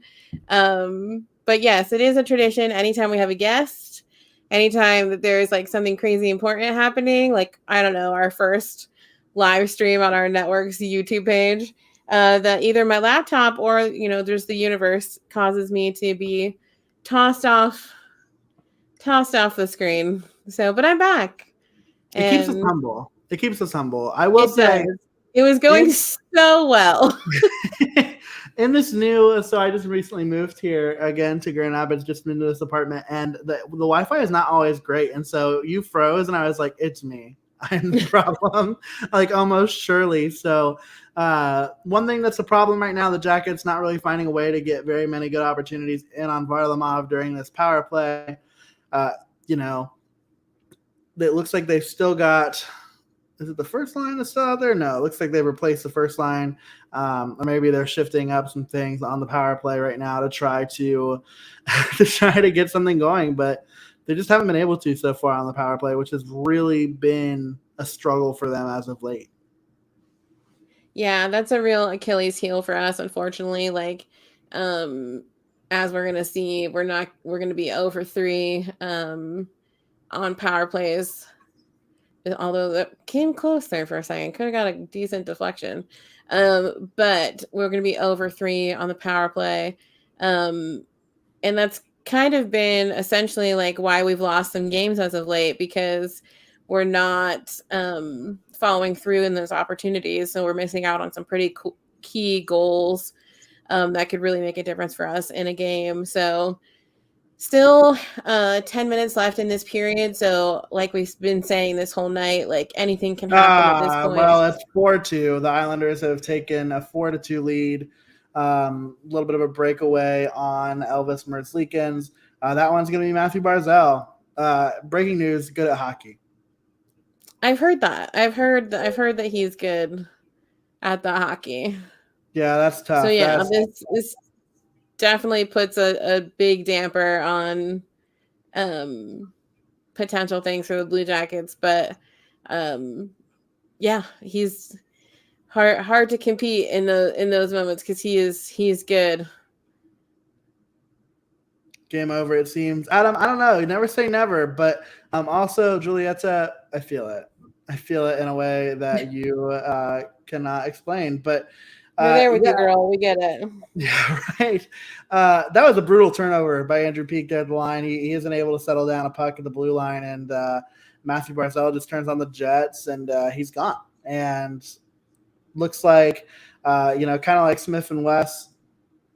But yes, it is a tradition. Anytime we have a guest, anytime that there's like something crazy important happening, like I don't know, our first live stream on our network's YouTube page, that either my laptop or there's the universe causes me to be tossed off the screen. So, but I'm back. It keeps us humble. It keeps us humble. I will say it was going so well. In this new, so I just recently moved here again to Grand Rapids, just into this apartment, and the Wi-Fi is not always great. And so you froze, and I was like, it's me. I'm the problem, like almost surely. So one thing that's a problem right now, the Jackets not really finding a way to get very many good opportunities in on Varlamov during this power play. It looks like they've still got, is it the first line that's still out there? No, it looks like they've replaced the first line. Or maybe they're shifting up some things on the power play right now to try to get something going. But they just haven't been able to so far on the power play, which has really been a struggle for them as of late. Yeah, that's a real Achilles heel for us, unfortunately. Like, as we're gonna see, we're gonna be 0-for-3 on power plays. Although that came close there for a second, could have got a decent deflection. But we're gonna be 0-for-3 on the power play, and that's kind of been essentially like why we've lost some games as of late, because we're not following through in those opportunities. So we're missing out on some pretty key goals that could really make a difference for us in a game. So Still 10 minutes left in this period. So like we've been saying this whole night, like anything can happen at this point. Well, it's 4-2. The Islanders have taken a 4-2 lead. A little bit of a breakaway on Elvis Merzlikins. That one's going to be Matthew Barzal. Breaking news, good at hockey. I've heard that. I've heard that he's good at the hockey. Yeah, that's tough. So yeah, this definitely puts a big damper on potential things for the Blue Jackets, but yeah, he's hard to compete in those moments because he's good. Game over, it seems. Adam, I don't know. You never say never, but also, Julieta, I feel it. I feel it in a way that you cannot explain. But we're there with you, girl. We get it. Yeah, right. That was a brutal turnover by Andrew Peeke there at the line. He isn't able to settle down a puck at the blue line, and Matthew Barzal just turns on the Jets, and he's gone. And looks like, kind of like Smith and Wes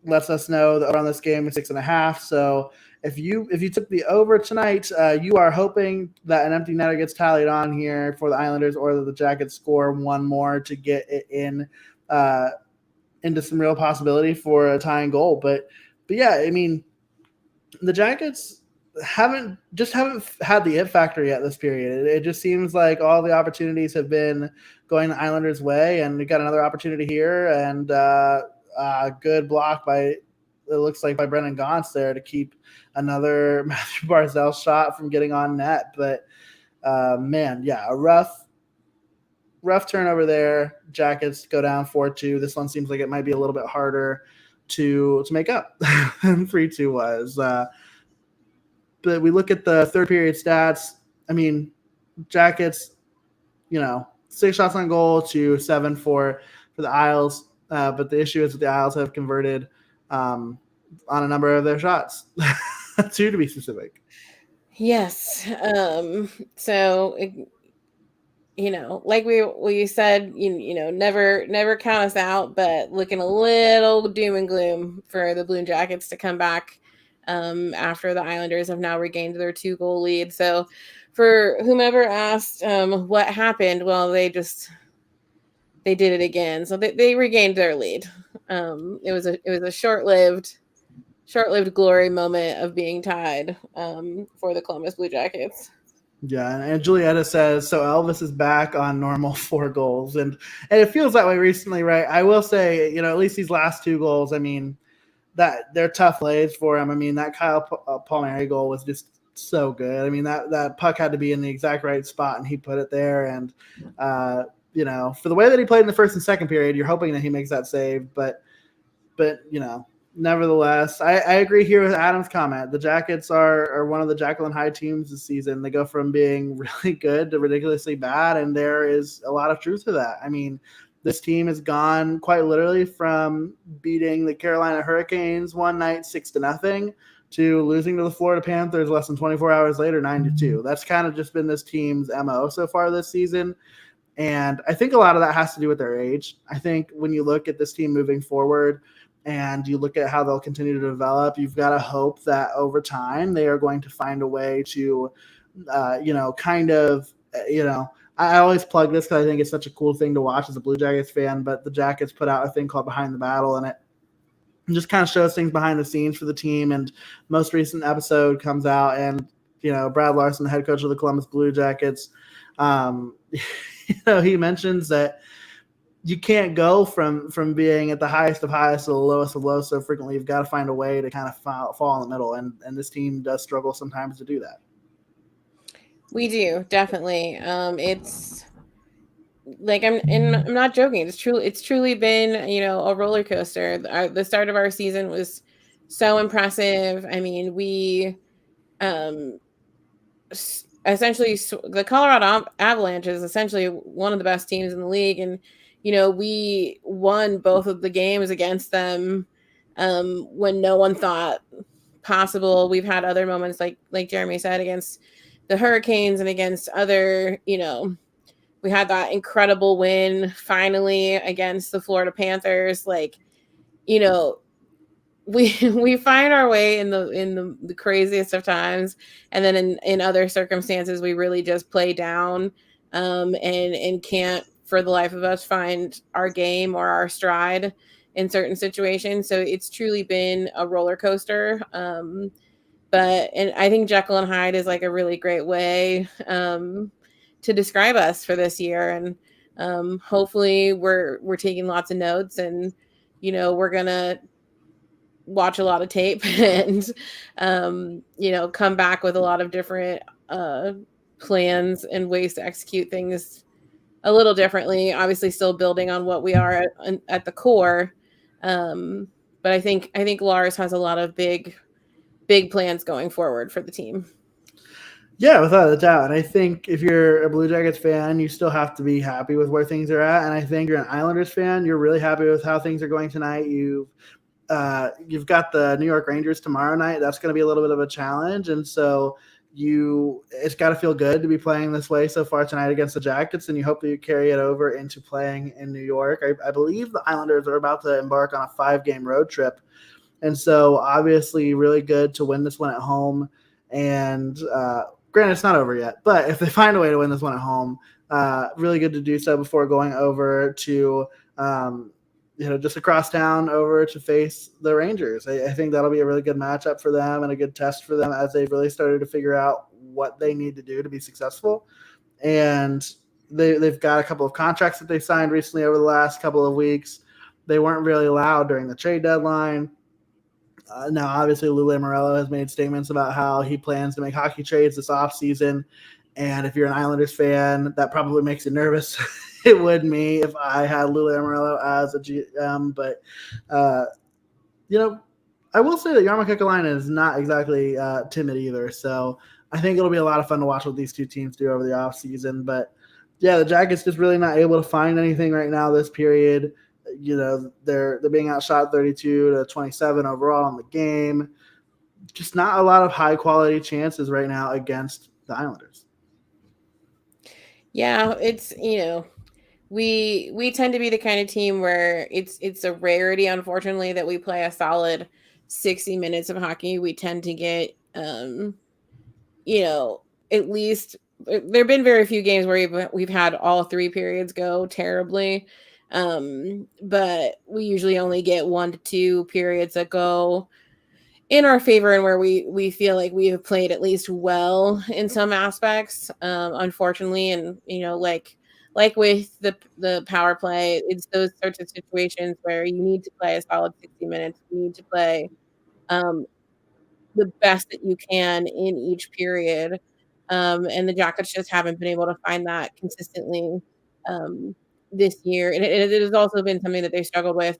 lets us know that on this game is 6.5. So if you took the over tonight, you are hoping that an empty netter gets tallied on here for the Islanders, or that the Jackets score one more to get it in into some real possibility for a tying goal. But yeah, I mean, the Jackets haven't had the it factor yet this period. It just seems like all the opportunities have been going the Islanders' way, and we got another opportunity here, and good block it looks like by Brendan Gaunce there to keep another Matthew Barzal shot from getting on net. But man, yeah, a rough turnover there. Jackets go down 4-2. This one seems like it might be a little bit harder to make up than 3-2 was. But we look at the third period stats. I mean, Jackets, 6 shots on goal to 7 for the Isles. But the issue is that the Isles have converted on a number of their shots, 2 to be specific. Yes. So, like we said, never count us out, but looking a little doom and gloom for the Blue Jackets to come back after the Islanders have now regained their 2-goal lead. So for whomever asked what happened, well, they did it again. So they regained their lead. It was a short-lived glory moment of being tied for the Columbus Blue Jackets. Yeah, and Julieta says, so Elvis is back on normal 4 goals. And it feels that way recently, right? I will say, at least these last 2 goals, I mean, that they're tough plays for him. I mean, that Kyle Palmieri goal was just so good. I mean, that puck had to be in the exact right spot, and he put it there. And, for the way that he played in the first and second period, you're hoping that he makes that save. But nevertheless, I agree here with Adam's comment. The Jackets are one of the Jekyll and Hyde teams this season. They go from being really good to ridiculously bad, and there is a lot of truth to that. I mean, this team has gone quite literally from beating the Carolina Hurricanes one night 6-0 to losing to the Florida Panthers less than 24 hours later 9-2. That's kind of just been this team's MO so far this season. And I think a lot of that has to do with their age. I think when you look at this team moving forward and you look at how they'll continue to develop, you've got to hope that over time they are going to find a way to, I always plug this because I think it's such a cool thing to watch as a Blue Jackets fan, but the Jackets put out a thing called Behind the Battle, and it just kind of shows things behind the scenes for the team. And most recent episode comes out, and, Brad Larson, the head coach of the Columbus Blue Jackets, he mentions that you can't go from being at the highest of highest to the lowest of low so frequently. You've got to find a way to kind of fall in the middle, and this team does struggle sometimes to do that. We do, definitely. It's like I'm not joking. It's truly been, a roller coaster. The start of our season was so impressive. I mean, we essentially the Colorado Avalanche is essentially one of the best teams in the league, and we won both of the games against them when no one thought possible. We've had other moments like Jeremy said against the Hurricanes and against other, we had that incredible win finally against the Florida Panthers. we find our way in the craziest of times, and then in other circumstances we really just play down, and can't for the life of us find our game or our stride in certain situations. So it's truly been a roller coaster. And I think Jekyll and Hyde is like a really great way to describe us for this year. And hopefully we're taking lots of notes, and we're gonna watch a lot of tape and come back with a lot of different plans and ways to execute things a little differently, obviously still building on what we are at the core. But I think Lars has a lot of big plans going forward for the team. Yeah, without a doubt. And I think if you're a Blue Jackets fan, you still have to be happy with where things are at. And I think you're an Islanders fan, you're really happy with how things are going tonight. You've got the New York Rangers tomorrow night. That's going to be a little bit of a challenge. And so it's got to feel good to be playing this way so far tonight against the Jackets, and you hope that you carry it over into playing in New York. I believe the Islanders are about to embark on a 5-game road trip. And so obviously really good to win this one at home. And granted, it's not over yet, but if they find a way to win this one at home, really good to do so before going over to just across town over to face the Rangers. I think that'll be a really good matchup for them and a good test for them as they've really started to figure out what they need to do to be successful. And they've got a couple of contracts that they signed recently over the last couple of weeks. They weren't really allowed during the trade deadline. Now, obviously, Lou Lamoriello has made statements about how he plans to make hockey trades this offseason. And if you're an Islanders fan, that probably makes you nervous. It would me if I had Lou Lamoriello as a GM. But, I will say that Jarmo Kekalainen is not exactly timid either. So I think it'll be a lot of fun to watch what these two teams do over the offseason. But, yeah, the Jackets just really not able to find anything right now this period. They're being outshot 32-27 overall in the game. Just not a lot of high-quality chances right now against the Islanders. Yeah, it's we tend to be the kind of team where it's a rarity, unfortunately, that we play a solid 60 minutes of hockey. We tend to get at least there have been very few games where we've had all 3 periods go terribly. But we usually only get 1 to 2 periods that go in our favor and where we feel like we have played at least well in some aspects, unfortunately. And like with the power play, it's those sorts of situations where you need to play a solid 60 minutes. You need to play the best that you can in each period, and the Jackets just haven't been able to find that consistently this year. And it has also been something that they struggled with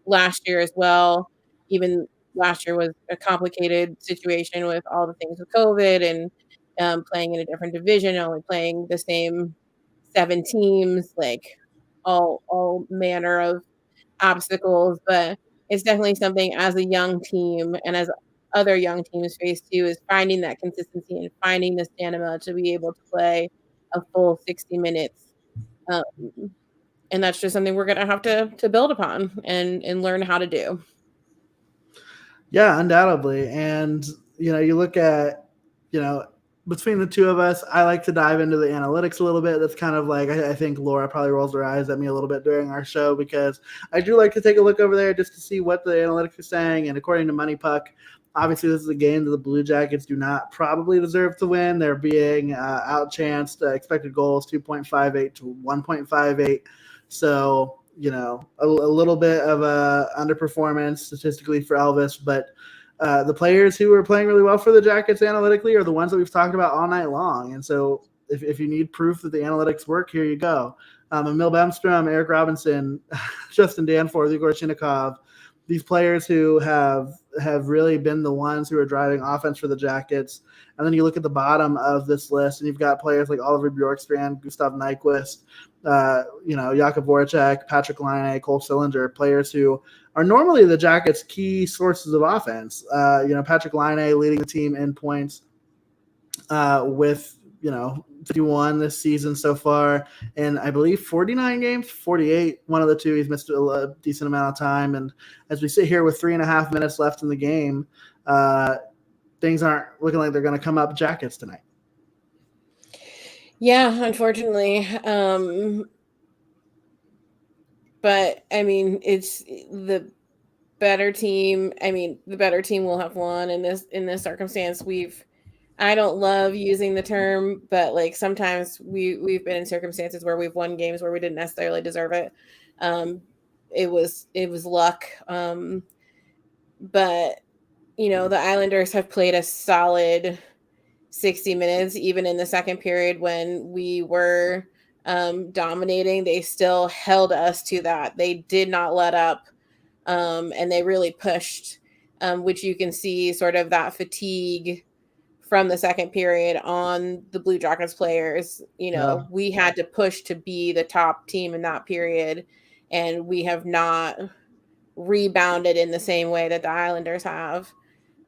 last year as well. Even last year was a complicated situation with all the things with COVID and playing in a different division, only playing the same 7 teams, like all manner of obstacles. But it's definitely something as a young team and as other young teams face too, is finding that consistency and finding the stamina to be able to play a full 60 minutes. And that's just something we're going to have to build upon and learn how to do. Yeah, undoubtedly. And, you look at, between the two of us, I like to dive into the analytics a little bit. That's kind of like, I think Laura probably rolls her eyes at me a little bit during our show, because I do like to take a look over there just to see what the analytics are saying. And according to Money Puck, obviously this is a game that the Blue Jackets do not probably deserve to win. They're being outchanced. Expected goals 2.58 to 1.58. So, a little bit of a underperformance statistically for Elvis, but the players who are playing really well for the Jackets analytically are the ones that we've talked about all night long. And so if you need proof that the analytics work, here you go. Emil Bemstrom, Eric Robinson, Justin Danforth, Igor Chinnikov, these players who have really been the ones who are driving offense for the Jackets. And then you look at the bottom of this list, and you've got players like Oliver Bjorkstrand, Gustav Nyquist, Jakub Voracek, Patrick Laine, Cole Sillinger, players who are normally the Jackets' key sources of offense. Patrick Laine leading the team in points with 51 this season so far, and I believe 49 games, 48. One of the two, he's missed a decent amount of time. And as we sit here with 3.5 minutes left in the game, things aren't looking like they're going to come up Jackets tonight. Yeah, unfortunately. But I mean, it's the better team. I mean, the better team will have won in this circumstance. I don't love using the term, but like sometimes we've been in circumstances where we've won games where we didn't necessarily deserve it. It was luck. But the Islanders have played a solid 60 minutes, even in the second period when we were dominating. They still held us to that. They did not let up, and they really pushed, which you can see sort of that fatigue from the second period on the Blue Jackets players. We had to push to be the top team in that period, and we have not rebounded in the same way that the Islanders have.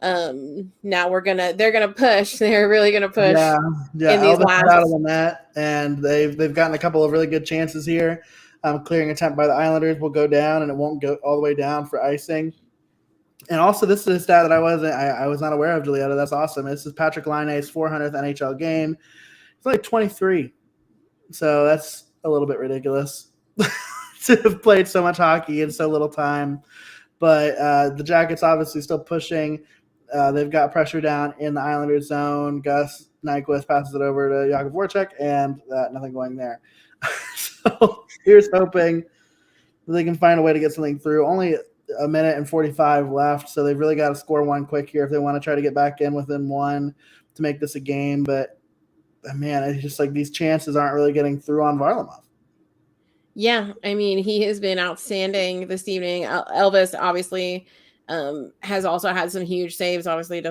Now they're gonna push. They're really gonna push. Yeah. In these last out of the net, and they've gotten a couple of really good chances here. Clearing attempt by the Islanders will go down, and it won't go all the way down for icing. And also, this is a stat that I was not aware of, Julietta. That's awesome. This is Patrick Laine's 400th NHL game. It's like 23, so that's a little bit ridiculous to have played so much hockey in so little time. But the Jackets obviously still pushing. They've got pressure down in the Islanders zone. Gus Nyquist passes it over to Jakub Voracek, and nothing going there. So here's hoping that they can find a way to get something through. Only a minute and 45 left, so they've really got to score one quick here if they want to try to get back in within one to make this a game. But, man, it's just like these chances aren't really getting through on Varlamov. Yeah, I mean, he has been outstanding this evening. Elvis obviously has also had some huge saves. Obviously,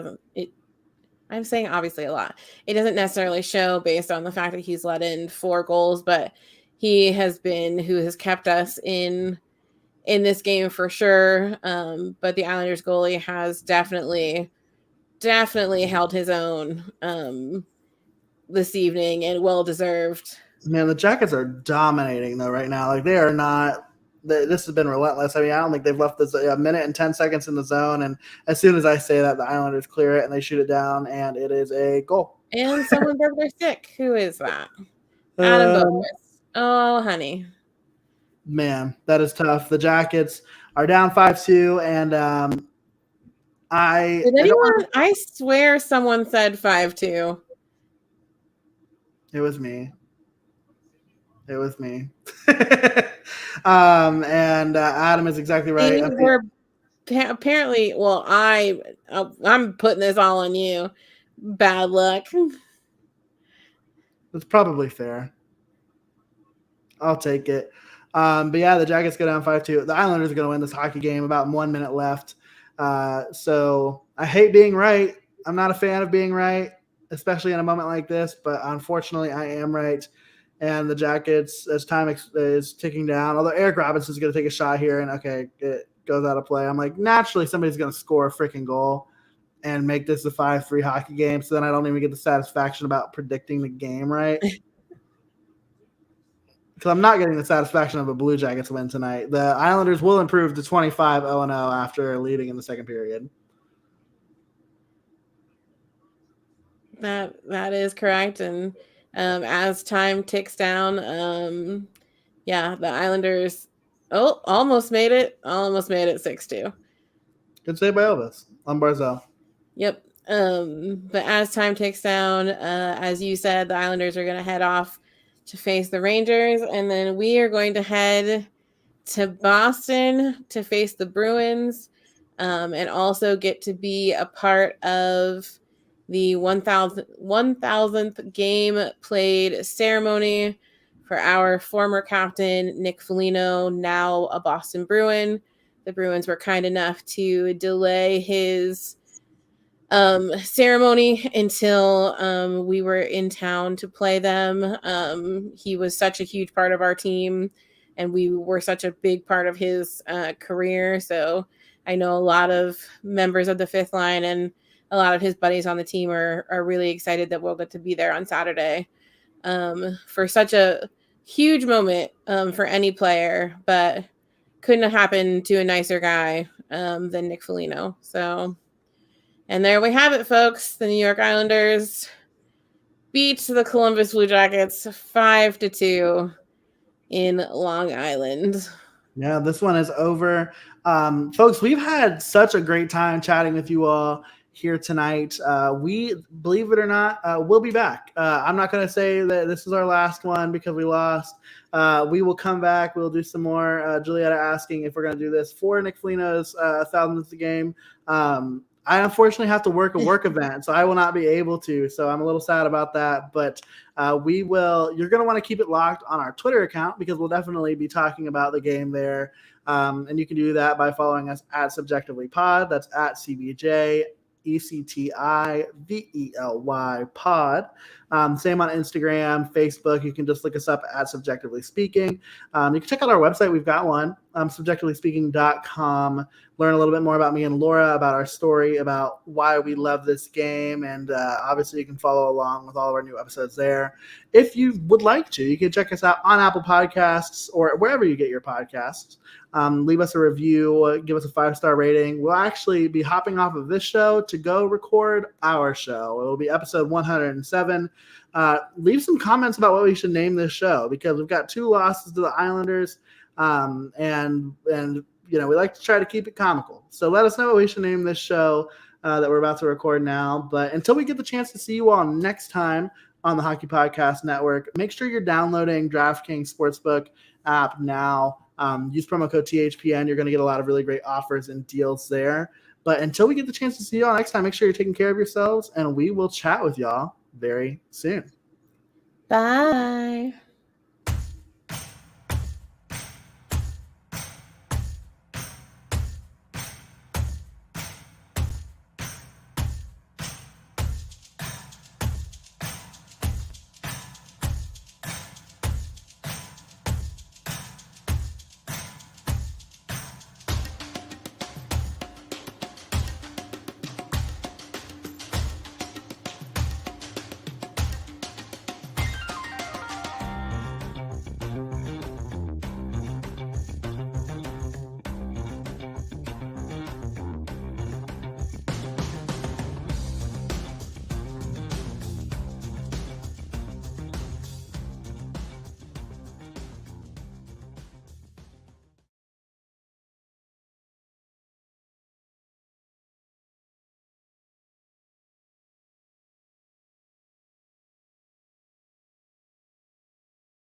I'm saying obviously a lot. It doesn't necessarily show based on the fact that he's let in 4 goals, but he has been who has kept us in this game for sure. But the Islanders goalie has definitely held his own this evening, and well deserved. Man, the Jackets are dominating though right now. Like, they are not. This has been relentless. I mean, I don't think they've left this a minute and 10 seconds in the zone, and as soon as I say that, the Islanders clear it and they shoot it down, and it is a goal. And someone broke their stick. Who is that? Adam Boquist. Oh, honey. Man, that is tough. The Jackets are down 5-2, and I swear someone said 5-2. It was me. And Adam is exactly right. Apparently, well, I'm putting this all on you. Bad luck. That's probably fair. I'll take it. But yeah, the Jackets go down 5-2. The Islanders are going to win this hockey game. About 1 minute left. So I hate being right. I'm not a fan of being right, especially in a moment like this. But unfortunately, I am right. And the Jackets, as time is ticking down, although Eric Robinson's going to take a shot here, and okay, it goes out of play. I'm like, naturally, somebody's going to score a freaking goal and make this a 5-3 hockey game. So then I don't even get the satisfaction about predicting the game right. Because I'm not getting the satisfaction of a Blue Jackets win tonight. The Islanders will improve to 25-0-0 after leading in the second period. That is correct. And as time ticks down, the Islanders almost made it 6-2. Good save by Elvis on Barzell. Yep. But as time ticks down, as you said, the Islanders are going to head off to face the Rangers, and then we are going to head to Boston to face the Bruins, and also get to be a part of the 1,000th game played ceremony for our former captain, Nick Foligno, now a Boston Bruin. The Bruins were kind enough to delay his ceremony until we were in town to play them. He was such a huge part of our team, and we were such a big part of his career. So I know a lot of members of the fifth line and a lot of his buddies on the team are really excited that we'll get to be there on Saturday. for such a huge moment for any player, but couldn't have happened to a nicer guy than Nick Foligno. So, and there we have it, folks. The New York Islanders beat the Columbus Blue Jackets 5-2 in Long Island. Yeah, this one is over. Folks, we've had such a great time chatting with you all here tonight. We, believe it or not, we'll be back. I'm not going to say that this is our last one because we lost. We will come back. We'll do some more. Julietta asking if we're going to do this for Nick Foligno's 1,000th game. I unfortunately have to work a work event, so I will not be able to. So I'm a little sad about that. But we will. You're going to want to keep it locked on our Twitter account because we'll definitely be talking about the game there. And you can do that by following us at Subjectively Pod. That's at CBJectively Pod. Same on Instagram, Facebook. You can just look us up at Subjectively Speaking. You can check out our website. We've got one, subjectivelyspeaking.com. Learn a little bit more about me and Laura, about our story, about why we love this game. And obviously, you can follow along with all of our new episodes there. If you would like to, you can check us out on Apple Podcasts or wherever you get your podcasts. Leave us a review, give us a 5-star rating. We'll actually be hopping off of this show to go record our show. It will be episode 107. Leave some comments about what we should name this show because we've got 2 losses to the Islanders, and you know we like to try to keep it comical. So let us know what we should name this show that we're about to record now. But until we get the chance to see you all next time on the Hockey Podcast Network, make sure you're downloading DraftKings Sportsbook app now. Use promo code THPN. You're going to get a lot of really great offers and deals there. But until we get the chance to see y'all next time, make sure you're taking care of yourselves, and we will chat with y'all very soon. Bye.